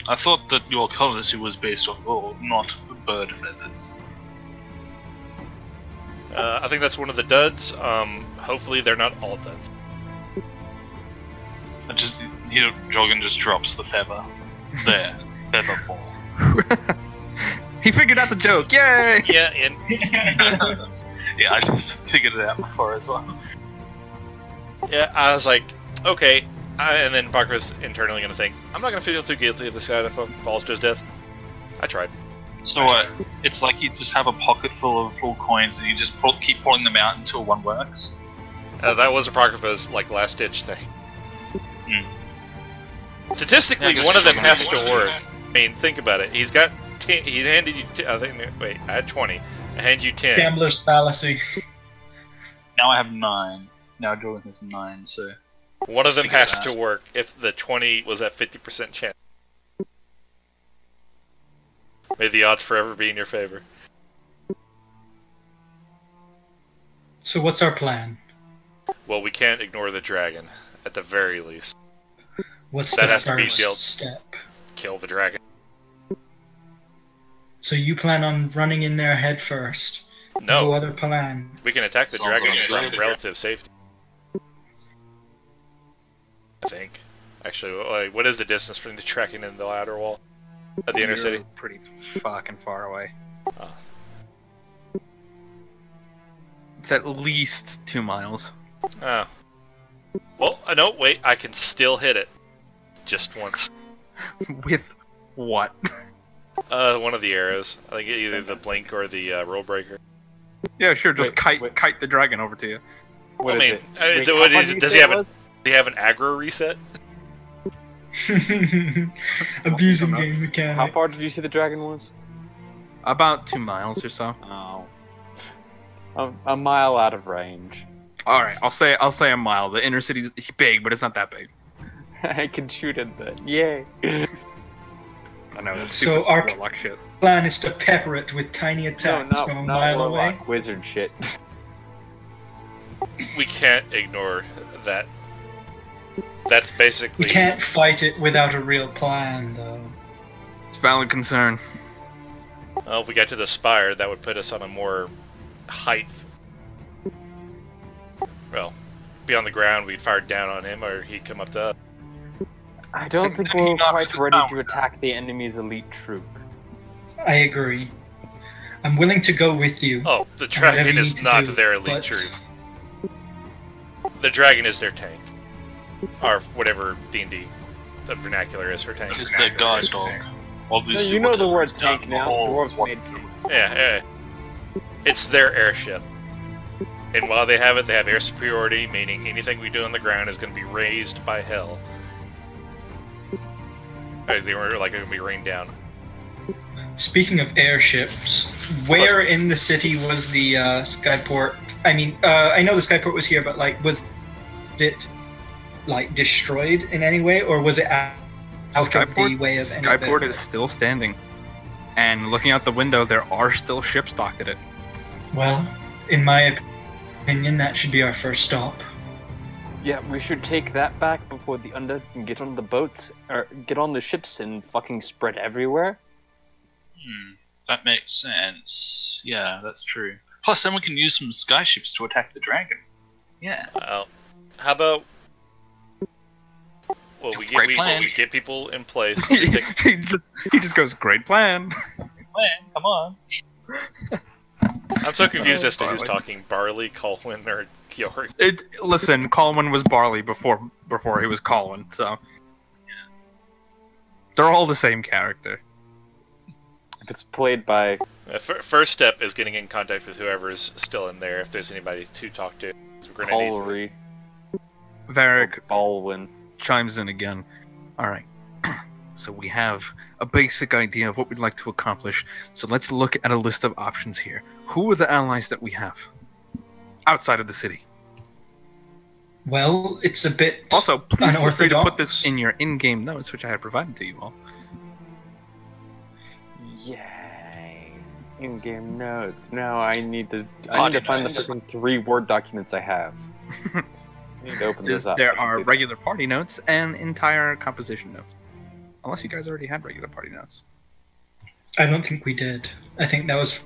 I thought that your currency was based on gold, not bird feathers. I think that's one of the duds. Hopefully they're not all duds. Jorgen just drops the feather. There. Feather fall. He figured out the joke! Yay! Yeah, and Yeah, I just figured it out before as well. yeah, I was like, okay. And then Parker's internally gonna think, I'm not gonna feel too guilty if this guy falls to his death. I tried. So it's like you just have a pocket full of full coins and you just keep pulling them out until one works? That was Apocrypha's like last ditch thing. Statistically, Yeah, one of them just has to work. I mean, think about it. He's got 10. He handed you. I think. Wait, I had 20. I handed you 10. Gambler's fallacy. Now I have 9. Now Jordan has 9, so... One of them figure has that to out. work if the 20 was at 50% chance. May the odds forever be in your favor. So what's our plan? Well, we can't ignore the dragon, at the very least. What's That the has to be first dealt. step? Kill the dragon. So you plan on running in there head first? No. No other plan? We can attack the So dragon we're gonna from do it. relative safety. I think. Actually, like, what is the distance between the dragon and the outer wall? At the inner You're city? pretty fucking far away. Oh. It's at least 2 miles. Oh. Well, no, wait, I can still hit it. Just once. With what? One of the arrows. I think either the blink or the roll breaker. Yeah, sure. Just Wait. kite the dragon over to you. What I is mean, it? what Wait, how is- much does you he say have it a- was? Do you have an aggro reset? Abusing How game mechanic. How far did you say the dragon was? About 2 miles or so. Oh. A mile out of range. All right, I'll say a mile. The inner city's big, but it's not that big. I can shoot it then. Yay. I know that's So super our warlock shit. plan is to pepper it with tiny attacks from a mile away. warlock, wizard shit. We can't ignore that. That's basically... We can't fight it without a real plan, though. It's a valid concern. Well, if we get to the spire, that would put us on a more height. Well, be on the ground, we'd fire down on him, or he'd come up to us. I don't think He we're knocks quite the ready tower to attack the enemy's elite troop. I agree. I'm willing to go with you. Oh, the Whatever dragon you is need to not do, their elite but- troop. The dragon is their tank. Or whatever D&D the vernacular is for tank. It's just their guide dog. Obviously, you know the whatever word is down tank the now. hall is Dwarves what- made tanks. Yeah. It's their airship. And while they have it, they have air superiority, meaning anything we do on the ground is going to be raised by hell. As they were like going to be rained down. Speaking of airships, where in the city was the skyport? I mean, I know the skyport was here, but like, was it like destroyed in any way, or was it out of the way of any Skyport bit? is still standing. And looking out the window, there are still ships docked at it. Well, in my opinion, that should be our first stop. Yeah, we should take that back before the Undead can get on the boats, or get on the ships and fucking spread everywhere. That makes sense. Yeah, that's true. Plus, then we can use some skyships to attack the dragon. Yeah. Well, how about... Well, we Great plan. get people in place. he just goes, great plan. Plan, come on. I'm so confused as to who's Barley. talking, Barley, Colwyn, or Georg. Listen, Colwyn was Barley before he was Colwyn, so... They're all the same character. If it's played by... First step is getting in contact with whoever's still in there, if there's anybody to talk to. 'Cause we're gonna need to. Collery, Varric Baldwin. chimes in again. Alright. So we have a basic idea of what we'd like to accomplish. So let's look at a list of options here. Who are the allies that we have? Outside of the city. Well, it's a bit Also, please feel free to put unorthodox. this in your in-game notes, which I had provided to you all. Yay. In-game notes. No, I need to Body find the notes. freaking 3 Word documents I have. I need to open this up. There are regular party notes and entire composition notes. Unless you guys already had regular party notes. I don't think we did. I think that was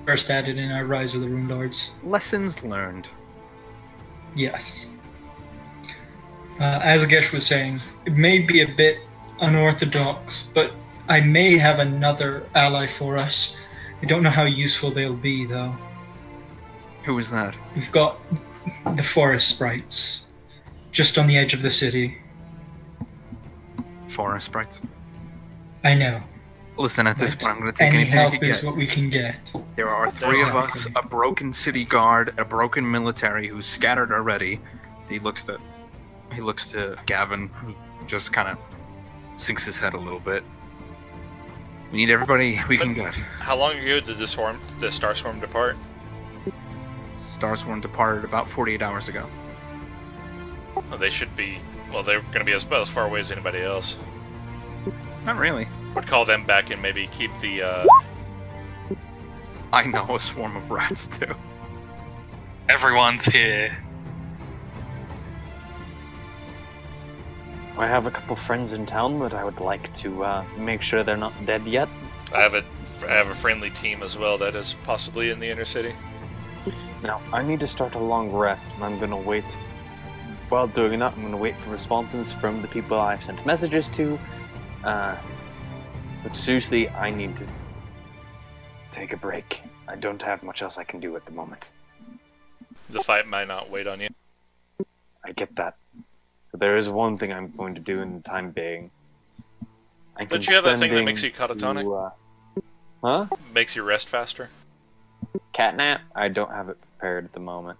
first added in our Rise of the Rune Lords. Lessons learned. Yes. As Agesh was saying, it may be a bit unorthodox, but I may have another ally for us. I don't know how useful they'll be, though. Who is that? We've got the forest sprites, just on the edge of the city. Forest sprites. I know. Listen, at this but point, I'm going to take any anything I help can is get. what we can get. There are 3 of us, Exactly. a broken city guard, a broken military who's scattered already. He looks to Gavin, who just kind of sinks his head a little bit. We need everybody we can get. How long ago did the Starswarm depart? Starswarm departed about 48 hours ago. Well, they should be. Well, they're going to be about as far away as anybody else. Not really. Would call them back and maybe keep the. I know a swarm of rats too. Everyone's here. I have a couple friends in town that I would like to make sure they're not dead yet. I have a friendly team as well that is possibly in the inner city. Now, I need to start a long rest, and I'm going to wait. While doing that, I'm going to wait for responses from the people I've sent messages to. But seriously, I need to take a break. I don't have much else I can do at the moment. The fight might not wait on you. I get that. But there is one thing I'm going to do in the time being. Don't you have that thing that makes you catatonic? Huh? Makes you rest faster? Catnap? I don't have it prepared at the moment.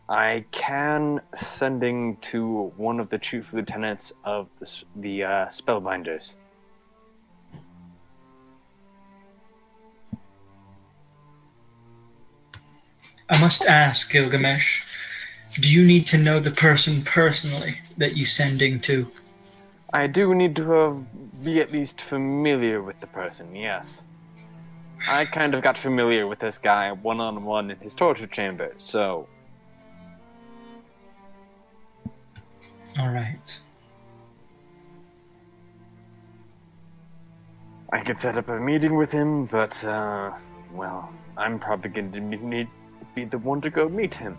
I can sending to one of the chief lieutenants of the Spellbinders. I must ask, Gilgamesh, do you need to know the person personally that you sending to? I do need to be at least familiar with the person, yes. I kind of got familiar with this guy one-on-one in his torture chamber, so... Alright. I could set up a meeting with him, but, well, I'm probably going to need to be the one to go meet him.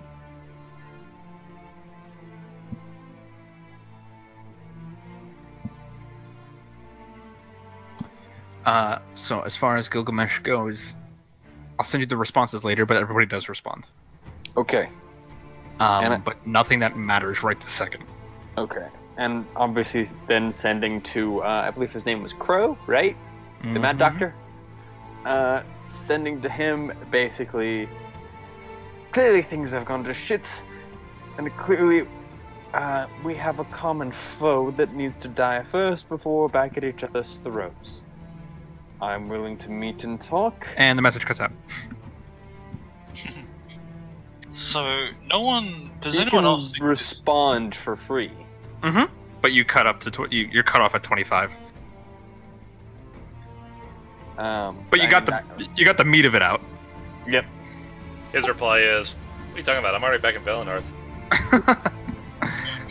So as far as Gilgamesh goes, I'll send you the responses later, but everybody does respond. Okay. But nothing that matters right this second. Okay. And obviously then sending to, I believe his name was Crow, right? The Mad Doctor? Sending to him, basically, clearly things have gone to shit, and clearly we have a common foe that needs to die first before we're back at each other's throats. I'm willing to meet and talk. And the message cuts out. So, no one... Does You anyone can else... respond for free. Mm-hmm. But you cut up to... you're cut off at 25. But you got the meat of it out. Yep. His reply is, what are you talking about? I'm already back in Valinor.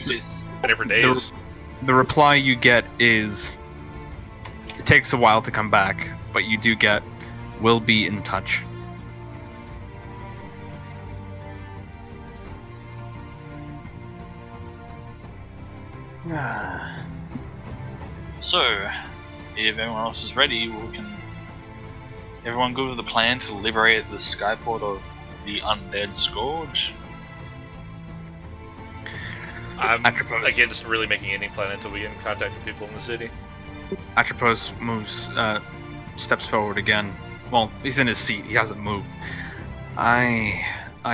Been here for days. The reply you get is... It takes a while to come back, but you do get, "We'll be in touch." So, if everyone else is ready, we can... Everyone go with the plan to liberate the skyport of the undead Scourge? I'm, again, just really making any plan until we get in contact with people in the city. Atropos moves, steps forward again. Well, he's in his seat. He hasn't moved. I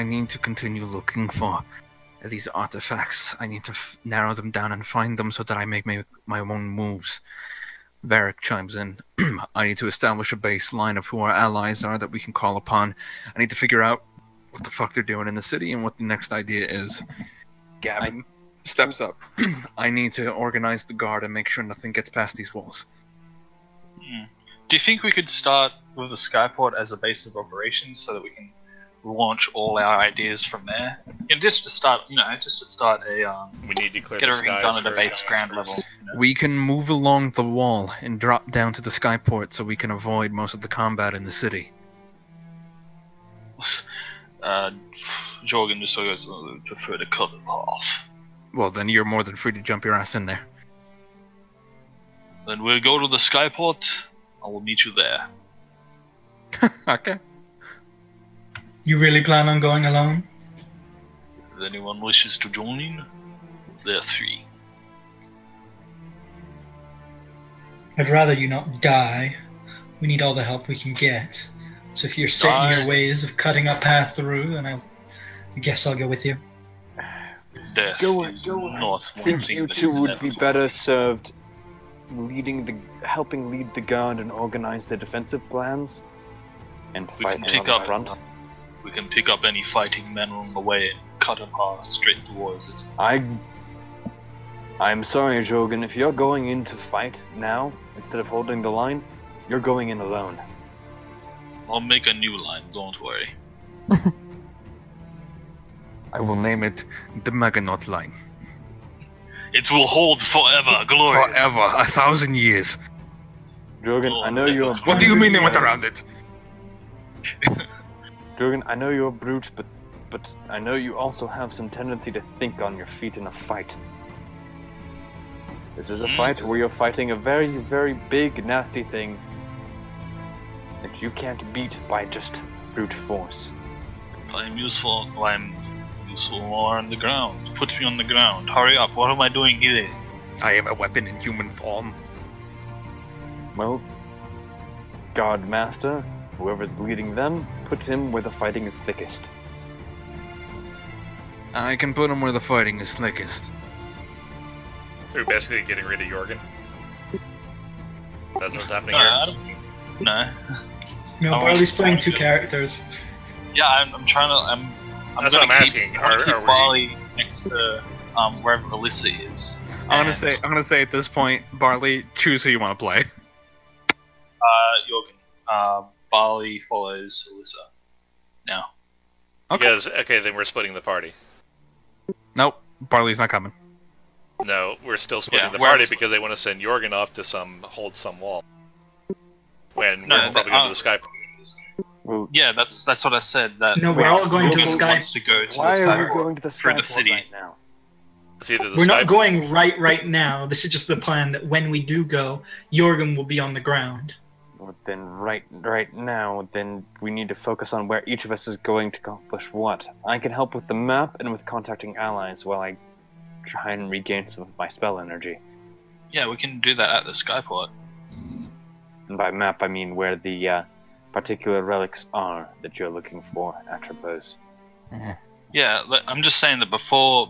need to continue looking for these artifacts. I need to narrow them down and find them so that I make my own moves. Varric chimes in. I need to establish a baseline of who our allies are that we can call upon. I need to figure out what the fuck they're doing in the city and what the next idea is. Gavin steps up. I need to organize the guard and make sure nothing gets past these walls. Do you think we could start with the skyport as a base of operations so that we can launch all our ideas from there? Just to start a... we need to clear get the everything skies done at a base ground level. You know? We can move along the wall and drop down to the skyport so we can avoid most of the combat in the city. Jorgen just sort of goes, prefer to cut it off. Well, then you're more than free to jump your ass in there. Then we'll go to the skyport. I will meet you there. Okay. You really plan on going alone? If anyone wishes to join, they're free. I'd rather you not die. We need all the help we can get. So if you're set in your ways of cutting a path through, then I guess I'll go with you. Death is not I think you two would be better served helping lead the guard and organize their defensive plans and We can fighting on pick the up. front. We can pick up any fighting men along the way and cut them off straight towards it. I'm sorry, Jogan, if you're going in to fight now, instead of holding the line, you're going in alone. I'll make a new line, don't worry. I will name it the Meganaut line. It will hold forever, glorious. Forever, 1,000 years. Jogan, I know you're... What do you mean they went around it? Jogan, I know you're a brute, but I know you also have some tendency to think on your feet in a fight. This is a fight where you're fighting a very, very big, nasty thing that you can't beat by just brute force. I'm useful more on the ground. Put me on the ground. Hurry up, what am I doing here? I am a weapon in human form. Well, Guard Master, whoever's leading them, put him where the fighting is thickest. I can put him where the fighting is thickest. So we're basically getting rid of Jorgen. That's what's happening here. No. No, Barley's playing two characters. Yeah, I'm trying to. I'm That's what I'm gonna asking. keep Are we... Barley next to wherever Alyssa is. I'm gonna say at this point, Barley, choose who you want to play. Jorgen. Barley follows Alyssa. Now. Okay, then we're splitting the party. Nope, Barley's not coming. No, we're still splitting the party because they want to send Jorgen off to hold some wall. When we're probably going to the Sky. Well, yeah, that's what I said. That no, we're all going to the Sky. Wants to go to Why the Sky are we going to the Sky the city right now? It's either the We're Sky not going right now. This is just the plan that when we do go, Jorgen will be on the ground. Well, then right now, then we need to focus on where each of us is going to accomplish what. I can help with the map and with contacting allies while I try and regain some of my spell energy. Yeah, we can do that at the Skyport. And by map, I mean where the particular relics are that you're looking for, Atropos. Yeah, I'm just saying that before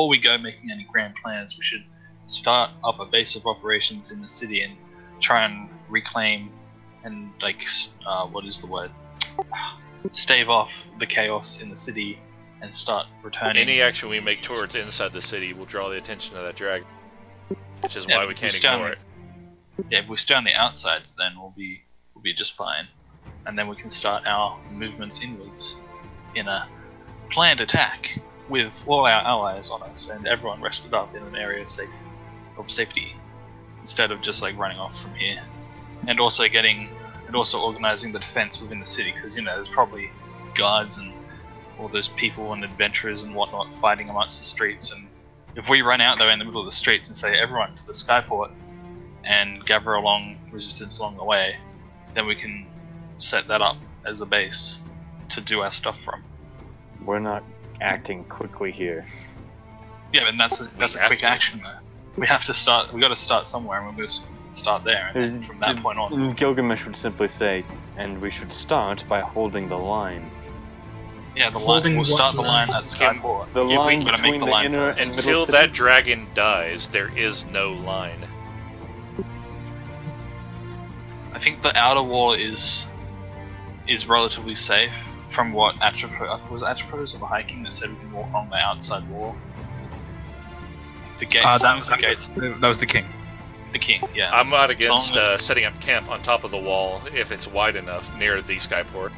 we go making any grand plans, we should start up a base of operations in the city and try and reclaim and what is the word? Stave off the chaos in the city and start returning. Any action we make towards inside the city will draw the attention of that dragon, which is why we can't ignore it. Yeah, if we stay on the outsides, then we'll be just fine, and then we can start our movements inwards in a planned attack with all our allies on us and everyone rested up in an area of safety, instead of just running off from here, and also organizing the defense within the city, because there's probably guards and all those people and adventurers and whatnot fighting amongst the streets, and if we run out there in the middle of the streets and say everyone to the Skyport and gather along resistance along the way, then we can set that up as a base to do our stuff from. We're not acting quickly here. Yeah, and that's a quick action though. We got to start somewhere, and we'll start there, and then from that point on. Gilgamesh would simply say, and we should start by holding the line. Yeah, the line. We'll start the line at Skyport. The line between the inner and middle Until that dragon dies, there is no line. I think the outer wall is relatively safe from what Atropos was. Atropos of hiking that said we can walk along the outside wall. The gates. That was the king. The king. Yeah. I'm not against setting up camp on top of the wall if it's wide enough near the Skyport.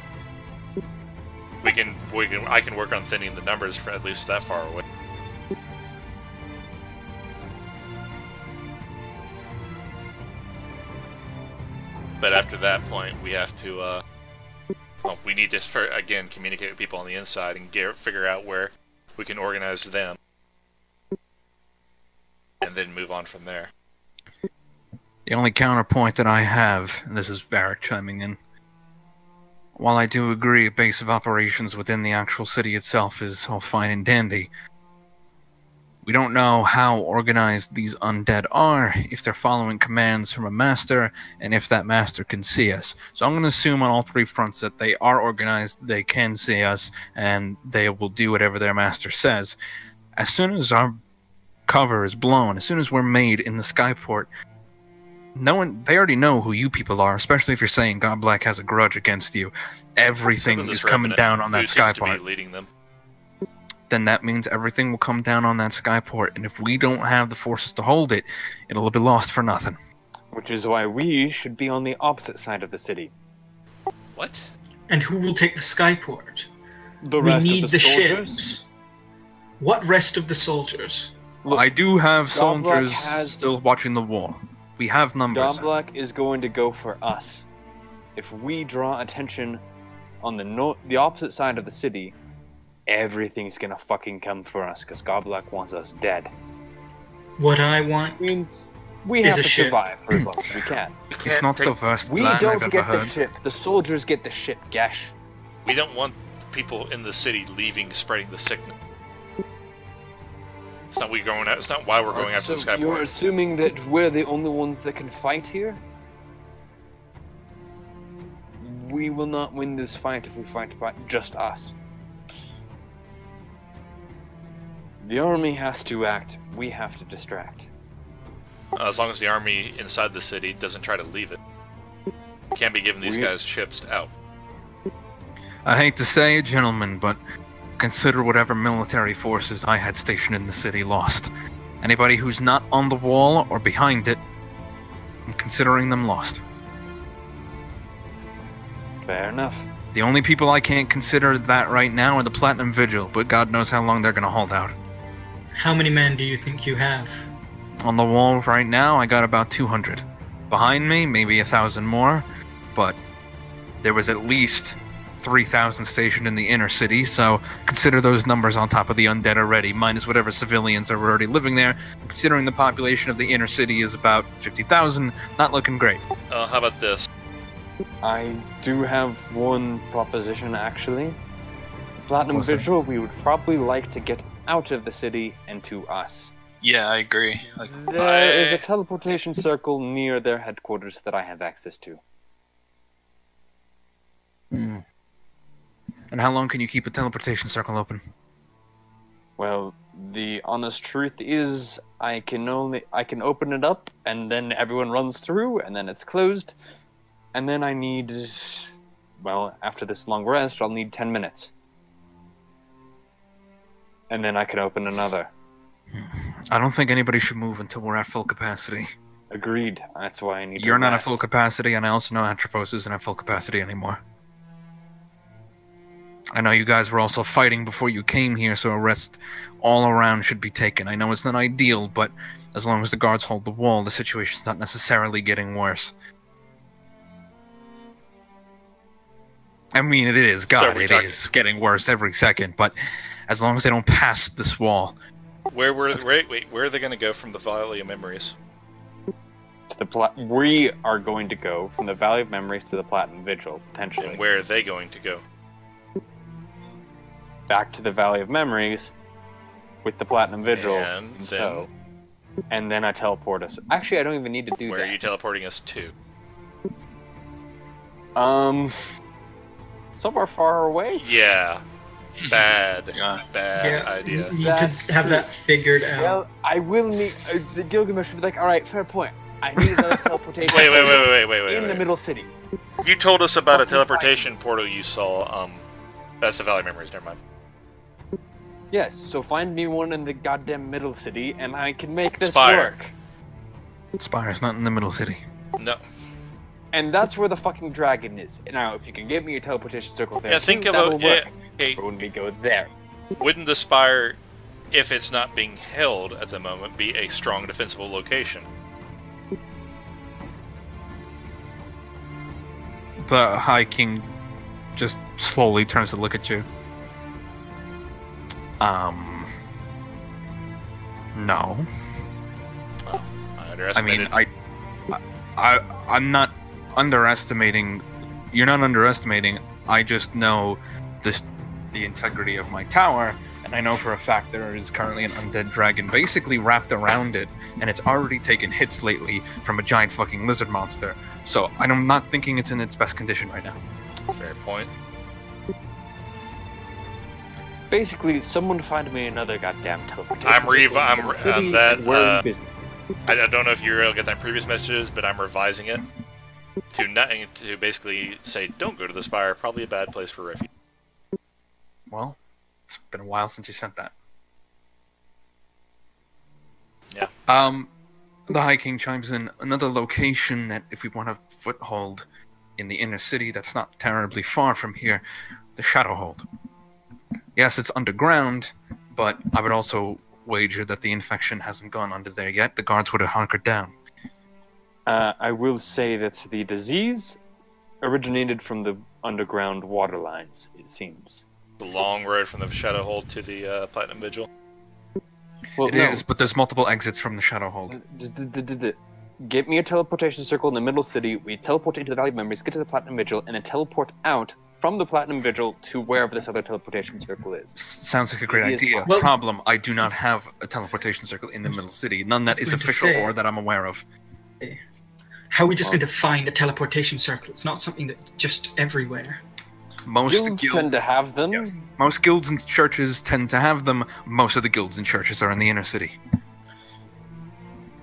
I can work on thinning the numbers for at least that far away. But after that point, we have to, we need to, again, communicate with people on the inside and figure out where we can organize them. And then move on from there. The only counterpoint that I have, and this is Varric chiming in, while I do agree a base of operations within the actual city itself is all fine and dandy, we don't know how organized these undead are, if they're following commands from a master, and if that master can see us. So I'm going to assume on all three fronts that they are organized, they can see us, and they will do whatever their master says. As soon as our cover is blown, as soon as we're made in the skyport, they already know who you people are, especially if you're saying God Black has a grudge against you. Everything is coming down on that skyport. Leading them. Then that means everything will come down on that skyport, and if we don't have the forces to hold it, it'll be lost for nothing. Which is why we should be on the opposite side of the city. What? And who will take the skyport? The We rest need of the soldiers? ships. What rest of the soldiers? Look, I do have God Black soldiers still watching the wall. We have numbers. God Black is going to go for us. If we draw attention on the opposite side of the city, everything's gonna fucking come for us, because God Black wants us dead. What I want means we is have a to ship. survive for as long as we can. It's not the worst We plan I've don't ever get heard. the ship. The soldiers get the ship, Gash. We don't want people in the city leaving, spreading the sickness. It's not It's not why we're going after the skyport. You're assuming that we're the only ones that can fight here? We will not win this fight if we fight by just us. The army has to act. We have to distract. As long as the army inside the city doesn't try to leave it. Can't be giving these guys ships out. I hate to say it, gentlemen, but consider whatever military forces I had stationed in the city lost. Anybody who's not on the wall or behind it, I'm considering them lost. Fair enough. The only people I can't consider that right now are the Platinum Vigil, but God knows how long they're gonna hold out. How many men do you think you have? On the wall right now, I got about 200. Behind me, maybe 1,000 more, but there was at least 3,000 stationed in the inner city, so consider those numbers on top of the undead already, minus whatever civilians are already living there. Considering the population of the inner city is about 50,000, not looking great. How about this? I do have one proposition, actually. Platinum What's that? Vigil, we would probably like to get out of the city and to us. Yeah, I agree. There is a teleportation circle near their headquarters that I have access to. Hmm. And how long can you keep a teleportation circle open? Well, the honest truth is I can open it up and then everyone runs through and then it's closed. And then I need, well, after this long rest, I'll need 10 minutes. And then I can open another. I don't think anybody should move until we're at full capacity. Agreed. That's why I need You're to not at rest. full capacity, and I also know Atropos isn't at full capacity anymore. I know you guys were also fighting before you came here, so a rest all around should be taken. I know it's not ideal, but as long as the guards hold the wall, the situation's not necessarily getting worse. I mean, it is. God, it is getting worse every second, but as long as they don't pass this wall. Where are they going to go from the Valley of Memories? We are going to go from the Valley of Memories to the Platinum Vigil, potentially. And where are they going to go? Back to the Valley of Memories with the Platinum Vigil. And then I teleport us. Actually, I don't even need to do Where that. are you teleporting us to? Somewhere far away? Yeah. Bad Yeah, idea. You need to have that figured out. Well, I will need... the Gilgamesh will be like, alright, fair point. I need another teleportation Wait, in the middle city. You told us about a teleportation portal you saw. That's the Valley of Memories, never mind. Yes, so find me one in the goddamn middle city, and I can make this Spire. work. Spire's not in the middle city. No. And that's where the fucking dragon is. Now, if you can get me a teleportation circle there, Yeah, think too, about that'll work. okay. But when we go there, Wouldn't the Spire, if it's not being held at the moment, be a strong defensible location? The High King just slowly turns to look at you. No. Oh, I I underestimated. mean, I'm not underestimating. You're not underestimating. I just know the integrity of my tower, and I know for a fact there is currently an undead dragon basically wrapped around it, and it's already taken hits lately from a giant fucking lizard monster. So I'm not thinking it's in its best condition right now. Fair point. Basically, someone find me another goddamn teleportation. We're in business. I don't know if you get that previous messages, but I'm revising it to basically say, don't go to the Spire. Probably a bad place for refuge. Well, it's been a while since you sent that. Yeah. The High King chimes in. Another location that, if we want a foothold in the inner city that's not terribly far from here, the Shadowhold. Yes, it's underground, but I would also wager that the infection hasn't gone under there yet. The guards would have hunkered down. I will say that the disease originated from the underground water lines, it seems. The long road from the Shadowhold to the Platinum Vigil. Well, It is, but there's multiple exits from the Shadowhold. Get me a teleportation circle in the middle city. We teleport into the Valley of Memories, get to the Platinum Vigil, and then teleport out from the Platinum Vigil to wherever this other teleportation circle is. Sounds like a great idea. Well, Problem, I do not have a teleportation circle in the middle city. None that is official or that I'm aware of. How are we just going to find a teleportation circle? It's not something that's just everywhere. Most Guilds tend to have them. Yes. Most guilds and churches tend to have them. Most of the guilds and churches are in the inner city.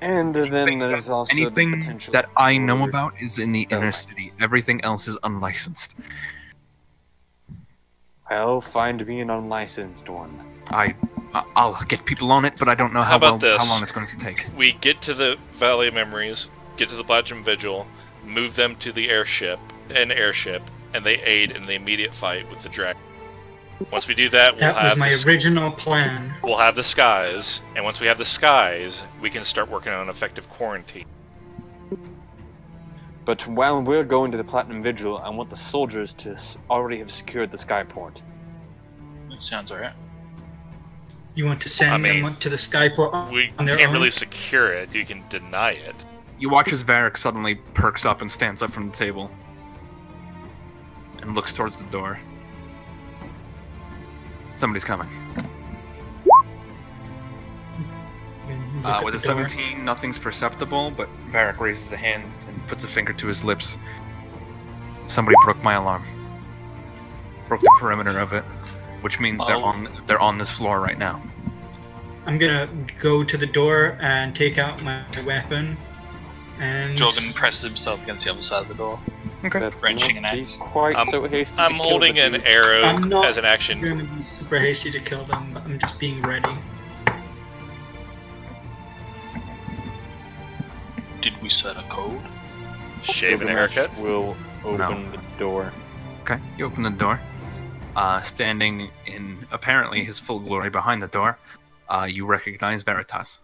And then there's also anything the potential that I know for- about is in the inner city. Everything else is unlicensed. Well, find me an unlicensed one. I'll get people on it, but I don't know how long it's going to take. We get to the Valley of Memories, get to the Platinum Vigil, move them to the airship, and they aid in the immediate fight with the dragon. Once we do that, That was my original plan. We'll have the skies, and once we have the skies, we can start working on an effective quarantine. But while we're going to the Platinum Vigil, I want the soldiers to already have secured the skyport. That sounds alright. You want to send them to the skyport We on their can't own? really secure it, you can deny it. You watch as Varric suddenly perks up and stands up from the table and looks towards the door. Somebody's coming. With a 17, nothing's perceptible, but Varric raises a hand and puts a finger to his lips. Somebody broke my alarm. Broke the perimeter of it, which means they're on this floor right now. I'm gonna go to the door and take out my weapon. And Jorgen presses himself against the other side of the door. Okay. That's Wrenching not an axe. quite so hasty. I'm to kill holding the an dude. arrow I'm not as an action. gonna be super hasty to kill them, but I'm just being ready. Did we set a code? Shave and Gilgamesh haircut. will open the door. Okay, you open the door. Standing in apparently his full glory behind the door, you recognize Veritas.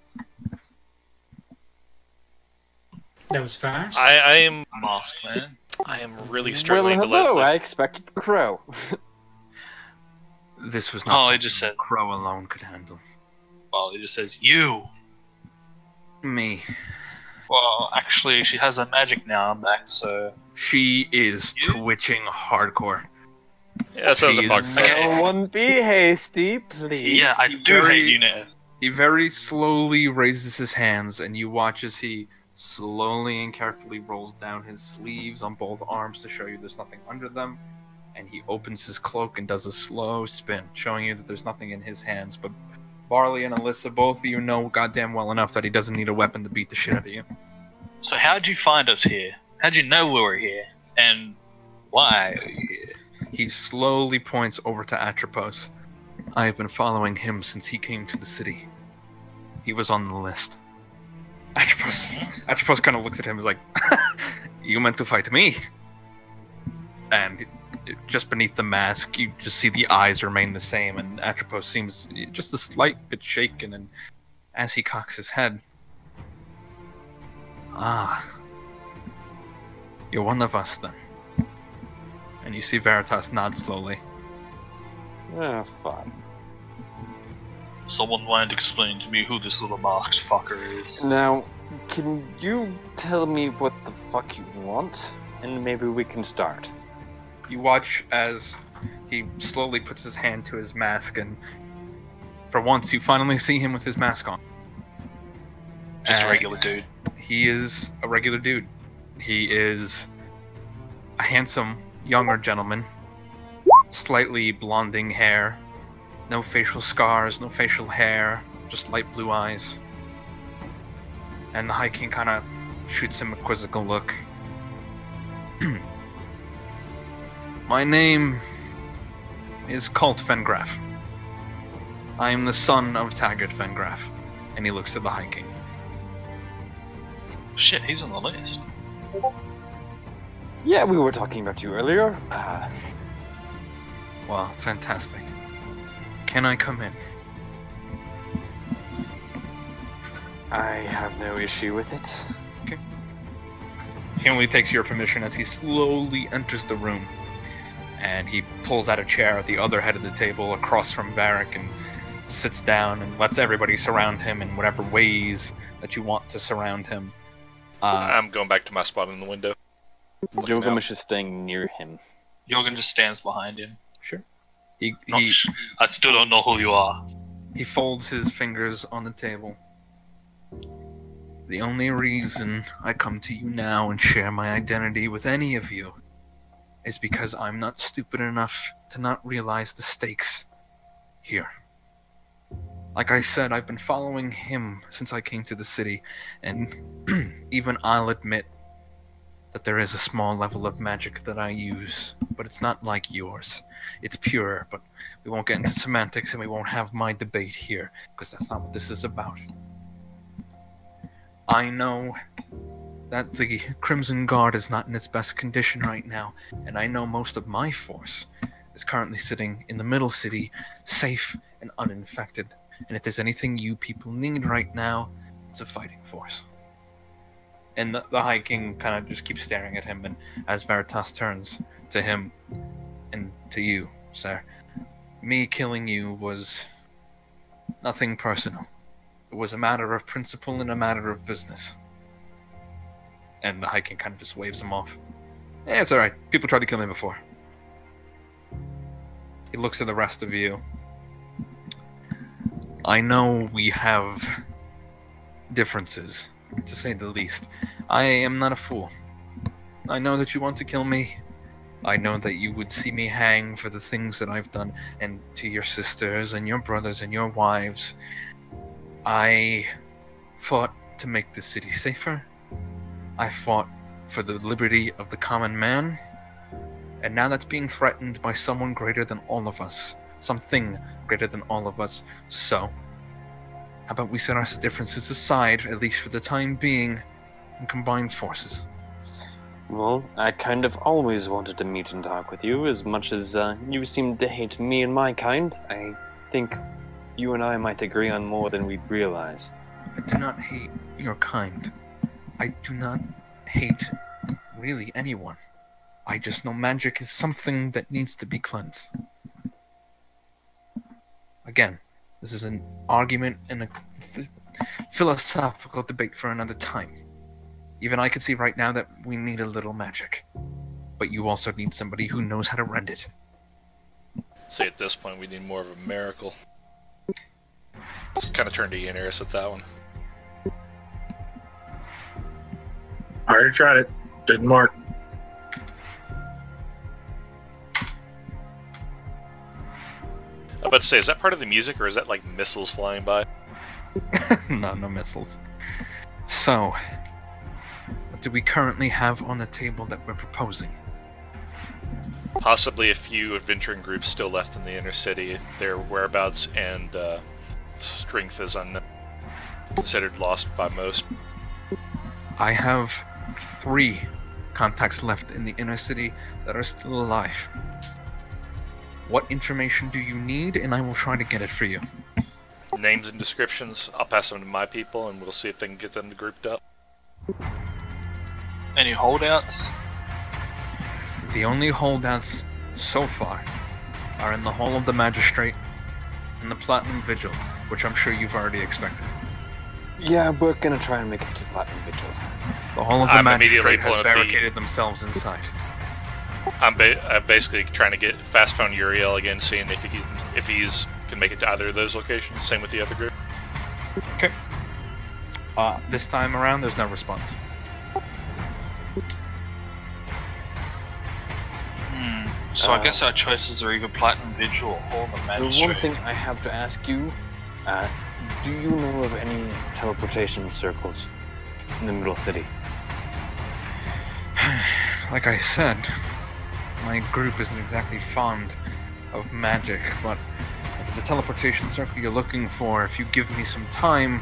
That was fast. I am Masked man. I am really struggling Well, to let hello, this. I expected a crow. This was not Oh, something it just said. Crow alone could handle. Well, it just says you. Me. Well, actually, she has her magic now. I'm back, so. She is twitching hardcore. Yeah, that sounds She a bug. is- Okay. No one be hasty, please. Yeah, I do hate you now. He very slowly raises his hands, and you watch as he slowly and carefully rolls down his sleeves on both arms to show you there's nothing under them. And he opens his cloak and does a slow spin, showing you that there's nothing in his hands. But Barley and Alyssa, both of you know goddamn well enough that he doesn't need a weapon to beat the shit out of you. So, how'd you find us here? How'd you know we were here? And why are you here? He slowly points over to Atropos. I have been following him since he came to the city. He was on the list. Atropos kind of looks at him and is like, you meant to fight me? And just beneath the mask, you just see the eyes remain the same, and Atropos seems just a slight bit shaken, and as he cocks his head, you're one of us then. And you see Veritas nod slowly. Ah, fine. Someone wanted to explain to me who this little masked fucker is. Now, can you tell me what the fuck you want? And maybe we can start. You watch as he slowly puts his hand to his mask, and for once you finally see him with his mask on. Just a regular dude. He is a regular dude. He is a handsome, younger gentleman, slightly blonding hair, No facial scars, no facial hair, just light blue eyes. And the High King kind of shoots him a quizzical look. My name is Colt Vengraf. I am the son of Taggart Vengraf. And he looks at the High King. Shit, he's on the list. Yeah, we were talking about you earlier. Well, fantastic. Can I come in? I have no issue with it. Okay. He only takes your permission as he slowly enters the room. And he pulls out a chair at the other head of the table across from Varric and sits down and lets everybody surround him in whatever ways that you want to surround him. I'm going back to my spot in the window. Gilgamesh is staying near him. Jorgen just stands behind him. Sure. I still don't know who you are. He folds his fingers on the table. The only reason I come to you now and share my identity with any of you is because I'm not stupid enough to not realize the stakes here. Like I said, I've been following him since I came to the city, and even I'll admit that there is a small level of magic that I use, but it's not like yours. It's pure, but we won't get into semantics and we won't have my debate here, because that's not what this is about. I know that the Crimson Guard is not in its best condition right now, and I know most of my force is currently sitting in the middle city, safe and uninfected. And if there's anything you people need right now, it's a fighting force. And the High King kind of just keeps staring at him, and as Veritas turns to him and to you, sir, me killing you was nothing personal. It was a matter of principle and a matter of business. And the High King kind of just waves him off. Yeah, it's alright. People tried to kill me before. He looks at the rest of you. I know we have differences, to say the least. I am not a fool. I know that you want to kill me. I know that you would see me hang for the things that I've done, and to your sisters and your brothers and your wives. I fought to make the city safer. I fought for the liberty of the common man. And now that's being threatened by someone greater than all of us. Something greater than all of us. So, how about we set our differences aside, at least for the time being, and combine forces? Well, I kind of always wanted to meet and talk with you, as much as you seem to hate me and my kind. I think you and I might agree on more than we'd realize. I do not hate your kind. I do not hate really anyone. I just know magic is something that needs to be cleansed. Again, this is an argument and a philosophical debate for another time. Even I can see right now that we need a little magic. But you also need somebody who knows how to rend it. See, at this point, we need more of a miracle. Just kind of turned to Yanirus at that one. I already tried it. Didn't work. I was about to say, is that part of the music, or is that like missiles flying by? No missiles. So, what do we currently have on the table that we're proposing? Possibly a few adventuring groups still left in the inner city. Their whereabouts and strength is unknown. Considered lost by most. I have 3 contacts left in the inner city that are still alive. What information do you need, and I will try to get it for you. Names and descriptions, I'll pass them to my people, and we'll see if they can get them grouped up. Any holdouts? The only holdouts so far are in the Hall of the Magistrate and the Platinum Vigil, which I'm sure you've already expected. Yeah, we're gonna try and make it to the Platinum Vigil. The Hall of the Magistrate has barricaded themselves inside. I'm basically trying to get fast phone Uriel again, seeing if he's can make it to either of those locations. Same with the other group. Okay. This time around, there's no response. So I guess our choices are either Platinum Vigil or the Magistrate. The one thing I have to ask you, do you know of any teleportation circles in the Middle City? Like I said, my group isn't exactly fond of magic, but if it's a teleportation circle you're looking for, if you give me some time,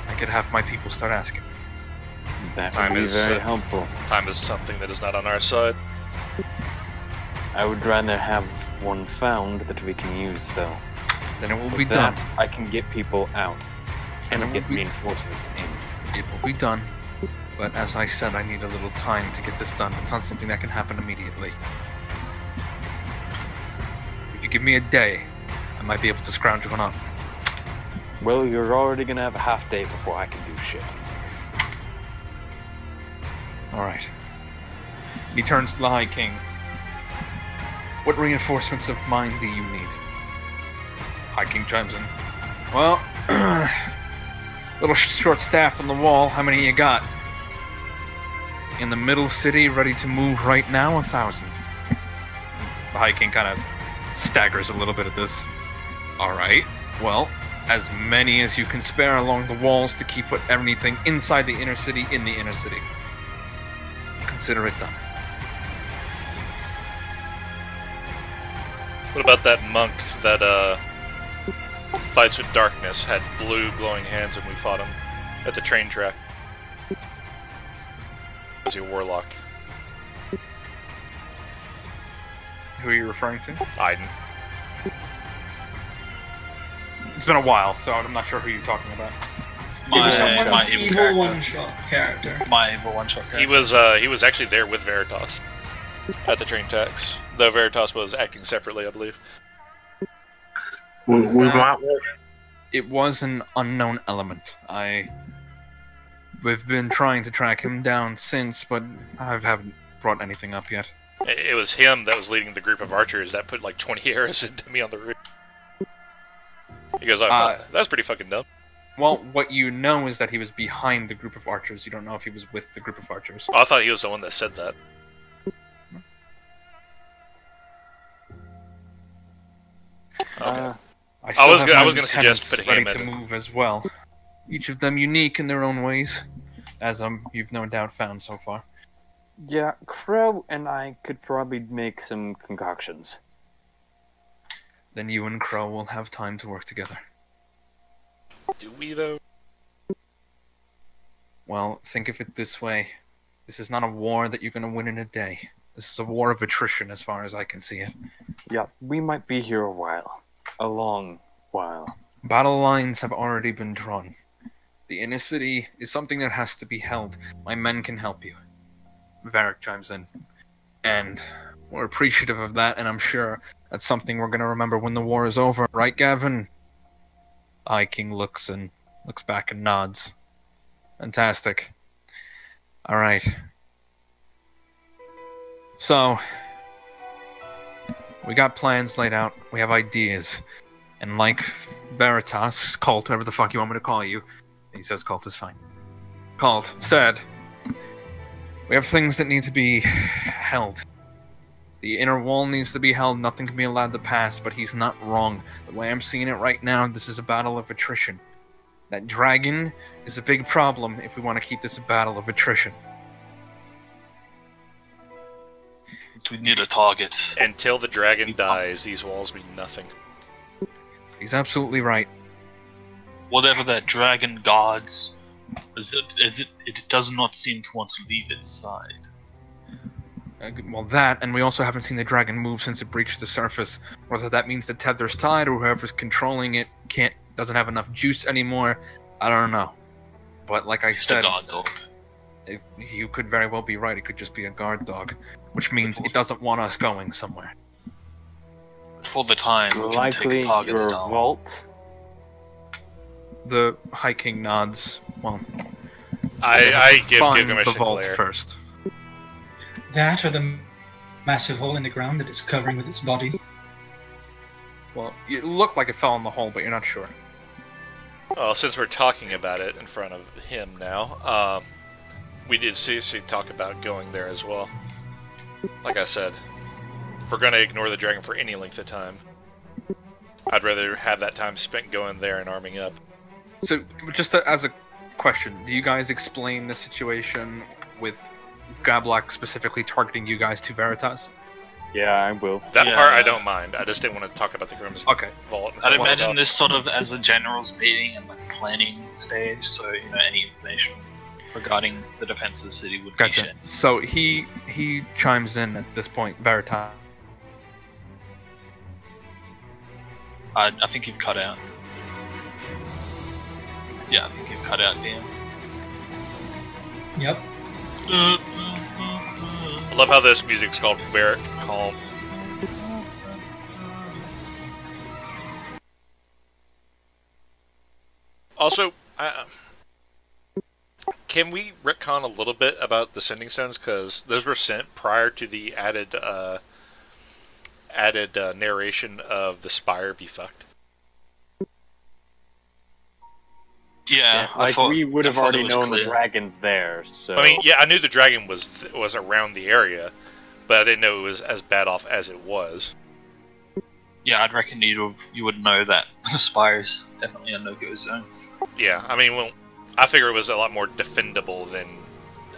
I could have my people start asking. That would be very helpful. Time is something that is not on our side. I would rather have one found that we can use, though. Then it will With be that, done. I can get people out and Then it get will be- reinforcements in. It will be done. But as I said, I need a little time to get this done. It's not something that can happen immediately. If you give me a day, I might be able to scrounge one up. Well, you're already gonna have a half day before I can do shit. Alright. He turns to the High King. What reinforcements of mine do you need? High King chimes in. Well, little short-staffed on the wall. How many you got? In the middle city, ready to move right now, 1,000. The High King kind of staggers a little bit at this. Alright, well, as many as you can spare along the walls to keep everything inside the inner city in the inner city. Consider it done. What about that monk that fights with darkness, had blue glowing hands when we fought him at the train track? Was he a warlock? Who are you referring to? Aiden. It's been a while, so I'm not sure who you're talking about. It was someone's my evil character. one-shot character. My evil one-shot He character. was actually there with Veritas at the train tracks. Though Veritas was acting separately, I believe. We might. It was an unknown element. We've been trying to track him down since, but I haven't brought anything up yet. It was him that was leading the group of archers that put like 20 arrows into me on the roof. He goes, that's pretty fucking dumb. Well, what you know is that he was behind the group of archers. You don't know if he was with the group of archers. Oh, I thought he was the one that said that. Okay. I was still have gonna my suggest lieutenants putting ready him to in. move as well. Each of them unique in their own ways, as you've no doubt found so far. Yeah, Crow and I could probably make some concoctions. Then you and Crow will have time to work together. Do we though? Well, think of it this way. This is not a war that you're going to win in a day. This is a war of attrition as far as I can see it. Yeah, we might be here a while. A long while. Battle lines have already been drawn. The inner city is something that has to be held. My men can help you. Varric chimes in. And we're appreciative of that, and I'm sure that's something we're going to remember when the war is over. Right, Gavin? The High King looks back and nods. Fantastic. Alright. So, we got plans laid out. We have ideas. And like Veritas, Cult, whatever the fuck you want me to call you, he says Cult is fine. Cult said, we have things that need to be held. The inner wall needs to be held, nothing can be allowed to pass, but he's not wrong. The way I'm seeing it right now, this is a battle of attrition. That dragon is a big problem if we want to keep this a battle of attrition. We need a target. Until the dragon dies, these walls mean nothing. He's absolutely right. Whatever that dragon guards, it does not seem to want to leave its side. Well, that, and we also haven't seen the dragon move since it breached the surface. Whether that means the tether's tied or whoever's controlling it doesn't have enough juice anymore, I don't know. But like I said, guard dog. You could very well be right. It could just be a guard dog, which means it doesn't want us going somewhere. For the time, we can Likely take targets your down. vault. The High King nods. Well, I give find Gilgamesh the vault Claire. first. That or the massive hole in the ground that it's covering with its body. Well, it looked like it fell in the hole, but you're not sure. Well, since we're talking about it in front of him now, we did seriously talk about going there as well. Like I said, we're going to ignore the dragon for any length of time, I'd rather have that time spent going there and arming up. So, just as a question, do you guys explain the situation with Gablak specifically targeting you guys to Veritas? Yeah, I will. That part I don't mind. I just didn't want to talk about the Crimson Vault. I'd imagine this sort of as a general's meeting and like planning stage, so any information regarding the defense of the city would be shared. So he chimes in at this point, Veritas. I think you've cut out. Yeah, I think you've cut out, DM. Yep. I love how this music's called Barrack Calm. Also, can we retcon a little bit about the sending stones? Because those were sent prior to the added narration of the Spire be fucked. Yeah, like we would have already known the dragon's there. So I mean, yeah, I knew the dragon was around the area, but I didn't know it was as bad off as it was. Yeah, I'd reckon you would know that the Spire's definitely a no-go zone. Yeah, I mean, well, I figure it was a lot more defendable than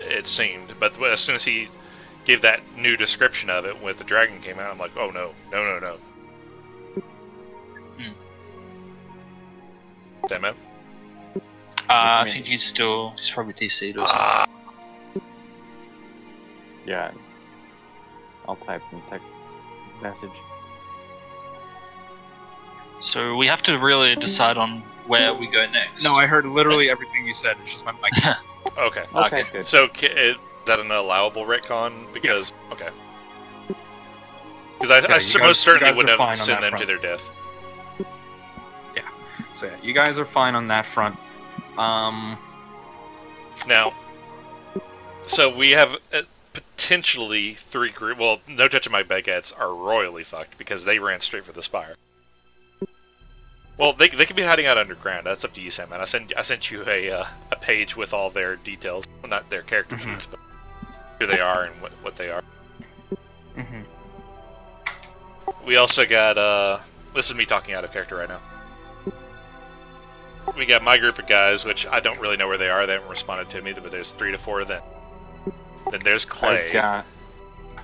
it seemed. But as soon as he gave that new description of it when the dragon came out, I'm like, oh no. Damn it. I think he's probably DC'd or something. Yeah. I'll type in text message. So we have to really decide on where we go next. No, I heard literally everything you said. It's just my mic. Okay. Good. So is that an allowable retcon? Because okay. Because I most certainly wouldn't have sent them to their death. Yeah. So yeah, you guys are fine on that front. Now, so we have potentially 3 groups. Well, No Touch of My Baguettes are royally fucked because they ran straight for the Spire. Well, they could be hiding out underground. That's up to you, Sam. Man, I sent you a page with all their details, not their character sheets, but who they are and what they are. Mm-hmm. We also got this is me talking out of character right now. We got my group of guys, which I don't really know where they are. They haven't responded to me, but there's 3 to 4 of them. Then there's Clay. I've got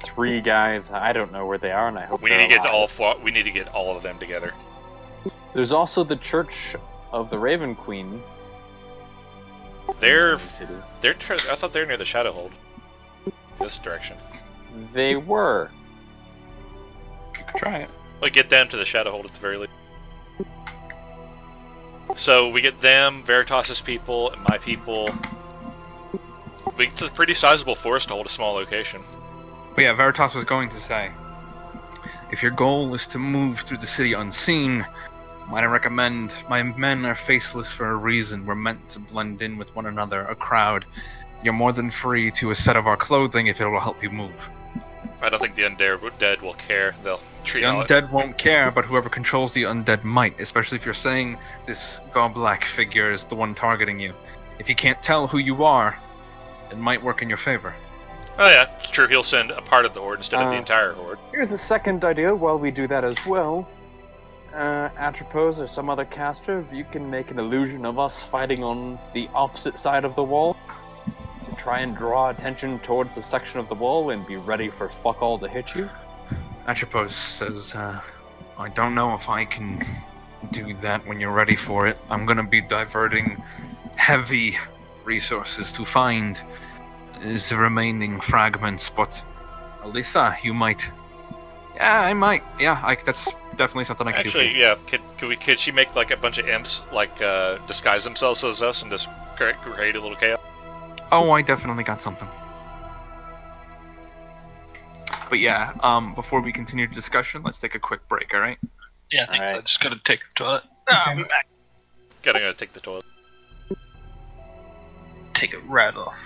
3 guys. I don't know where they are, and I hope we need to get we need to get all of them together. There's also the Church of the Raven Queen. I thought they're near the Shadowhold. This direction. They were. You could try it. Like get them to the Shadowhold at the very least. So we get them, Veritas' people, and my people. It's a pretty sizable force to hold a small location. But yeah, Veritas was going to say, if your goal is to move through the city unseen, might I recommend my men are faceless for a reason. We're meant to blend in with one another, a crowd. You're more than free to a set of our clothing if it will help you move. I don't think the undead will care. They'll treat the undead won't care, but whoever controls the undead might, especially if you're saying this Goblak figure is the one targeting you. If you can't tell who you are, it might work in your favor. Oh yeah, it's true. He'll send a part of the horde instead of the entire horde. Here's a second idea while we do that as well. Atropos or some other caster, if you can make an illusion of us fighting on the opposite side of the wall to try and draw attention towards the section of the wall and be ready for fuck all to hit you. Atropos says, I don't know if I can do that when you're ready for it. I'm gonna be diverting heavy resources to find the remaining fragments, but Alyssa, you might. Yeah, I might. Yeah, that's definitely something I can do. Actually, yeah. Could she make like a bunch of imps disguise themselves as us and just create a little chaos? Oh, I definitely got something. But yeah, before we continue the discussion, let's take a quick break, alright? Yeah, I think so. I just gotta take the toilet. I'll be back. Gotta take the toilet. Take it right off.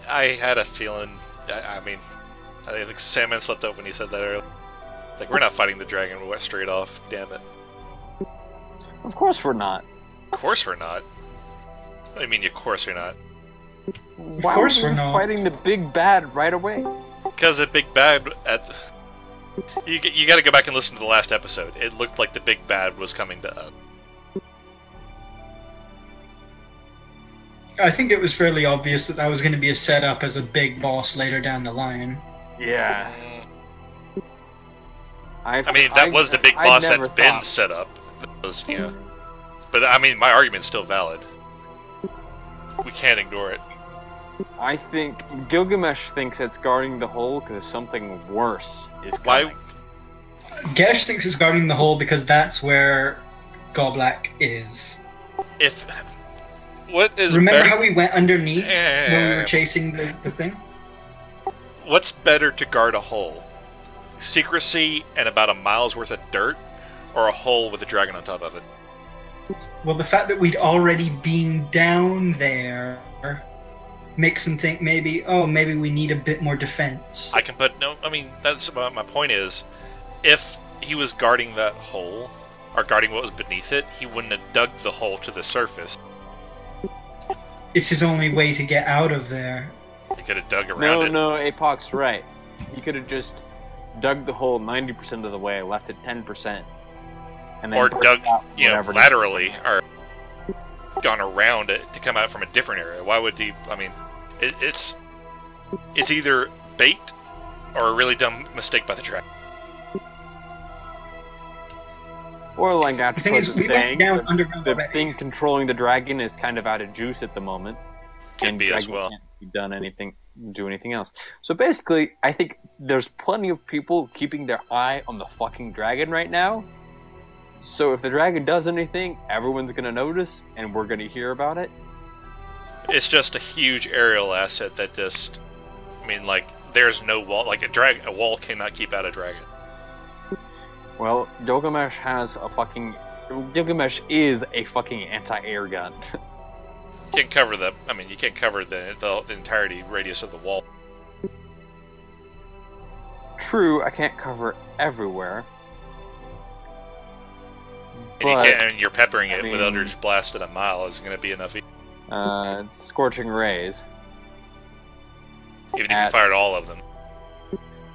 I had a feeling. I mean, I think Salmon slept up when he said that earlier. Like, we're not fighting the dragon straight off. Damn it. Of course we're not. Of course we're not. What do you mean, of course we're not? Why course were we're we not. fighting the big bad right away? Because the big bad at... You gotta go back and listen to the last episode. It looked like the big bad was coming to us. I think it was fairly obvious that that was going to be a setup as a big boss later down the line. Yeah. I mean, that was the big I boss never that's been thought- set up. That was, you know. But I mean, my argument's still valid. We can't ignore it. I think Gilgamesh thinks it's guarding the hole because something worse is Why? coming. Gesh thinks it's guarding the hole because that's where Goblak is. If what is Remember better, how we went underneath Yeah. when we were chasing the thing? what's better to guard a hole? Secrecy and about a mile's worth of dirt, or a hole with a dragon on top of it? Well, the fact that we'd already been down there makes them think maybe we need a bit more defense. I can put no. I mean, that's what my point is. If he was guarding that hole, or guarding what was beneath it, he wouldn't have dug the hole to the surface. It's his only way to get out of there. He could have dug around it. No, Apoc's right. He could have just dug the hole 90% of the way, left it 10%, and then Or pushed dug, out you know, whatever- laterally, or gone around it to come out from a different area. Why would he? I mean, it's either bait or a really dumb mistake by the dragon. Or like The thing is, Atropos we saying, went down underground the already. thing controlling the dragon is kind of out of juice at the moment. Could and be as dragon well. Can't do anything else. So basically, I think there's plenty of people keeping their eye on the fucking dragon right now. So if the dragon does anything, everyone's gonna notice, and we're gonna hear about it. It's just a huge aerial asset that just, I mean, like, there's no wall. Like a wall cannot keep out a dragon. Well, Gilgamesh is a fucking anti-air gun. You can't cover the. I mean, you can't cover the entirety radius of the wall. True, I can't cover everywhere. And, But, and you're peppering it I with mean- Eldritch Blast at a mile isn't going to be enough. Scorching Rays. Even if you At- fired all of them.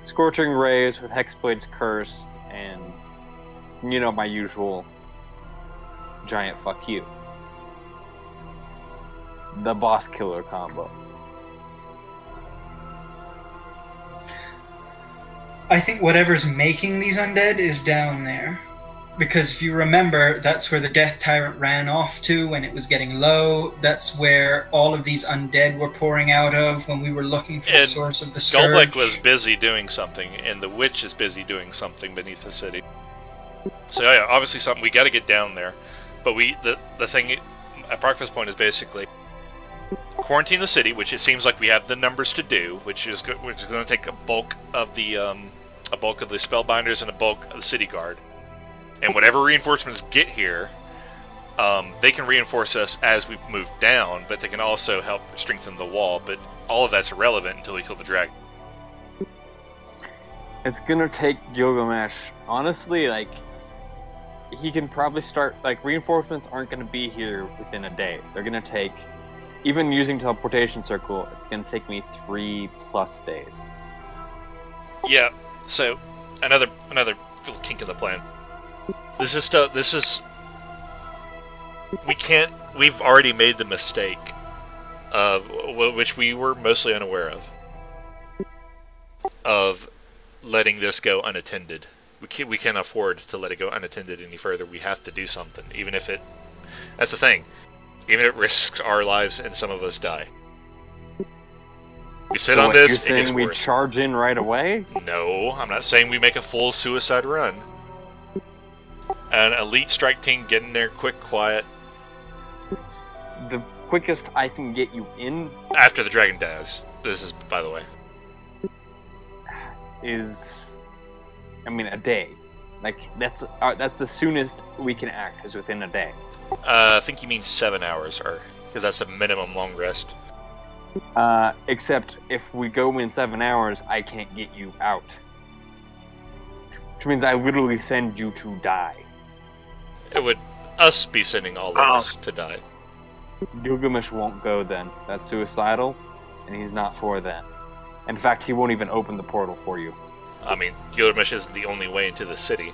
Scorching Rays with Hexblade's Curse, and, you know, my usual giant fuck you. The boss killer combo. I think whatever's making these undead is down there. Because if you remember, that's where the Death Tyrant ran off to when it was getting low. That's where all of these undead were pouring out of when we were looking for the And source of the scourge. Golbeck was busy doing something, and the witch is busy doing something beneath the city. So yeah, obviously something we got to get down there. But the thing at Parkfest Point is basically quarantine the city, which it seems like we have the numbers to do, which is going to take a bulk of the spellbinders and a bulk of the city guard. And whatever reinforcements get here, they can reinforce us as we move down, but they can also help strengthen the wall. But all of that's irrelevant until we kill the dragon. It's gonna take Gilgamesh. Honestly, like, he can probably start, like, reinforcements aren't gonna be here within a day. They're gonna take, even using teleportation circle, it's gonna take me 3+ days. Yeah. So another little kink in the plan. We've already made the mistake of, which we were mostly unaware of letting this go unattended. We can't afford to let it go unattended any further. We have to do something, even if that's the thing, even if it risks our lives and some of us die. We sit So on what, this, you're it gets saying we worse. charge in right away? No, I'm not saying we make a full suicide run. An elite strike team, get in there quick, quiet. The quickest I can get you in After the dragon dies. This is, by the way. is, I mean, a day. Like, that's the soonest we can act, is within a day. I think you mean 7 hours, because that's a minimum long rest. Except if we go in 7 hours, I can't get you out. Which means I literally send you to die. It would. us be sending all of us to die. Gilgamesh won't go then. That's suicidal, and he's not for that. In fact, he won't even open the portal for you. I mean, Gilgamesh isn't the only way into the city.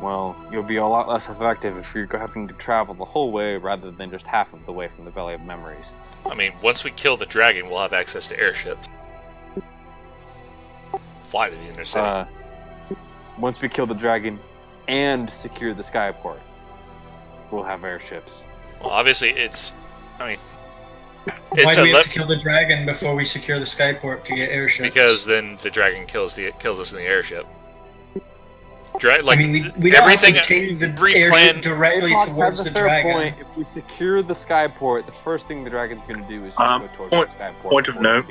Well, you'll be a lot less effective if you're having to travel the whole way rather than just half of the way from the Valley of Memories. I mean, once we kill the dragon, we'll have access to airships. Fly to the inner city. Once we kill the dragon and secure the skyport, we'll have airships. Well, obviously, it's... I mean... Why do we have to kill the dragon before we secure the skyport to get airships? Because then the dragon kills us in the airship. I mean, we don't have to take the airship directly towards the dragon. Point. If we secure the skyport, the first thing the dragon's going to do is just go towards the skyport. Point of note.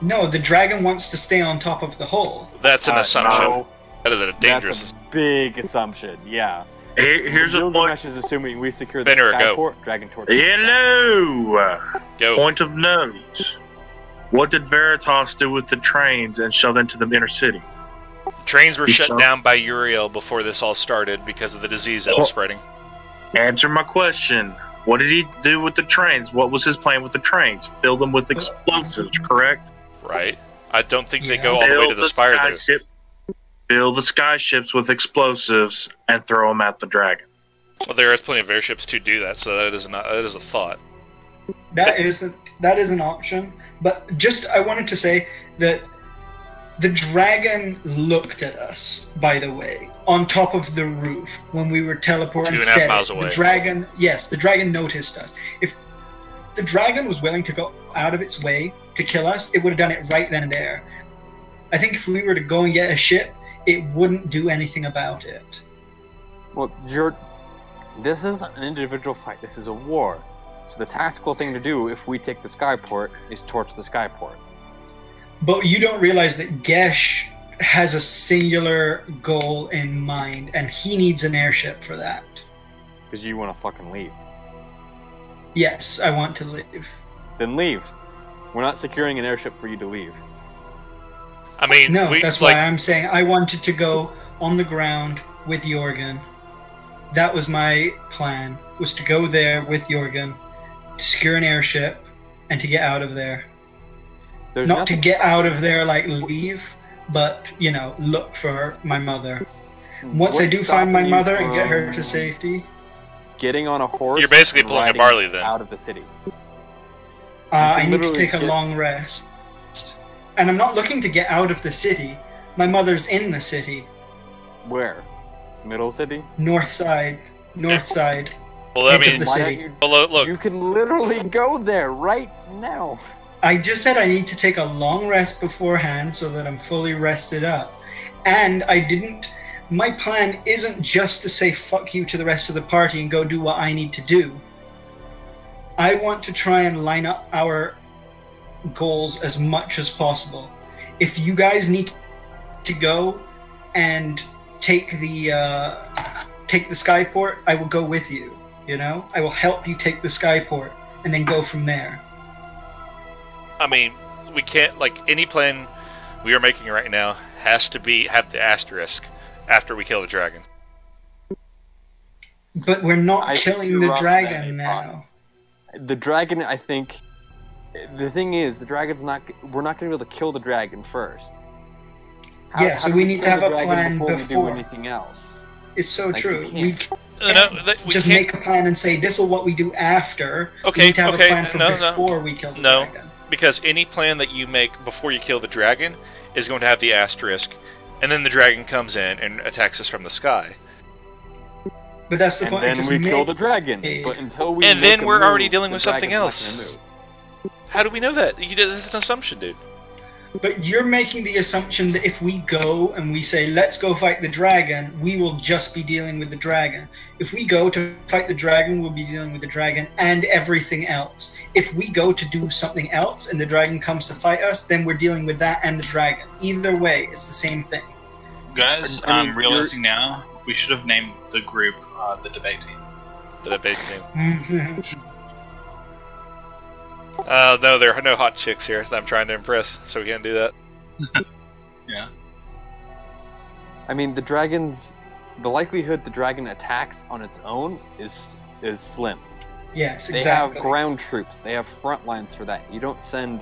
No, the dragon wants to stay on top of the hull. That's an assumption. No. That is a dangerous... That's a big assumption, yeah. Here's a point. Gilgamesh is assuming we secure the skyport, dragon towards the Hello! Go. Point of note. What did Veritas do with the trains and shove into the inner city? Trains were shut down by Uriel before this all started because of the disease that was spreading. Answer my question. What did he do with the trains? What was his plan with the trains? Fill them with explosives, correct? Right. I don't think they go all the way to the spire there. Fill the skyships with explosives and throw them at the dragon. Well, there is plenty of airships to do that, so that is a thought. That is an option, but just I wanted to say that the dragon looked at us, by the way, on top of the roof when we were teleporting. 2.5 miles away. The dragon noticed us. If the dragon was willing to go out of its way to kill us, it would have done it right then and there. I think if we were to go and get a ship, it wouldn't do anything about it. Well, this is an individual fight. This is a war. So the tactical thing to do if we take the skyport is torch the skyport. But you don't realize that Gesh has a singular goal in mind, and he needs an airship for that. Because you want to fucking leave. Yes, I want to leave. Then leave. We're not securing an airship for you to leave. I mean, no, that's why I'm saying I wanted to go on the ground with Jorgen. That was my plan, was to go there with Jorgen, to secure an airship, and to get out of there. Not to get out of there like leave, but, look for my mother. Once I do find my mother and get her to safety... Getting on a horse... You're basically pulling a barley then. ...out of the city. I need to take a long rest. And I'm not looking to get out of the city. My mother's in the city. Where? Middle city? North side. Well, I mean, of the city. Look. You can literally go there right now. I just said I need to take a long rest beforehand so that I'm fully rested up. And my plan isn't just to say fuck you to the rest of the party and go do what I need to do. I want to try and line up our goals as much as possible. If you guys need to go and take the skyport, I will go with you. I will help you take the skyport and then go from there. I mean, we can't, any plan we are making right now has to have the asterisk after we kill the dragon. But we're not killing the dragon now. The dragon, I think... The thing is, we're not going to be able to kill the dragon first. So we need to have a plan before we do anything else. It's so true. We just make a plan and say, this is what we do after. Okay, we need to have a plan for before we kill the dragon. Because any plan that you make before you kill the dragon is going to have the asterisk, and then the dragon comes in and attacks us from the sky. But that's the point. And then we kill the dragon. But until we and then we're already dealing with something else. How do we know that? This is an assumption, dude. But you're making the assumption that if we go and we say, let's go fight the dragon, we will just be dealing with the dragon. If we go to fight the dragon, we'll be dealing with the dragon and everything else. If we go to do something else and the dragon comes to fight us, then we're dealing with that and the dragon. Either way, it's the same thing. Guys, I'm realizing now, we should have named the group the debate team. The debate team. No, there are no hot chicks here that I'm trying to impress, so we can't do that. Yeah. I mean, the dragon's the likelihood the dragon attacks on its own is slim. Yes, They exactly. have ground troops. They have front lines for that. You don't send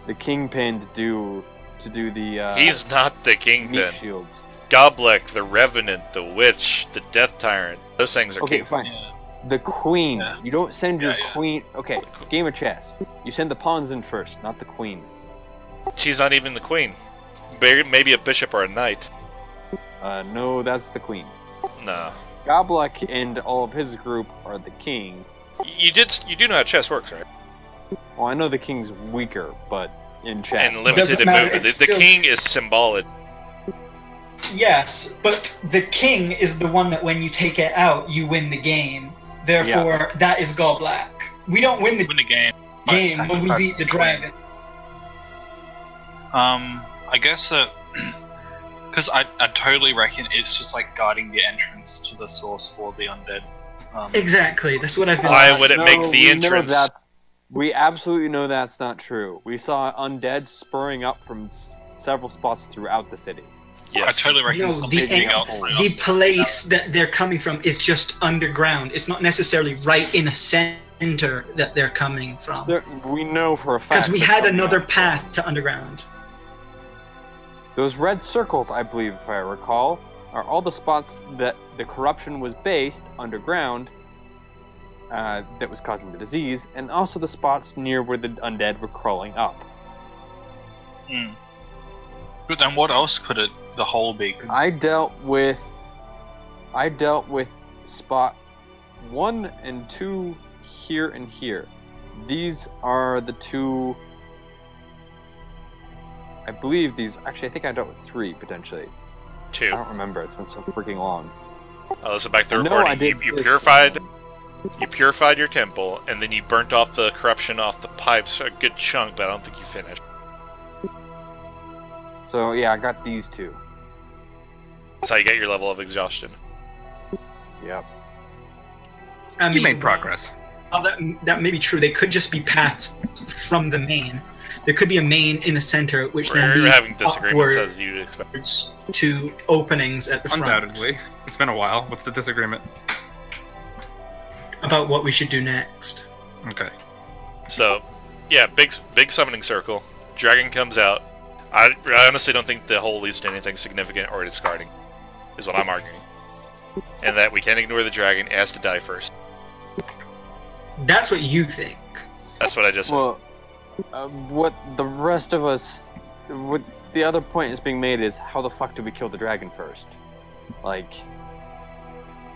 the kingpin to do the. He's not the meat kingpin. shields. Goblek, the Revenant, the Witch, the Death Tyrant. Those things are Okay, kingpin. fine. Yeah. The queen. Yeah. You don't send your Yeah. queen. Okay, game of chess. You send the pawns in first, not the queen. She's not even the queen. Maybe a bishop or a knight. No, that's the queen. No. Goblek and all of his group are the king. You do know how chess works, right? Well, I know the king's weaker, but in chess. And limited Doesn't in matter, movement. it's The still- king is symbolic. Yes, but the king is the one that when you take it out, you win the game. Therefore, that is Goblak. We don't win the Win the game. game when we Sacrifice beat the dragon. I guess that because I totally reckon it's just like guarding the entrance to the source for the undead. Exactly, that's what I've been Why saying. would it No, make the we know entrance? we absolutely know that's not true. We saw undead spurring up from several spots throughout the city. Yes. I totally reckon No, something the else. The place that they're coming from is just underground. It's not necessarily right in a center that they're coming from. We know for a fact. Because we they're had coming another up. path to underground. Those red circles, I believe, if I recall, are all the spots that the corruption was based underground that was causing the disease, and also the spots near where the undead were crawling up. Hmm. But then what else could the hole be? I dealt with spot 1 and 2 here and here. These are the two. I believe these. Actually, I think I dealt with 3 potentially. 2. I don't remember. It's been so freaking long. Oh, listen back to the No, recording. I did You this purified. one. You purified your temple, and then you burnt off the corruption off the pipes a good chunk, but I don't think you finished. So yeah, I got these 2. That's how you get your level of exhaustion. Yep. I You made progress. Well, that may be true. They could just be paths from the main. There could be a main in the center, which then We're leads having disagreements upwards as you'd expect. to openings at the front. Undoubtedly. It's been a while. What's the disagreement? About what we should do next. Okay. So, yeah, big summoning circle. Dragon comes out. I honestly don't think the hole leads to anything significant or discarding, is what I'm arguing. And that we can't ignore the dragon, it has to die first. That's what you think. That's what I just said. Well, what the rest of us, what the other point is being made is how the fuck do we kill the dragon first? Like,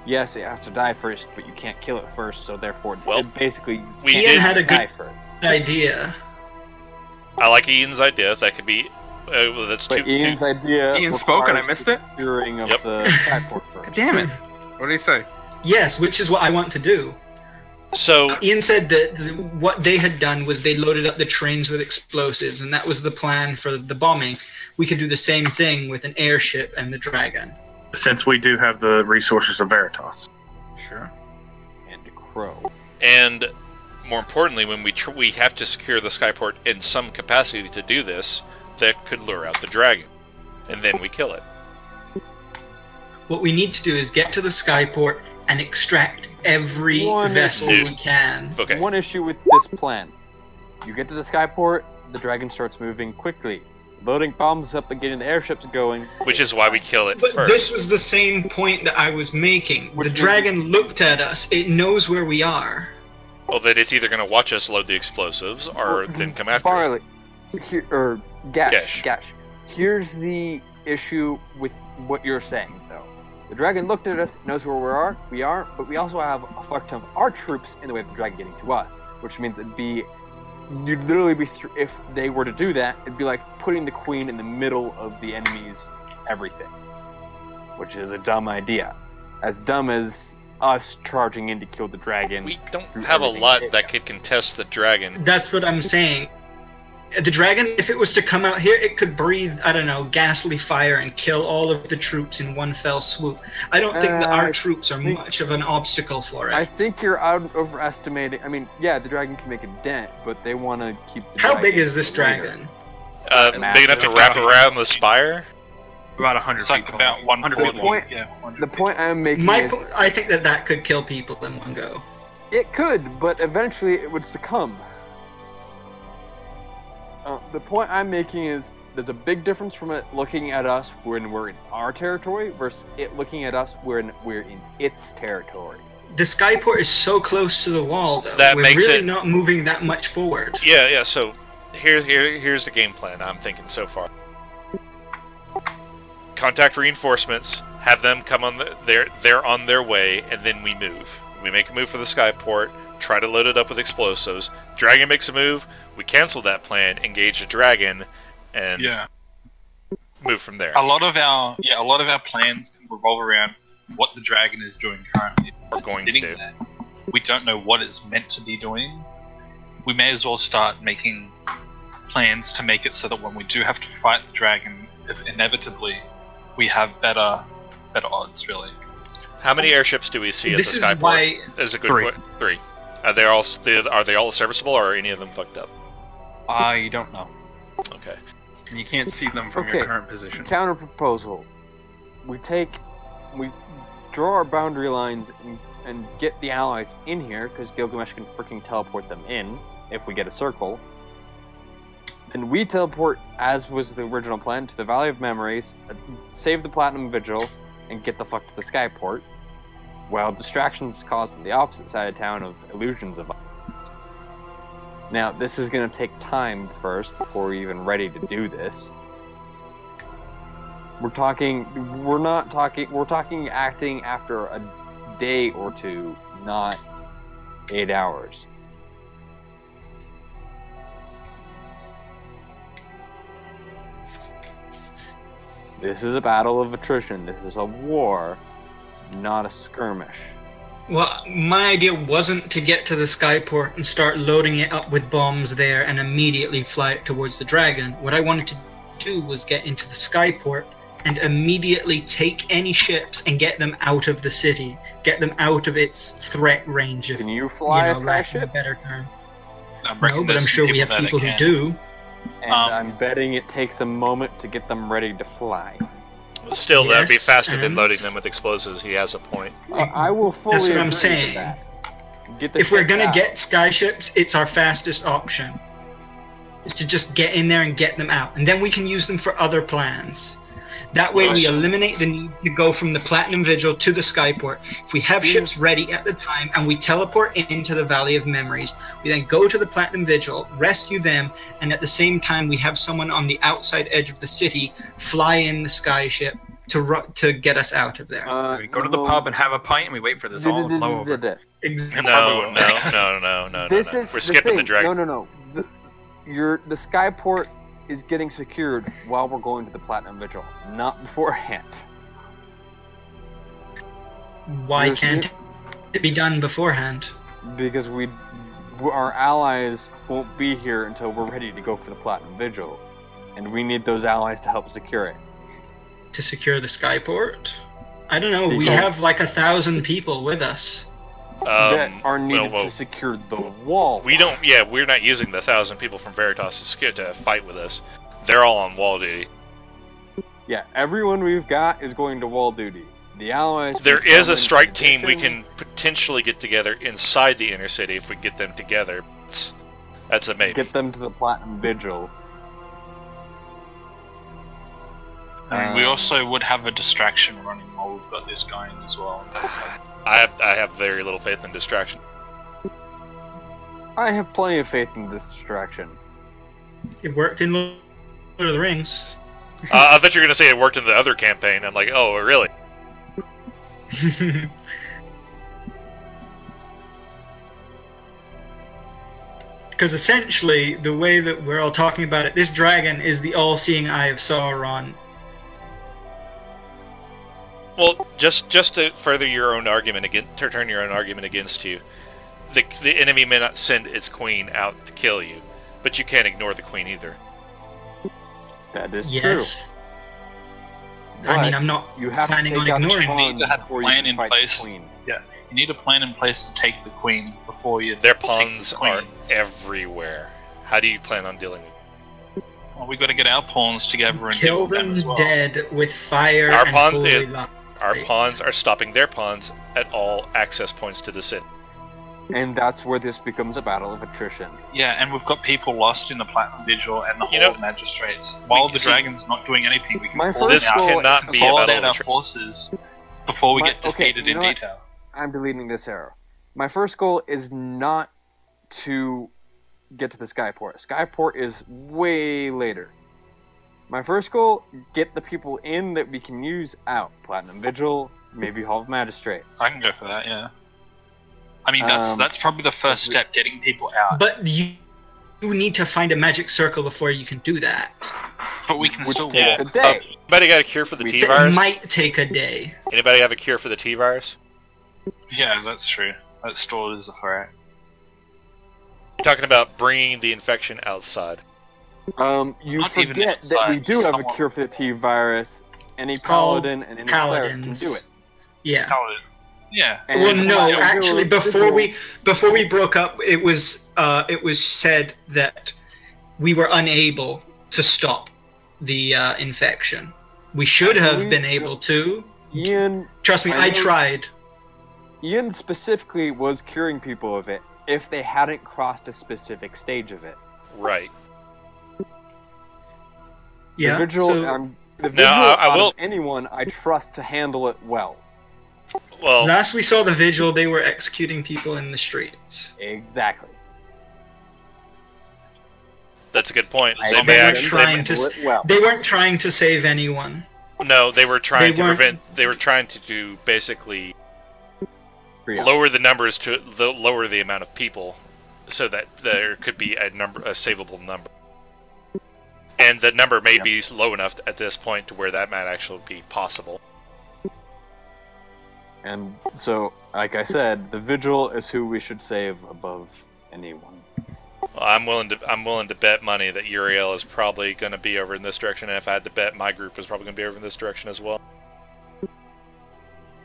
yes, it has to die first, but you can't kill it first, so therefore, Well, it basically we can't did- had a good die first. idea. I like Ian's idea. That could be. That's But two. Ian's idea. Ian spoke and I requires missed it? securing of Yep. the skyport first. God damn it. What did he say? Yes, which is what I want to do. So Ian said that what they had done was they loaded up the trains with explosives, and that was the plan for the bombing. We could do the same thing with an airship and the dragon. Since we do have the resources of Veritas. Sure. And Crow. And more importantly, when we have to secure the skyport in some capacity to do this, that could lure out the dragon, and then we kill it. What we need to do is get to the skyport and extract every One- vessel Dude. we can. Okay. One issue with this plan. You get to the skyport, the dragon starts moving quickly. Loading bombs up and getting the airships going. Which is why we kill it But first. this was the same point that I was making. Which The is- dragon looked at us. It knows where we are. Well, that it's either going to watch us load the explosives or then come after us. Barley, here, or Gash. Gash. Here's the issue with what you're saying, though. The dragon looked at us, knows where we are, but we also have a fuck ton of our troops in the way of the dragon getting to us, which means you'd literally be, if they were to do that, it'd be like putting the queen in the middle of the enemy's everything, which is a dumb idea. As dumb as us charging in to kill the dragon. We don't through have a everything lot they that have. could contest the dragon. That's what I'm saying. The dragon, if it was to come out here, it could breathe, I don't know, ghastly fire and kill all of the troops in one fell swoop. I don't think that our I troops are think- much of an obstacle for it. I think you're overestimating. I mean, yeah, the dragon can make a dent, but they want to keep the How dragon big is this later. dragon? Big enough to wrap around the spire? About 100 It's feet like tall. about 140. point- Yeah, 100 The point I'm making My is I think that could kill people in one go. it could, but eventually it would succumb. The point I'm making is there's a big difference from it looking at us when we're in our territory versus it looking at us when we're in its territory. The skyport is so close to the wall, though. That We're makes really it- not moving that much forward. Yeah. So here's the game plan I'm thinking so far. Contact reinforcements, have them come on they're on their way, and then we move. We make a move for the skyport, try to load it up with explosives. Dragon makes a move, we cancel that plan, engage the dragon, and move from there. A lot of our plans can revolve around what the dragon is doing currently. We're going to do. There. We don't know what it's meant to be doing. We may as well start making plans to make it so that when we do have to fight the dragon, if inevitably, we have better odds, really. How many airships do we see at This the is skyport? why- Is a good 3. 3. Are they all serviceable, or are any of them fucked up? You don't know. Okay. And you can't see them from Okay. your current position. Counter proposal. We draw our boundary lines and get the allies in here, because Gilgamesh can freaking teleport them in if we get a circle. Then we teleport, as was the original plan, to the Valley of Memories, save the Platinum Vigil, and get the fuck to the Skyport, while distractions caused on the opposite side of town of illusions of us. Now, this is going to take time first before we're even ready to do this. We're talking acting after a day or two, not 8 hours. This is a battle of attrition. This is a war, not a skirmish. Well, my idea wasn't to get to the skyport and start loading it up with bombs there and immediately fly it towards the dragon. What I wanted to do was get into the skyport and immediately take any ships and get them out of the city, get them out of its threat range. Can you fly a lack of skyship? a better term. I reckon No, but I'm there's sure we have that people who can. do. And I'm betting it takes a moment to get them ready to fly. Still, that'd be Yes, faster than and- loading them with explosives. He has a point. I will fully That's what I'm agree to saying. that. Get the If we're ship gonna out. get skyships, it's our fastest option. Is to just get in there and get them out, and then we can use them for other plans. That way, we eliminate the need to go from the Platinum Vigil to the Skyport. If we have ships ready at the time and we teleport into the Valley of Memories, we then go to the Platinum Vigil, rescue them, and at the same time, we have someone on the outside edge of the city fly in the skyship to get us out of there. We go to the pub and have a pint, and we wait for this all to blow over. No. This is We're skipping the thing. dragon. No. The Skyport is getting secured while we're going to the Platinum Vigil, not beforehand. Why can't it be done beforehand? Because our allies won't be here until we're ready to go for the Platinum Vigil, and we need those allies to help secure it. To secure the Skyport? I don't know, we Because- have like 1,000 people with us. That are needed well, to secure the wall. We don't. Yeah, we're not using the 1,000 people from Veritas to fight with us. They're all on wall duty. Yeah, everyone we've got is going to wall duty. The allies. There we is a summon strike in team we addition- can potentially get together inside the inner city if we get them together. That's a maybe. Get them to the Platinum Vigil. And we also would have a distraction running while we've got this going as well. I have very little faith in distraction. I have plenty of faith in this distraction. It worked in Lord of the Rings. I thought you were going to say it worked in the other campaign. I'm like, oh, really? Because essentially, the way that we're all talking about it, this dragon is the all-seeing eye of Sauron. Well, just to further your own argument to turn your own argument against you, the enemy may not send its queen out to kill you, but you can't ignore the queen either. That is Yes. true. I mean, I'm not You have planning to on take out ignoring the me. pawns to have a before you plan can in fight place. the queen. Yeah, you need a plan in place to take the queen before you. Their take pawns the are queen. everywhere. How do you plan on dealing with Well, we got to get our pawns together and deal Kill with them them as well. dead with fire Our and pawns holy is- light. Our pawns are stopping their pawns at all access points to the city. And that's where this becomes a battle of attrition. Yeah, and we've got people lost in the Platinum Vigil and the You Hall know, of Magistrates. While the see- dragon's not doing anything, we can My pull first them out, goal cannot be a consolidate battle of our attrition. forces before we get Okay, defeated you in know what? detail. I'm deleting this arrow. My first goal is not to get to the Skyport. Skyport is way later. My first goal, get the people in that we can use out. Platinum Vigil, maybe Hall of Magistrates. I can go for that, yeah. I mean, that's probably the first step, getting people out. But you need to find a magic circle before you can do that. But we can Which still takes walk. a day. Anybody got a cure for the We- T It virus? might take a day. Anybody have a cure for the T virus? Yeah, that's true. That's stored as a threat. You're talking about bringing the infection outside. You Not even forget that we outside, do have a someone- cure for the T virus. Any It's called paladin and any cleric can paladins. do it. Yeah. Paladin. Yeah. And Well, no, Platinum actually, Vigil- before we broke up, it was said that we were unable to stop the infection. We should have been able to. Ian, Trust me, I know- tried. Ian specifically was curing people of it if they hadn't crossed a specific stage of it. Right. Yeah. The vigil, so the vigil I out will- of anyone I trust to handle it well. Well, last we saw the vigil, they were executing people in the streets. Exactly. that's a good point. I They don't may weren't actually. trying to. handle it well. They weren't trying to save anyone. No, they were trying They to weren't- prevent. They were trying to do basically Yeah. lower the numbers to lower the amount of people, so that there could be a savable number. And the number may be low enough at this point to where that might actually be possible. And so, like I said, the vigil is who we should save above anyone. Well, I'm willing to bet money that Uriel is probably going to be over in this direction, and if I had to bet, my group is probably going to be over in this direction as well.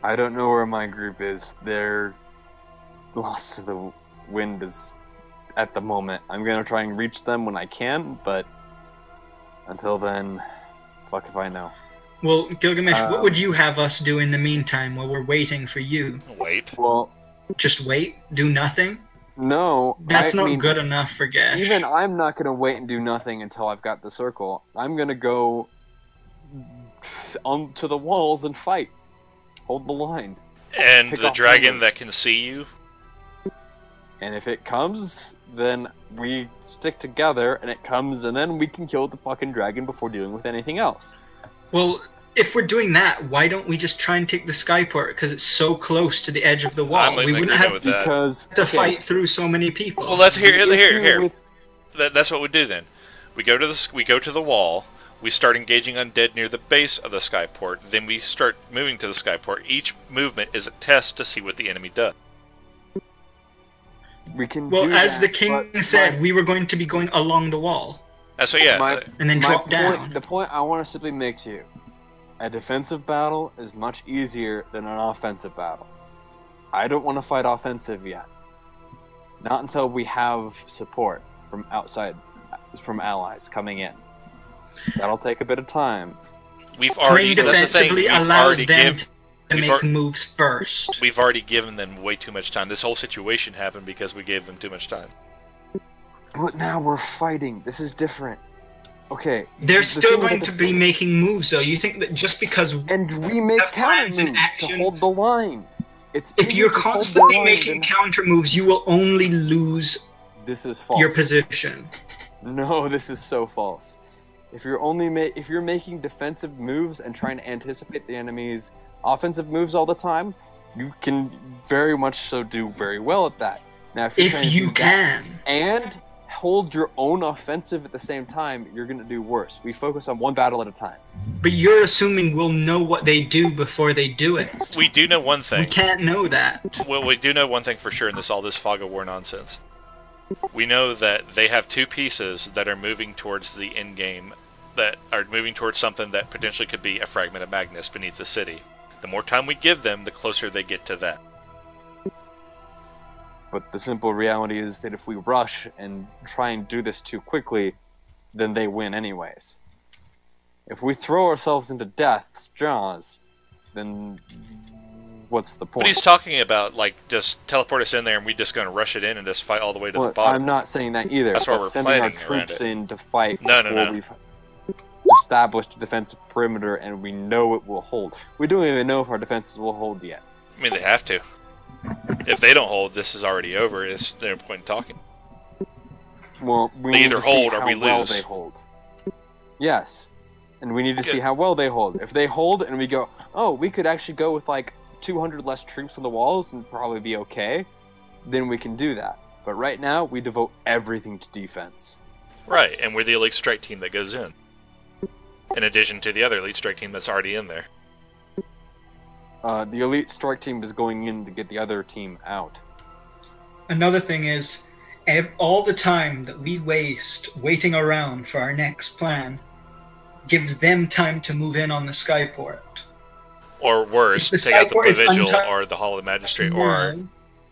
I don't know where my group is. They're lost to the wind is at the moment. I'm gonna try and reach them when I can, but until then, fuck if I know. Well, Gilgamesh, what would you have us do in the meantime while we're waiting for you? Wait. Well, Just wait? Do nothing? no. That's I not mean, good enough for Gash. Even I'm not gonna wait and do nothing until I've got the circle. I'm gonna go onto the walls and fight. Hold the line. And Pick the off dragon numbers. that can see you? And if it comes, then we stick together, and it comes, and then we can kill the fucking dragon before dealing with anything else. Well, if we're doing that, why don't we just try and take the Skyport? Because it's so close to the edge of the wall. I'm in We wouldn't agreement have with that. Because to okay, fight through so many people. Well, let's the here. issue with- That's what we do then. We go to the wall. We start engaging undead near the base of the skyport. Then we start moving to the skyport. Each movement is a test to see what the enemy does. we can. Well, do as that, the king but said, we were going to be going along the wall That's what. Yeah. my- and then my drop point, down. The point I want to simply make to you: a defensive battle is much easier than an offensive battle. I don't want to fight offensive yet. Not until we have support from outside, from allies coming in. That'll take a bit of time. We've already. Playing That's the thing. defensively We've allows already them given. to we've make ar- moves first. We've already given them way too much time. This whole situation happened because we gave them too much time. But now we're fighting. This is different. Okay. They're the still thing with going the to be defense- making moves, though. You think that just because And we make have counter plans in moves to action. hold the line. It's if easier you're to hold the constantly line making than- counter moves, you will only lose This is false. your position. No, this is so false. If you're if you're making defensive moves and trying to anticipate the enemy's offensive moves all the time, you can very much so do very well at that. Now, if you're If trying to you do that can. and hold your own offensive at the same time, you're going to do worse. We focus on one battle at a time. But you're assuming we'll know what they do before they do it. We do know one We thing. can't know that. Well, we do know one thing for sure in all this fog of war nonsense. We know that they have two pieces that are moving towards the end game, that are moving towards something that potentially could be a fragment of Magnus beneath the city. The more time we give them, the closer they get to that. But the simple reality is that if we rush and try and do this too quickly, then they win anyways. If we throw ourselves into death's jaws, then what's the point? But he's talking about, like, just teleport us in there and we just gonna rush it in and just fight all the way to the bottom. I'm not saying that either. That's why but we're sending our planning around troops it. in to fight No. before we've established a defensive perimeter and we know it will hold. We don't even know if our defenses will hold yet. I mean, they have to. If they don't hold, this is already over. There's no point in talking. Well, we They need either to see hold or how we well lose. they hold. Yes. And we need to Good. see how well they hold. If they hold and we go, oh, we could actually go with like 200 less troops on the walls and probably be okay, then we can do that. But right now, we devote everything to defense. Right, and we're the elite strike team that goes in. In addition to the other elite strike team that's already in there. The elite strike team is going in to get the other team out. Another thing is, all the time that we waste waiting around for our next plan gives them time to move in on the skyport. Or worse, The take out the skyport is Vigil untouched or the Hall of the Magistrate now. or...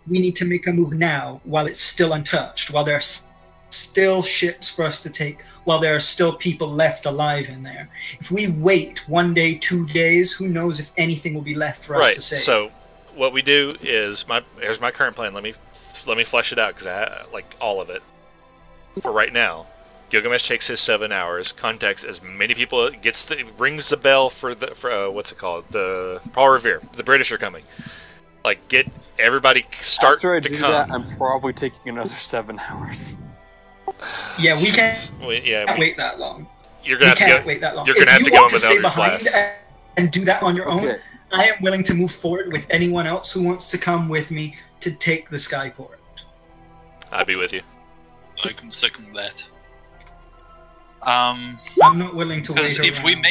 We need to make a move now while it's still untouched, while there are still ships for us to take, while there are still people left alive in there. If we wait 1 day, 2 days, who knows if anything will be left for us to save. So what we do is here's my current plan. Let me flesh it out because I like all of it. For right now, Gilgamesh takes his 7 hours, contacts as many people, rings the bell for what's it called? The Paul Revere. The British are coming. Like, get everybody start After I to do come. that, I'm probably taking another 7 hours. Yeah, we can't can't wait that long. You're gonna We have to can't go. wait that long. You're gonna have to go in with stay Elder's behind Blast. and do that on your own, Okay. I am willing to move forward with anyone else who wants to come with me to take the skyport. I'd be with you. I can second that. I'm not willing to wait Because if we around.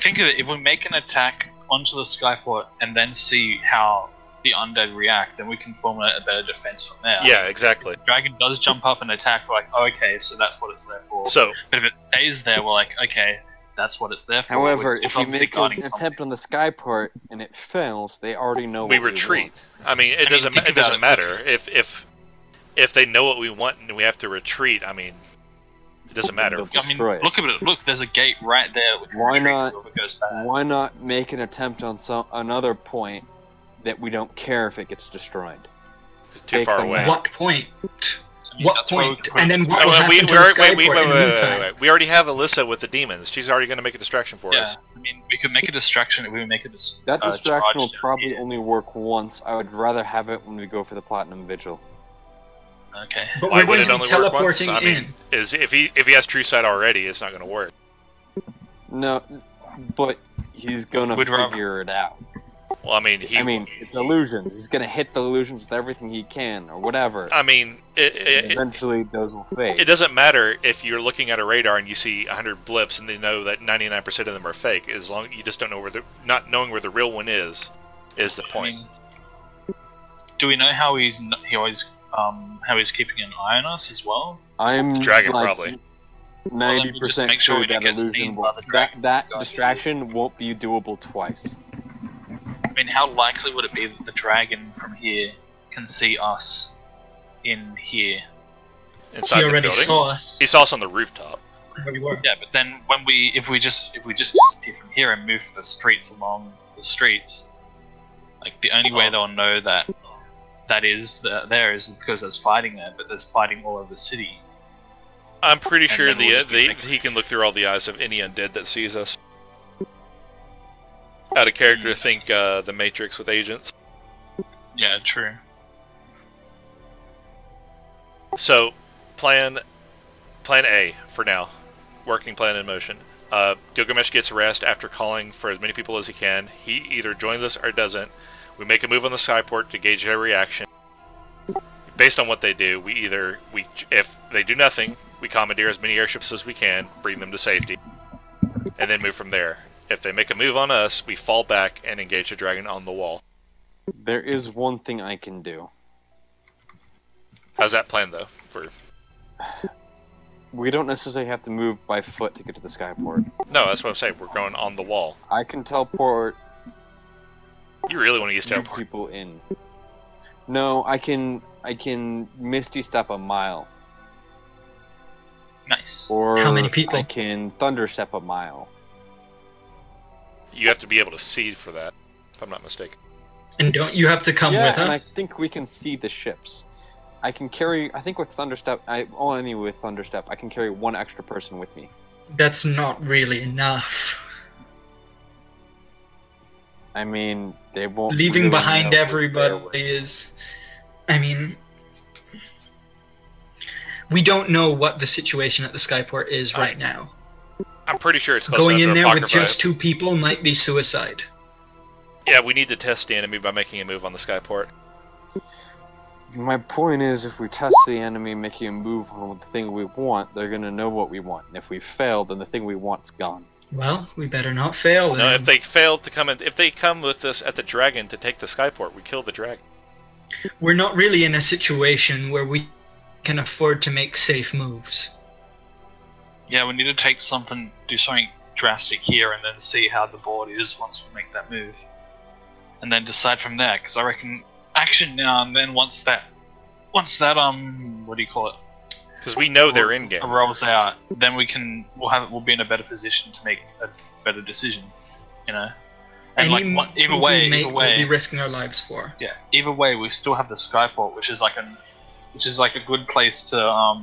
think of it, if we make an attack onto the skyport and then see how the undead react, then we can formulate a better defense from there. Yeah, exactly. Dragon does jump up and attack, we're like, oh, okay, so that's what it's there for. So, but if it stays there, we're like, okay, that's what it's there for. However, It's if you obviously make an guarding attempt on the skyport and it fails, they already know we what retreat. want. I mean, it doesn't think it doesn't about matter if they know what we want and we have to retreat. I mean, it doesn't matter. They'll I mean, destroy it. look at it. Look, there's a gate right there. Which Why retreats not? whoever goes back. Why not make an attempt on another point that we don't care if it gets destroyed? It's too Take far them away. out. What point? I mean, What that's where we point? could put And then it. what will happen we to the already- skyport in the meantime? wait. We already have Alyssa with the demons. She's already going to make a distraction for Yeah, us. I mean, we could make a distraction if we make a That distraction charge will down probably here. only work once. I would rather have it when we go for the Platinum Vigil. Okay. But Why we're would going it to be only work once? teleporting I in. mean, if he has True Sight already, it's not going to work. No, but he's gonna We'd rather- figure it out. Well, I mean, it's illusions. He's gonna hit the illusions with everything he can, or whatever. I mean, Eventually, those will fade. it doesn't matter if you're looking at a radar and you see 100 blips and they know that 99% of them are fake. As long you just don't know not knowing where the real one is the point. I mean, do we know how he's keeping an eye on us as well? I'm Dragon like probably. 90% make sure sure we don't that get illusion seen by will the dragon. that distraction won't be doable twice. I mean, how likely would it be that the dragon from here can see us in here? Inside He the already building. saw us. He saw us on the rooftop. Where we were. Yeah, but then if we just disappear from here and move the streets along the streets, like the only way they'll know that there is because there's fighting there, but there's fighting all over the city. I'm pretty And sure then we'll just be making- he can look through all the eyes of any undead that sees us. Out of character, think the Matrix with agents. Yeah, true. So, plan A for now. Working plan in motion. Gilgamesh gets rest after calling for as many people as he can. He either joins us or doesn't. We make a move on the skyport to gauge their reaction. Based on what they do, if they do nothing, we commandeer as many airships as we can, bring them to safety, and then move from there. If they make a move on us, we fall back and engage the dragon on the wall. There is one thing I can do. How's that plan, though? We don't necessarily have to move by foot to get to the skyport. No, that's what I'm saying. We're going on the wall. I can teleport You really want to use few teleport? people in. No, I can Misty Step a mile. Nice. Or How many people? I can thunderstep a mile. You have to be able to see for that, if I'm not mistaken. And don't you have to come Yeah, with and her? I think we can see the ships. I can carry. I think with thunderstep, only with thunderstep, I can carry one extra person with me. That's not really enough. I mean, they won't. Leaving really behind know we're there everybody is. I mean, we don't know what the situation at the Skyport is right now. I'm pretty sure it's close Going enough in to there with apocrypha. just 2 people might be suicide. Yeah, we need to test the enemy by making a move on the Skyport. My point is, if we test the enemy making a move on the thing we want, they're gonna know what we want. And if we fail, then the thing we want's gone. Well, we better not fail No, then. if they fail to come in, if they come with us at the dragon to take the Skyport, we kill the dragon. We're not really in a situation where we can afford to make safe moves. Yeah, we need to take something, do something drastic here, and then see how the board is once we make that move, and then decide from there. Because I reckon action now and then once that what do you call it? Because we know they're in game. Rolls out, then we'll be in a better position to make a better decision, you know. And Any either move way, we make, we'll be risking our lives for. yeah, either way, we still have the Skyport, which is like a good place to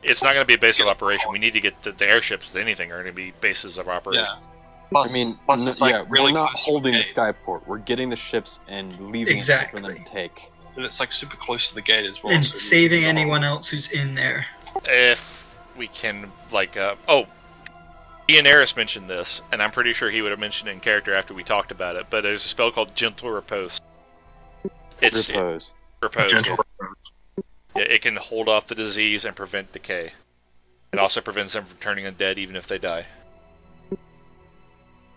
It's not going to be a base of operation. We need to get the airships, if anything, are going to be bases of operation. yeah. Plus, I mean, plus it's like really we're not close to holding the gate. Skyport. We're getting the ships and leaving it for them to take. But it's like super close to the gate as well. And so saving anyone else who's in there. If we can, Ian Eris mentioned this, and I'm pretty sure he would have mentioned it in character after we talked about it, but there's a spell called Gentle Repose. Repose. Repose. Gentle Yeah, it can hold off the disease and prevent decay. It also prevents them from turning undead even if they die.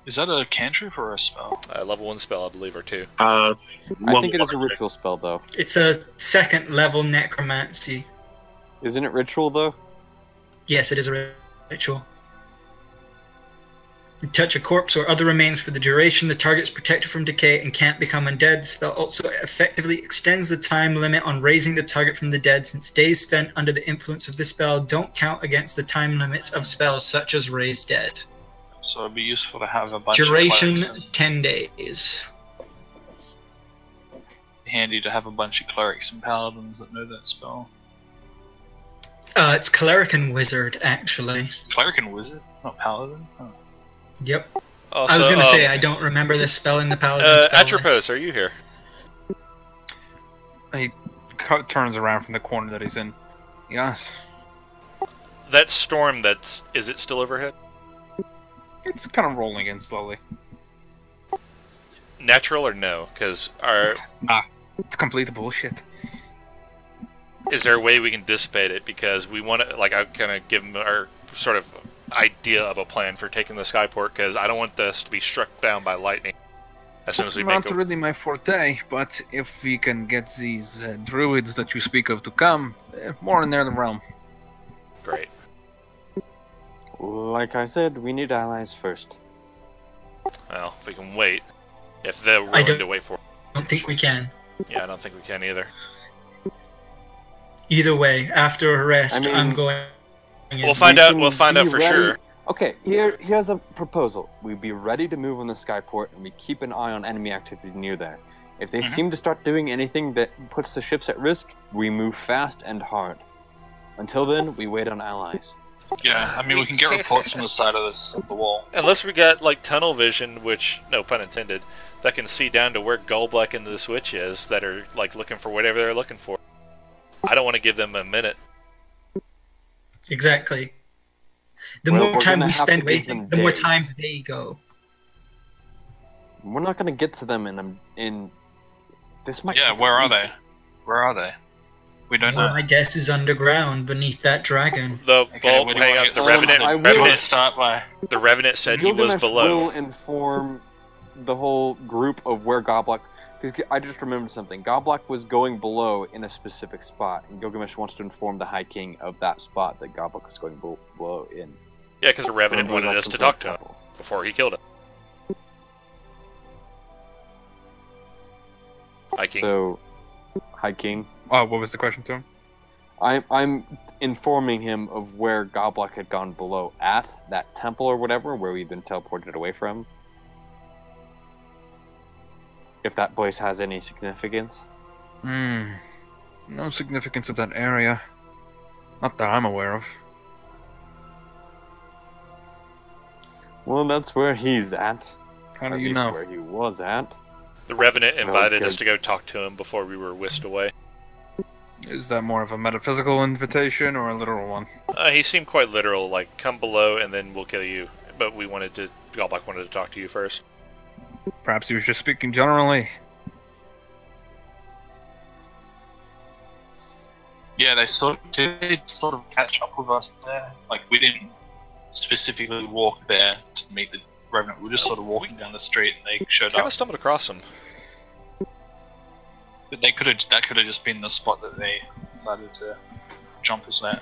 Is that a cantrip or a spell? Level 1 spell, I believe, or 2. I think it is a ritual spell, though. It's a 2nd level necromancy. Isn't it ritual, though? Yes, it is a ritual. You touch a corpse or other remains for the duration, the target's protected from decay and can't become undead. The spell also effectively extends the time limit on raising the target from the dead, since days spent under the influence of this spell don't count against the time limits of spells such as Raise Dead. So it'd be useful to have a bunch Duration, of clerics. 10 days. Handy to have a bunch of clerics and paladins that know that spell. It's Cleric and Wizard, actually. Cleric and wizard, not paladin. Huh. Yep. Also, I was going to say, I don't remember this spell in the Paladin spell Atropos, are you here? He turns around from the corner that he's in. Yes. That storm is it still overhead? It's kind of rolling in slowly. Natural or no? Because It's complete bullshit. is there a way we can dissipate it? Because we want to, I kind of give them our sort of idea of a plan for taking the Skyport, because I don't want this to be struck down by lightning as soon as we Not make really my forte, but if we can get these druids that you speak of to come, more in their realm. Great. Like I said, we need allies first. Well, if we can wait. If they're willing to wait for it. I don't think we can. Yeah, I don't think we can either. Either way, after arrest, I'm going... We'll find out for sure. Okay, here's a proposal. We be ready to move on the Skyport, and we keep an eye on enemy activity near there. If they seem to start doing anything that puts the ships at risk, we move fast and hard. Until then, we wait on allies. Yeah, I mean, we can get reports from the side of the wall. Unless we got, tunnel vision, which, no pun intended, that can see down to where Gullblack and the Switch is, that are, looking for whatever they're looking for. I don't want to give them a minute. Exactly. The more time we spend waiting, the more time they go. We're not going to get to them in this might. Yeah, where are they? Where are they? We don't know. My guess is underground, beneath that dragon. Hang on. The Revenant said he was Gilgamesh below. will inform the whole group of where Goblak. Because I just remembered something. Goblak was going below in a specific spot, and Gilgamesh wants to inform the High King of that spot that Goblak was going below in. Yeah, because the Revenant wanted us to talk to him before he killed him. High King. So, High King. Oh, what was the question to him? I'm informing him of where Goblock had gone below at that temple or whatever, where we've been teleported away from. If that place has any significance. No significance of that area. Not that I'm aware of. Well, that's where he's at. How do At you least know? where he was at. The Revenant invited us because- to go talk to him before we were whisked away. Is that more of a metaphysical invitation or a literal one? He seemed quite literal, like, come below and then we'll kill you. But Goblock wanted to talk to you first. Perhaps he was just speaking generally. Yeah, they did sort of catch up with us there. Like, we didn't specifically walk there to meet the Revenant. We were just sort of walking down the street and they showed Kind up. of stumbled across him. But that could have just been the spot that they decided to jump us at.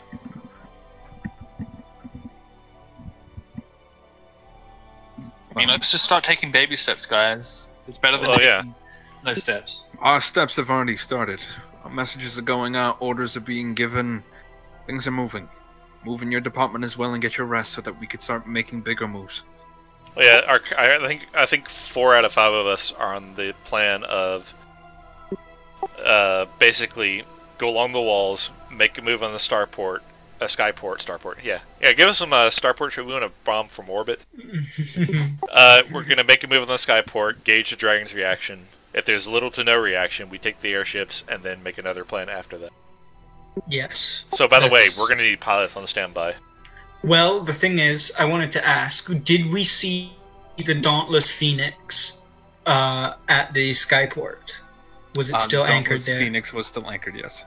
I mean, let's just start taking baby steps, guys. It's better than taking no steps. Our steps have already started. Our messages are going out, orders are being given, things are moving. Move in your department as well and get your rest so that we could start making bigger moves. Well, yeah, I think 4 out of 5 of us are on the plan of basically go along the walls, make a move on the starport, starport. Yeah, give us some starport. Should we want to bomb from orbit? We're gonna make a move on the skyport, gauge the dragon's reaction. If there's little to no reaction, we take the airships and then make another plan after that. Yes. So, by the way, we're gonna need pilots on standby. Well, the thing is, I wanted to ask, did we see the Dauntless Phoenix at the skyport? Was it still anchored there? Phoenix was still anchored, yes.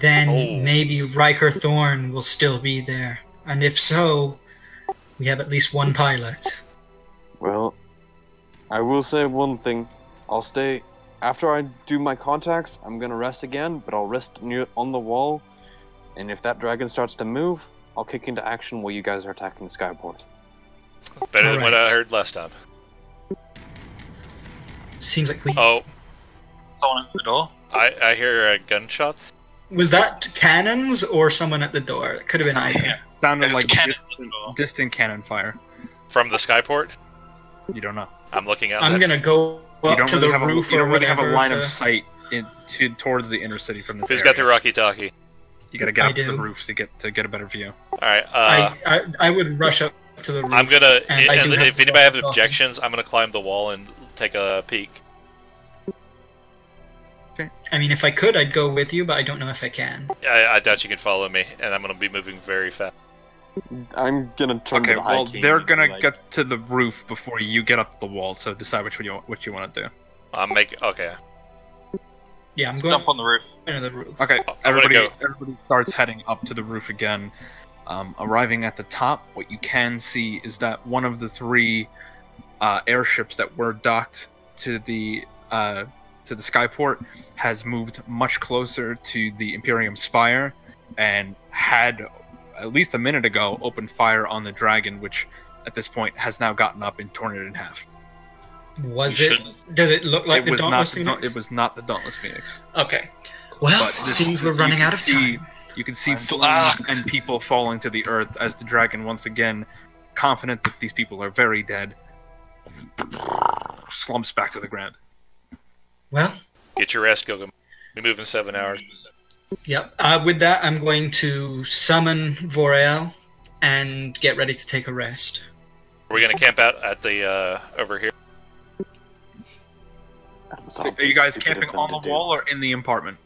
Then maybe Riker Thorn will still be there. And if so, we have at least one pilot. Well, I will say one thing. I'll stay... After I do my contacts, I'm gonna rest again, but I'll rest on the wall. And if that dragon starts to move, I'll kick into action while you guys are attacking the skyport. Better than what I heard last time. Seems like we... Oh. Someone at the door? I hear gunshots. Was that cannons or someone at the door? It could have been either. Yeah. Sounded It's like cannon distant cannon fire. From the skyport? You don't know. I'm looking out. I'm gonna go up to the roof you or don't really have a whatever line to... of sight towards the inner city from this Who's area. got the walkie-talkie? You gotta get I up to the do. roofs to get a better view. Alright, I would rush up to the roof. I'm gonna... and I do have if the anybody has walkie-talkie. objections, I'm gonna climb the wall and take a peek. I mean, if I could, I'd go with you, but I don't know if I can. I doubt you can follow me, and I'm gonna be moving very fast. I'm gonna turn Okay, to the high well, king they're and be gonna like, get to the roof before you get up the wall, so decide what you want to do. Okay. Yeah, I'm going Jump on the roof. into the roof. Okay, I'm gonna go. everybody starts heading up to the roof again. Arriving at the top, what you can see is that one of the 3 airships that were docked to the skyport has moved much closer to the Imperium Spire and had, at least a minute ago, opened fire on the dragon, which at this point has now gotten up and torn it in half. Was it? Does it look like It the was Dauntless not. Phoenix? It was not the Dauntless Phoenix. Okay. Well, But this- seems we're you running can out of see- time. You can see I'm flames blocked. and people falling to the earth as the dragon, once again, confident that these people are very dead, slumps back to the ground. Well, Get your rest, Gilgam. We move in 7 hours. yep. With that, I'm going to summon Vorel and get ready to take a rest. We're gonna camp out at the over here. So are you guys camping on the wall or in the apartment?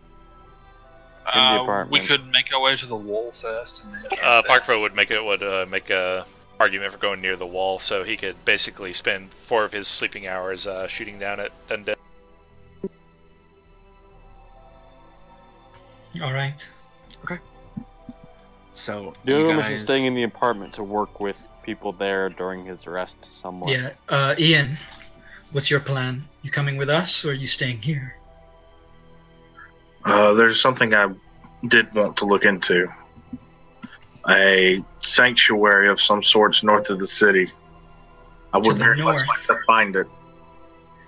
We could make our way to the wall first, and then camp there. Parkfo would make a argument for going near the wall, so he could basically spend 4 of his sleeping hours shooting down at undead. All right. So The other you one was guys... just staying in the apartment to work with people there during his rest somewhat. Yeah. Ian, what's your plan? You coming with us, or are you staying here? There's something I did want to look into. A sanctuary of some sorts north of the city. I would the very much north. like to find it.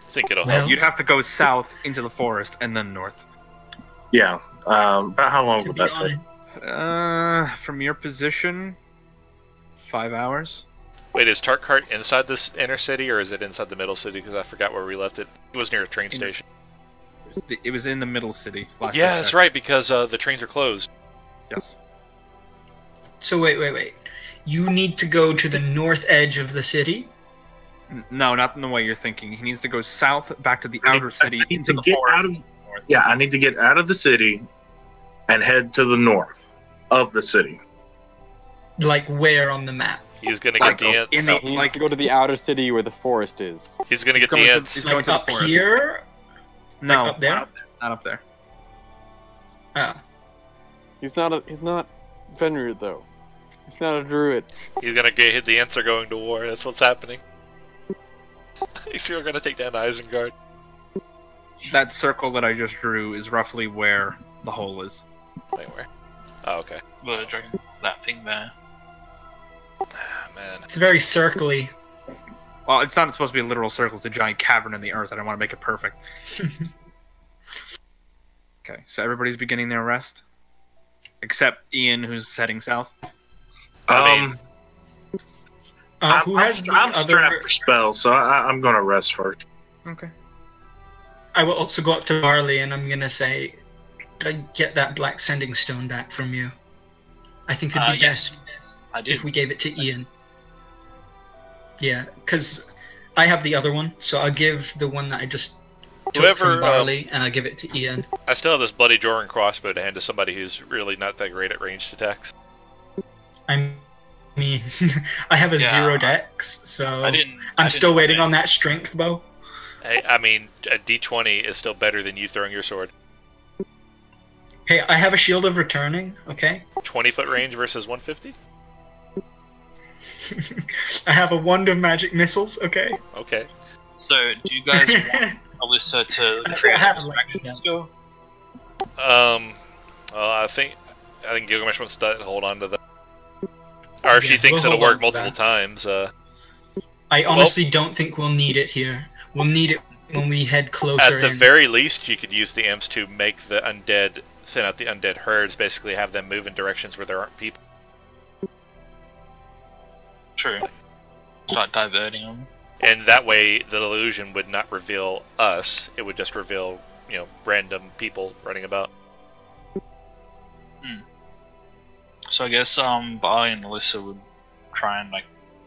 I think it'll Well- help. You'd have to go south into the forest and then north. Yeah. About how long To would be that take? honest, From your position, 5 hours. Wait, is Tarkart inside this inner city, or is it inside the middle city? Because I forgot where we left it. It was near a train station. It was in the middle city. Yeah, that's right, because the trains are closed. Yes. So wait. You need to go to the north edge of the city? No, not in the way you're thinking. He needs to go south, back to the outer city, I need into to the get forest. out of. Yeah, I need to get out of the city and head to the north of the city. Like where on the map? He's gonna get the ants. He needs to go to the outer city where the forest is. He's gonna get the ants. He's going to up the forest. here? No, Like up there? not up there. Oh. He's not Fenrir though. He's not a druid. He's gonna get the ants are going to war. That's what's happening. He's still gonna take down Isengard. That circle that I just drew is roughly where the hole is. Wait, where? Oh, okay. The dragon, that thing there. Man. It's very circly. Well, it's not supposed to be a literal circle. It's a giant cavern in the earth. I don't want to make it perfect. Okay, so everybody's beginning their rest? Except Ian, who's heading south? I'm Who has the I'm other... strapped for spells, so I'm going to rest first. Okay. I will also go up to Barley and I'm gonna say, did I get that black sending stone back from you? I think it'd be Yes. best I did. if we gave it to Ian. Yeah, because I have the other one, so I'll give the one that I just took from Barley, and I'll give it to Ian. I still have this bloody Joran crossbow to hand to somebody who's really not that great at ranged attacks. I mean, I have a Yeah, 0 dex, so I I'm still didn't waiting know on that strength bow. Hey, I mean, a D20 is still better than you throwing your sword. Hey, I have a shield of returning, okay? 20-foot range versus 150? I have a wand of magic missils, okay? Okay. So, do you guys want Alyssa to I forgot how to like distractions go? I think Gilgamesh wants to hold on to that. Or if she Yeah, thinks we'll it'll hold work on to multiple that. times, I honestly don't think we'll need it here. We'll need it when we head closer at the in. very least, you could use the imps to make the undead, send out the undead herds, basically have them move in directions where there aren't people. True. Start diverting them. And that way, the illusion would not reveal us, it would just reveal, random people running about. So I guess Barley and Alyssa would try and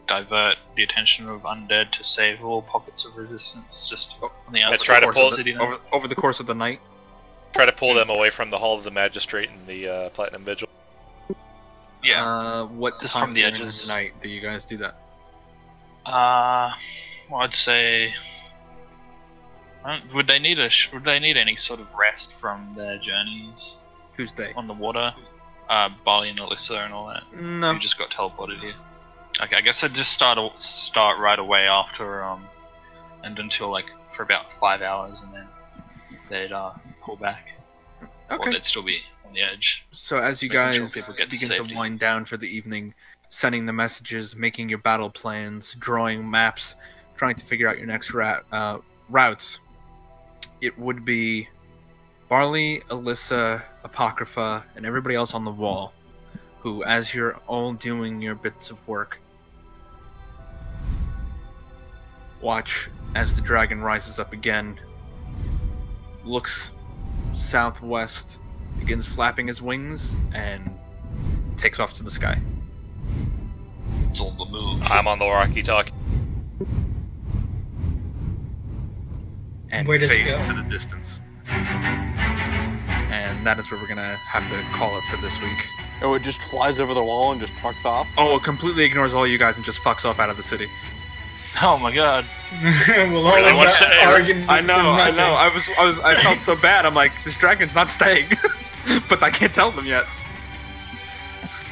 divert the attention of undead to save all pockets of resistance just on the Let's outside try to of pull the city. Over the course of the night? Try to pull them away from the Hall of the Magistrate and the Platinum Vigil. Yeah. What Just time from the during edges. the night do you guys do that? Well, I'd say. Would they need any sort of rest from their journeys Who's they? on the water? Barley and Alyssa and all that. No. Who just got teleported here. Okay, I guess I'd just start right away after and until for about 5 hours, and then they'd pull back. Or Okay. they'd still be on the edge. So as you Making sure guys people get to begin to safety. wind down for the evening, sending the messages, making your battle plans, drawing maps, trying to figure out your next routes, it would be Barley, Alyssa, Apocrypha, and everybody else on the wall, who, as you're all doing your bits of work, watch as the dragon rises up again, looks southwest, begins flapping his wings, and takes off to the sky. It's on the move. I'm on the walkie-talkie. And Where does it fades go? into the distance. And that is where we're gonna have to call it for this week. Oh, it just flies over the wall and just fucks off? Oh, it completely ignores all you guys and just fucks off out of the city. Oh my god. We'll all Really have wants that to- argument I know. for nothing. I felt so bad. I'm like, this dragon's not staying, but I can't tell them yet.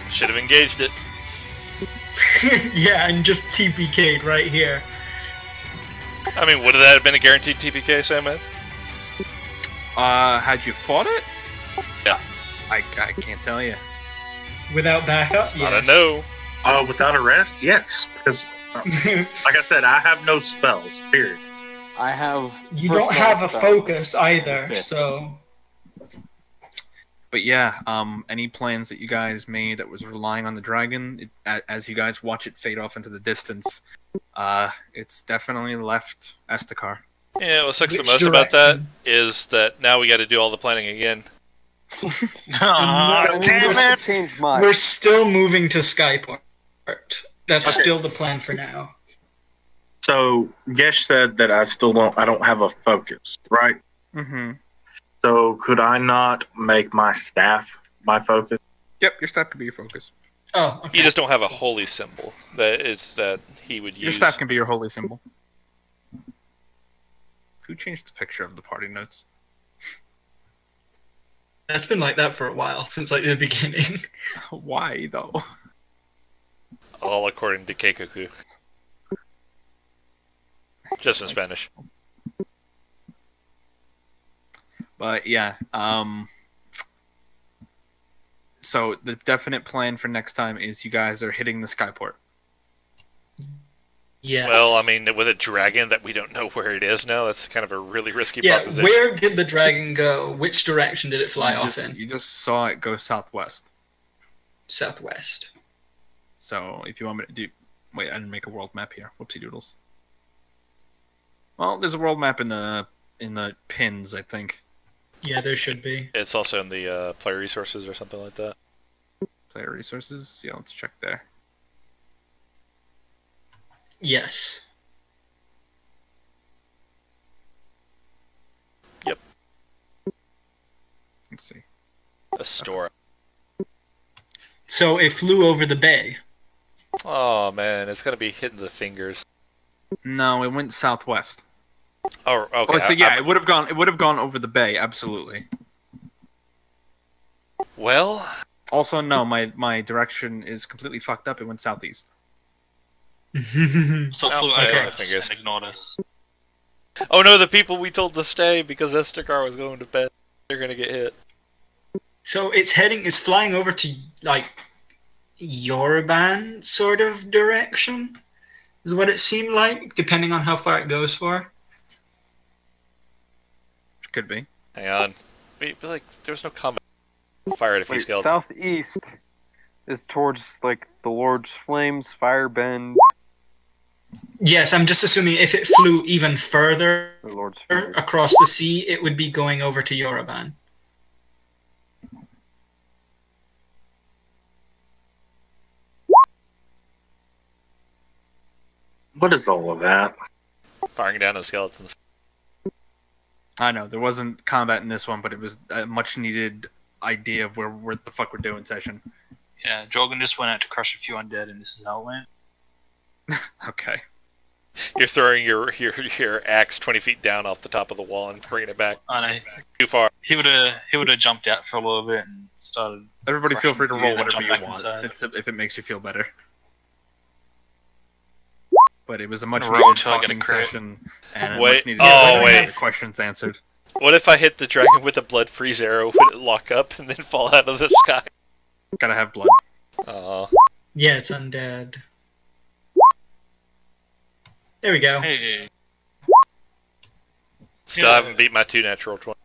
Should have engaged it. Yeah, and just TPK'd right here. I mean, would that have been a guaranteed TPK, Sam? Had you fought it? Yeah. I can't tell you. Without backup? It's not a no. Without a rest, yes. Because, like I said, I have no spells, period. I have. You don't personal have a spell. focus either, Fifth. so... But yeah, any plans that you guys made that was relying on the dragon, as you guys watch it fade off into the distance, it's definitely left Estacar. Yeah, what sucks the Which most about that direction? is that now we got to do all the planning again. Aw, No, damn it! Change mine. We're still moving to Skyport. That's Okay. still the plan for now. So Gesh said that I don't have a focus, right? Mm-hmm. So could I not make my staff my focus? Yep, your staff can be your focus. Oh, okay. You just don't have a holy symbol that he would Your use. staff can be your holy symbol. Who changed the picture of the party notes? That's been like that for a while, since like the beginning. Why, though? All according to Keikoku. Just in Spanish. But yeah, so the definite plan for next time is you guys are hitting the Skyport. Yes. Well, I mean, with a dragon that we don't know where it is now, that's kind of a really risky Yeah, proposition. where did the dragon go? Which direction did it fly off in? You just saw it go southwest. Southwest. So if you want me to do... Wait, I didn't make a world map here. Whoopsie doodles. Well, there's a world map in the pins, I think. Yeah, there should be. It's also in the player resources or something like that. Player resources? Yeah, let's check there. Yes. Yep. Let's see. Astora. So it flew over the bay. Oh man, it's gonna be hitting the fingers. No, it went southwest. Oh, okay. Oh, so yeah, it would have gone. It would have gone over the bay, absolutely. Well. Also, no, my direction is completely fucked up. It went southeast. So flew okay. over us and ignored us. Oh no, the people we told to stay because Estakar was going to bed. They're gonna get hit. So it's flying over to, like, Yoruban sort of direction? Is what it seemed like, depending on how far it goes for. Could be. Hang on. Wait, but like, there's no combat. Fire at a few Wait, skeletons. southeast is towards, like, the Lord's Flames, Firebend. Yes, I'm just assuming if it flew even further The Lord's Flames. across the sea, it would be going over to Yoruban. What is all of that? Firing down the skeletons. I know there wasn't combat in this one, but it was a much needed idea of where the fuck we're doing session. Yeah, Jorgen just went out to crush a few undead, and this is how it went. Okay. You're throwing your axe 20 feet down off the top of the wall and bringing it back I know. too far. He would have jumped out for a little bit and started. Everybody feel free to roll Yeah, whatever jump you back want, inside. if it makes you feel better. But it was a much Roll needed until I get a talking crit. session and Wait, much needed oh, wait. questions answered. What if I hit the dragon with a blood freeze arrow? Would it lock up and then fall out of the sky? Gotta have blood. Oh. Yeah, it's undead. There we go. Hey. Still haven't beat my 2 natural 20s.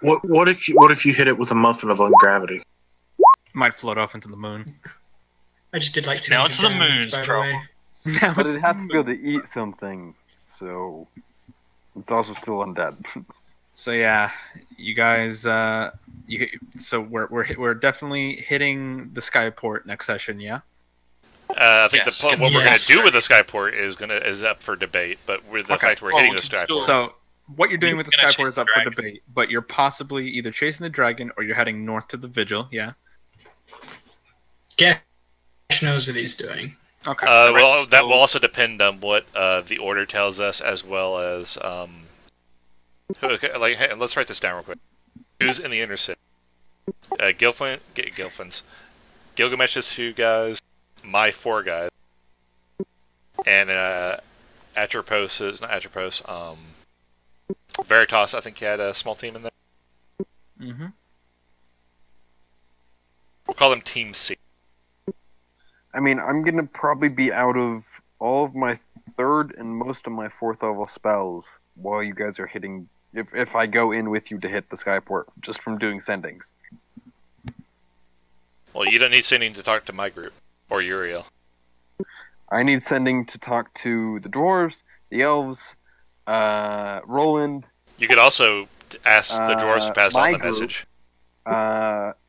What if you hit it with a muffin of ungravity? Might float off into the moon. I just did like 200 Now it's the damage, moon's by the problem. way. Now But it's it has to be able to eat something, so it's also still undead. So yeah, you guys. So we're definitely hitting the Skyport next session. Yeah. I think Yes, what we're going yes. to do with the Skyport is up for debate, but with the Okay. fact we're Well, hitting we the can Skyport. still- So what you're doing You're with the gonna Skyport chase is up the for dragon. debate, but you're possibly either chasing the dragon or you're heading north to the Vigil. Yeah. Gash knows what he's doing. Okay. Well, that will also depend on what the order tells us, as well as okay, hey, let's write this down real quick. Who's in the inner city? Gilfins. Gilgamesh's 2 guys, my 4 guys, and Atropos is not Atropos. Veritas, I think he had a small team in there. Mm-hmm. We'll call them Team C. I mean, I'm gonna probably be out of all of my 3rd and most of my 4th level spells while you guys are hitting. If I go in with you to hit the Skyport, just from doing sendings. Well, you don't need sending to talk to my group or Uriel. I need sending to talk to the dwarves, the elves, Roland. You could also ask the dwarves to pass on the my group, message.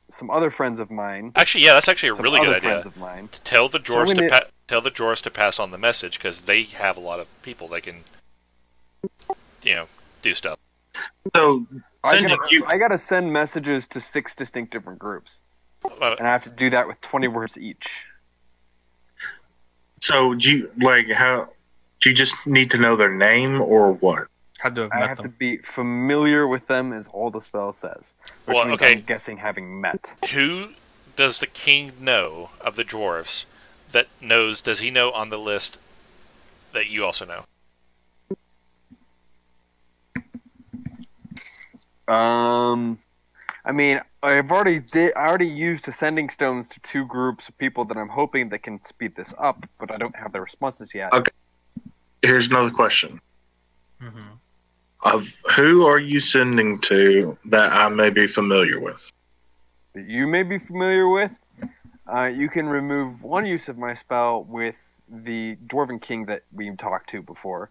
Some other friends of mine. Actually, yeah, that's actually a some really good other idea. friends of mine. To tell the dwarves So tell the dwarves to pass on the message because they have a lot of people that can, do stuff. So I gotta send messages to 6 distinct different groups, and I have to do that with 20 words each. So do you just need to know their name or what? Had to have I met have them. to be familiar with them, is all the spell says. Which Well, means okay. I'm guessing having met. Who does the king know of the dwarves that knows? Does he know on the list that you also know? I mean, I already used ascending stones to 2 groups of people that I'm hoping that can speed this up, but I don't have the responses yet. Okay. Here's another question. Mm-hmm. Of who are you sending to that I may be familiar with? That you may be familiar with. You can remove 1 use of my spell with the Dwarven King that we talked to before.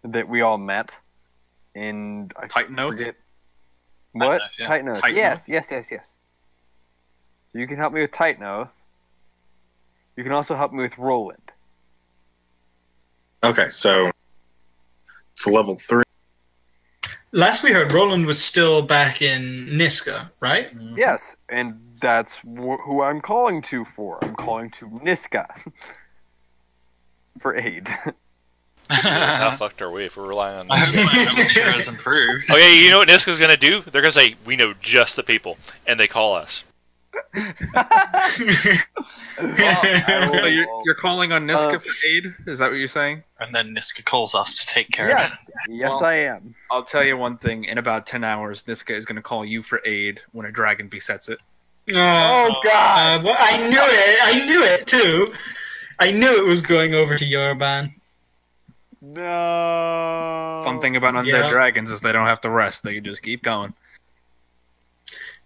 That we all met. And I Titan Oath? forget. What? yeah. Titan Oath. Titan Yes. So you can help me with Titan Oath. You can also help me with Roland. Okay, so it's level 3. Last we heard, Roland was still back in Niska, right? Yes, and that's who I'm calling to for. I'm calling to Niska for aid. How fucked are we if we're relying on I hope Niska? my amateur has improved. Okay, you know what Niska's gonna do? They're gonna say, "We know just the people," and they call us. So you're calling on Niska for aid? Is that what you're saying? And then Niska calls us to take care of Yes, it. yes, Well, I am. I'll tell you one thing. In about 10 hours, Niska is going to call you for aid when a dragon besets it. Oh, God! Well, I knew it. I knew it too. I knew it was going over to Yorban. No. Fun thing about undead Yeah. dragons is they don't have to rest. They can just keep going.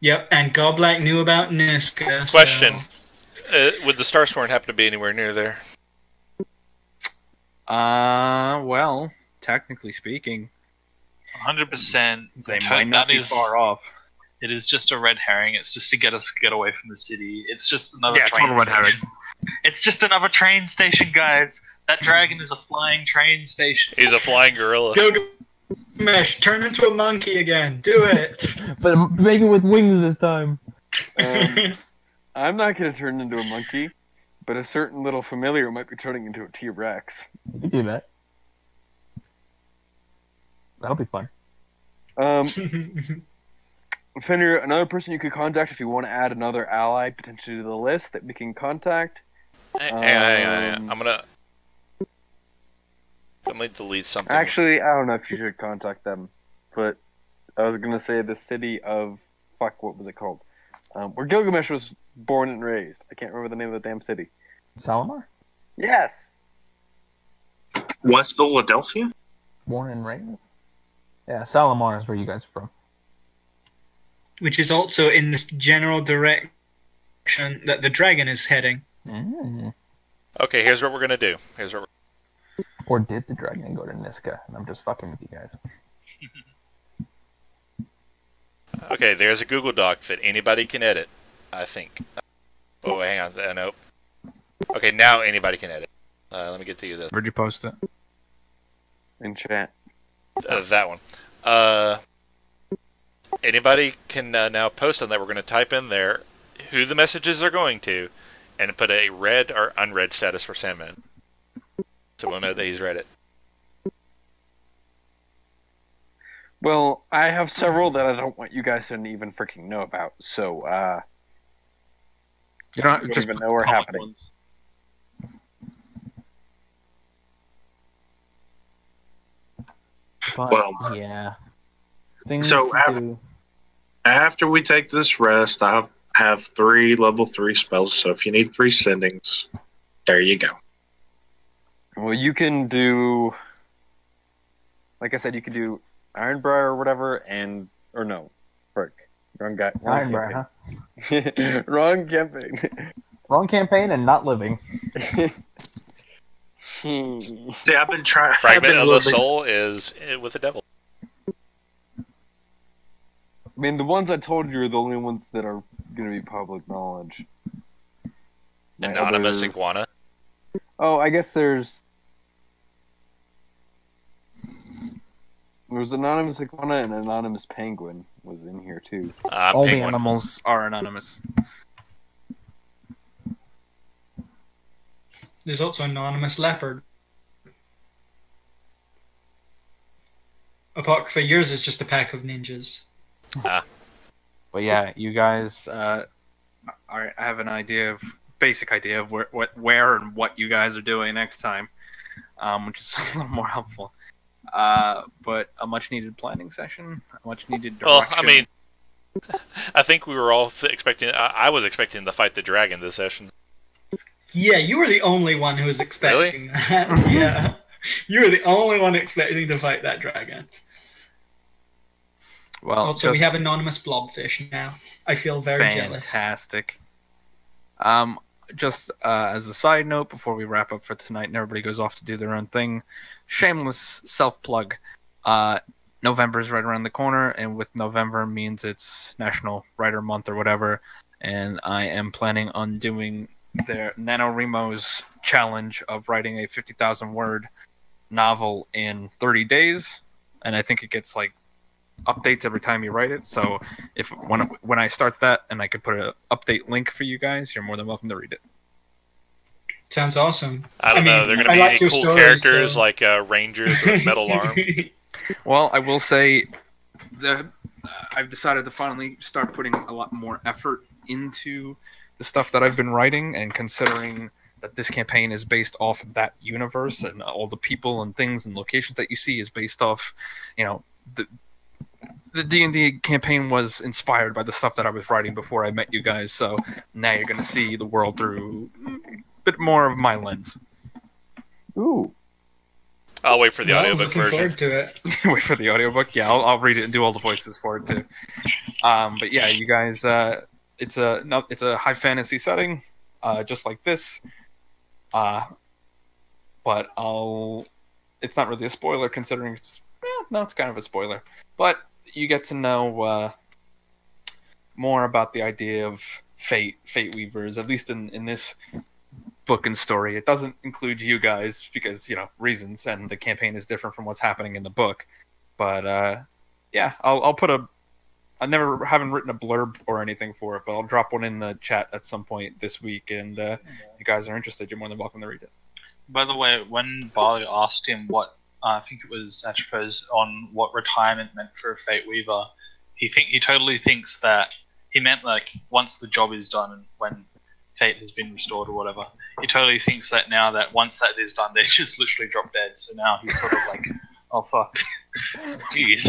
Yep, and Goblack knew about Niska. Question: So. Would the Starsworn happen to be anywhere near there? Well, technically speaking, 100%. they might not be far off. It is just a red herring. It's just to get away from the city. It's just another Yeah, train total red herring. station. It's just another train station, guys. That dragon is a flying train station. He's a flying gorilla. Gilgamesh, turn into a monkey again. Do it. But maybe with wings this time. I'm not going to turn into a monkey, but a certain little familiar might be turning into a T-Rex. You can do that. That'll be fun. Fenrir, another person you could contact if you want to add another ally potentially to the list that we can contact. Hang on. I'm gonna delete something. Actually, I don't know if you should contact them, but I was gonna say the city of what was it called? Where Gilgamesh was born and raised. I can't remember the name of the damn city. Salamar? Yes. West Philadelphia? Born and raised? Yeah, Salamar is where you guys are from. Which is also in this general direction that the dragon is heading. Mm. Okay, here's what we're gonna do. Or did the dragon go to Niska? And I'm just fucking with you guys. Okay, there's a Google Doc that anybody can edit, I think. Oh, hang on. Nope. Okay, now anybody can edit. Let me get to you this. Where'd you post it? In chat. That one. Anybody can now post on that. We're going to type in there who the messages are going to and put a read or unread status for Sandman. So we'll know that he's read it. Well, I have several that I don't want you guys to even freaking know about, so You don't you just even put know we're public happening. ones. But, Well, yeah. Things so to do. after we take this rest, I have 3 level 3 spells. So if you need 3 sendings, there you go. Well, you can do, like I said, you can do Ironbriar or whatever, or no, frick. Wrong guy. Iron Wrong Bear, campaign. huh? Wrong campaign. Wrong campaign and not living. See, I've been trying. Fragment of the Soul is with the devil. I mean, the ones I told you are the only ones that are going to be public knowledge. My Anonymous other- Iguana. Oh, I guess there's Anonymous Iguana and Anonymous Penguin was in here too. All Penguin. the animals are anonymous. There's also Anonymous Leopard. Apocrypha, yours is just a pack of ninjas. But yeah, you guys I have an basic idea of where and what you guys are doing next time, which is a little more helpful. But a much needed planning session, a much needed direction. Well, I mean, I think we were all expecting. I was expecting to fight the dragon this session. Yeah, you were the only one who was expecting that. Yeah. You were the only one expecting to fight that dragon. Well, also, we have anonymous blobfish now. I feel very jealous. Fantastic. Just as a side note, before we wrap up for tonight and everybody goes off to do their own thing, shameless self-plug. November is right around the corner, and with November means it's National Writer Month or whatever, and I am planning on doing their NaNoWriMo's challenge of writing a 50,000 word novel in 30 days, and I think it gets like updates every time you write it. So if when I start that, and I could put an update link for you guys, you're more than welcome to read it. Sounds awesome. I don't know. They're going to be any cool characters like Rangers with metal arms. Well, I will say I've decided to finally start putting a lot more effort into the stuff that I've been writing, and considering that this campaign is based off of that universe, and all the people and things and locations that you see is based off, the D&D campaign was inspired by the stuff that I was writing before I met you guys, so now you're going to see the world through a bit more of my lens. Ooh. I'll wait for the audiobook version. Forward to it. Wait for the audiobook? Yeah, I'll read it and do all the voices for it too. But yeah, you guys, it's a high fantasy setting, just like this. But it's not really a spoiler considering it's kind of a spoiler. But you get to know more about the idea of fate weavers, at least in this book and story. It doesn't include you guys because, reasons, and the campaign is different from what's happening in the book. But yeah, I'll put I haven't written a blurb or anything for it, but I'll drop one in the chat at some point this week, and if you guys are interested, you're more than welcome to read it. By the way, when Barley asked him what, I think it was Atropos, on what retirement meant for a Fate Weaver, he totally thinks that he meant like once the job is done and when Fate has been restored or whatever. He totally thinks that now that once that is done, they just literally drop dead. So now he's sort of like, oh fuck, jeez.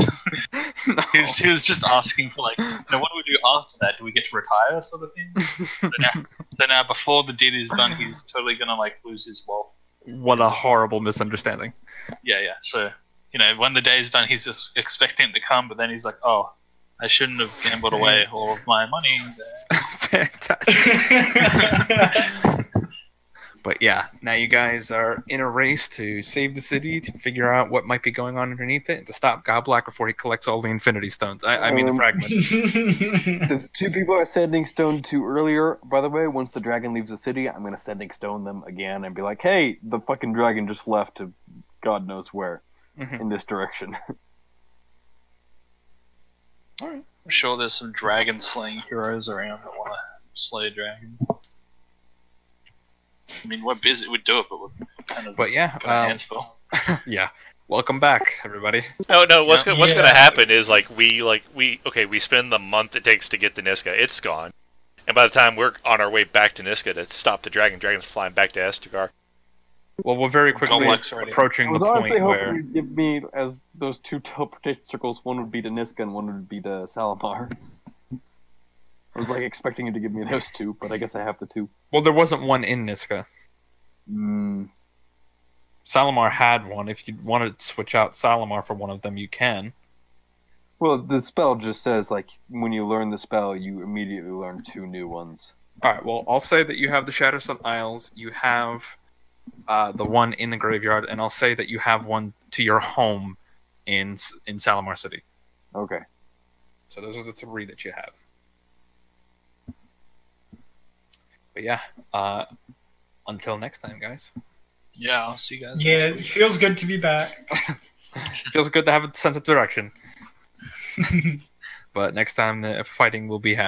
No. He was just asking for like, what do we do after that? Do we get to retire, sort of thing? So now before the deed is done, he's totally gonna like lose his wealth. What a horrible misunderstanding. Yeah. So when the day is done, he's just expecting it to come, but then he's like, oh, I shouldn't have gambled away all of my money. Fantastic. But yeah, now you guys are in a race to save the city, to figure out what might be going on underneath it, and to stop Gobblack before he collects all the Infinity Stones. I mean the fragments. The two people I sending stone to earlier, by the way, once the dragon leaves the city, I'm going to sending stone them again and be like, hey, the fucking dragon just left to God knows where in this direction. Alright. I'm sure there's some dragon slaying heroes around that want to slay a dragon. I mean, we're busy, we'd do it, but we're kind of got our hands full. Yeah. Welcome back, everybody. No. What's going to happen is we spend the month it takes to get to Niska. It's gone, and by the time we're on our way back to Niska to stop the dragon's flying back to Estegar. Well, we're very quickly approaching the point where you'd give me as those two teleportation circles. One would be to Niska and one would be to Salamar. I was expecting you to give me those two, but I guess I have the two. Well, there wasn't one in Niska. Salamar had one. If you want to switch out Salamar for one of them, you can. Well, the spell just says, like, when you learn the spell, you immediately learn 2 new ones. Alright, well, I'll say that you have the Shadowstone Isles, you have the one in the graveyard, and I'll say that you have one to your home in Salamar City. Okay. So those are the 3 that you have. But yeah, until next time, guys. Yeah, I'll see you guys. Yeah, it feels good to be back. Feels good to have a sense of direction. But next time the fighting will be happening.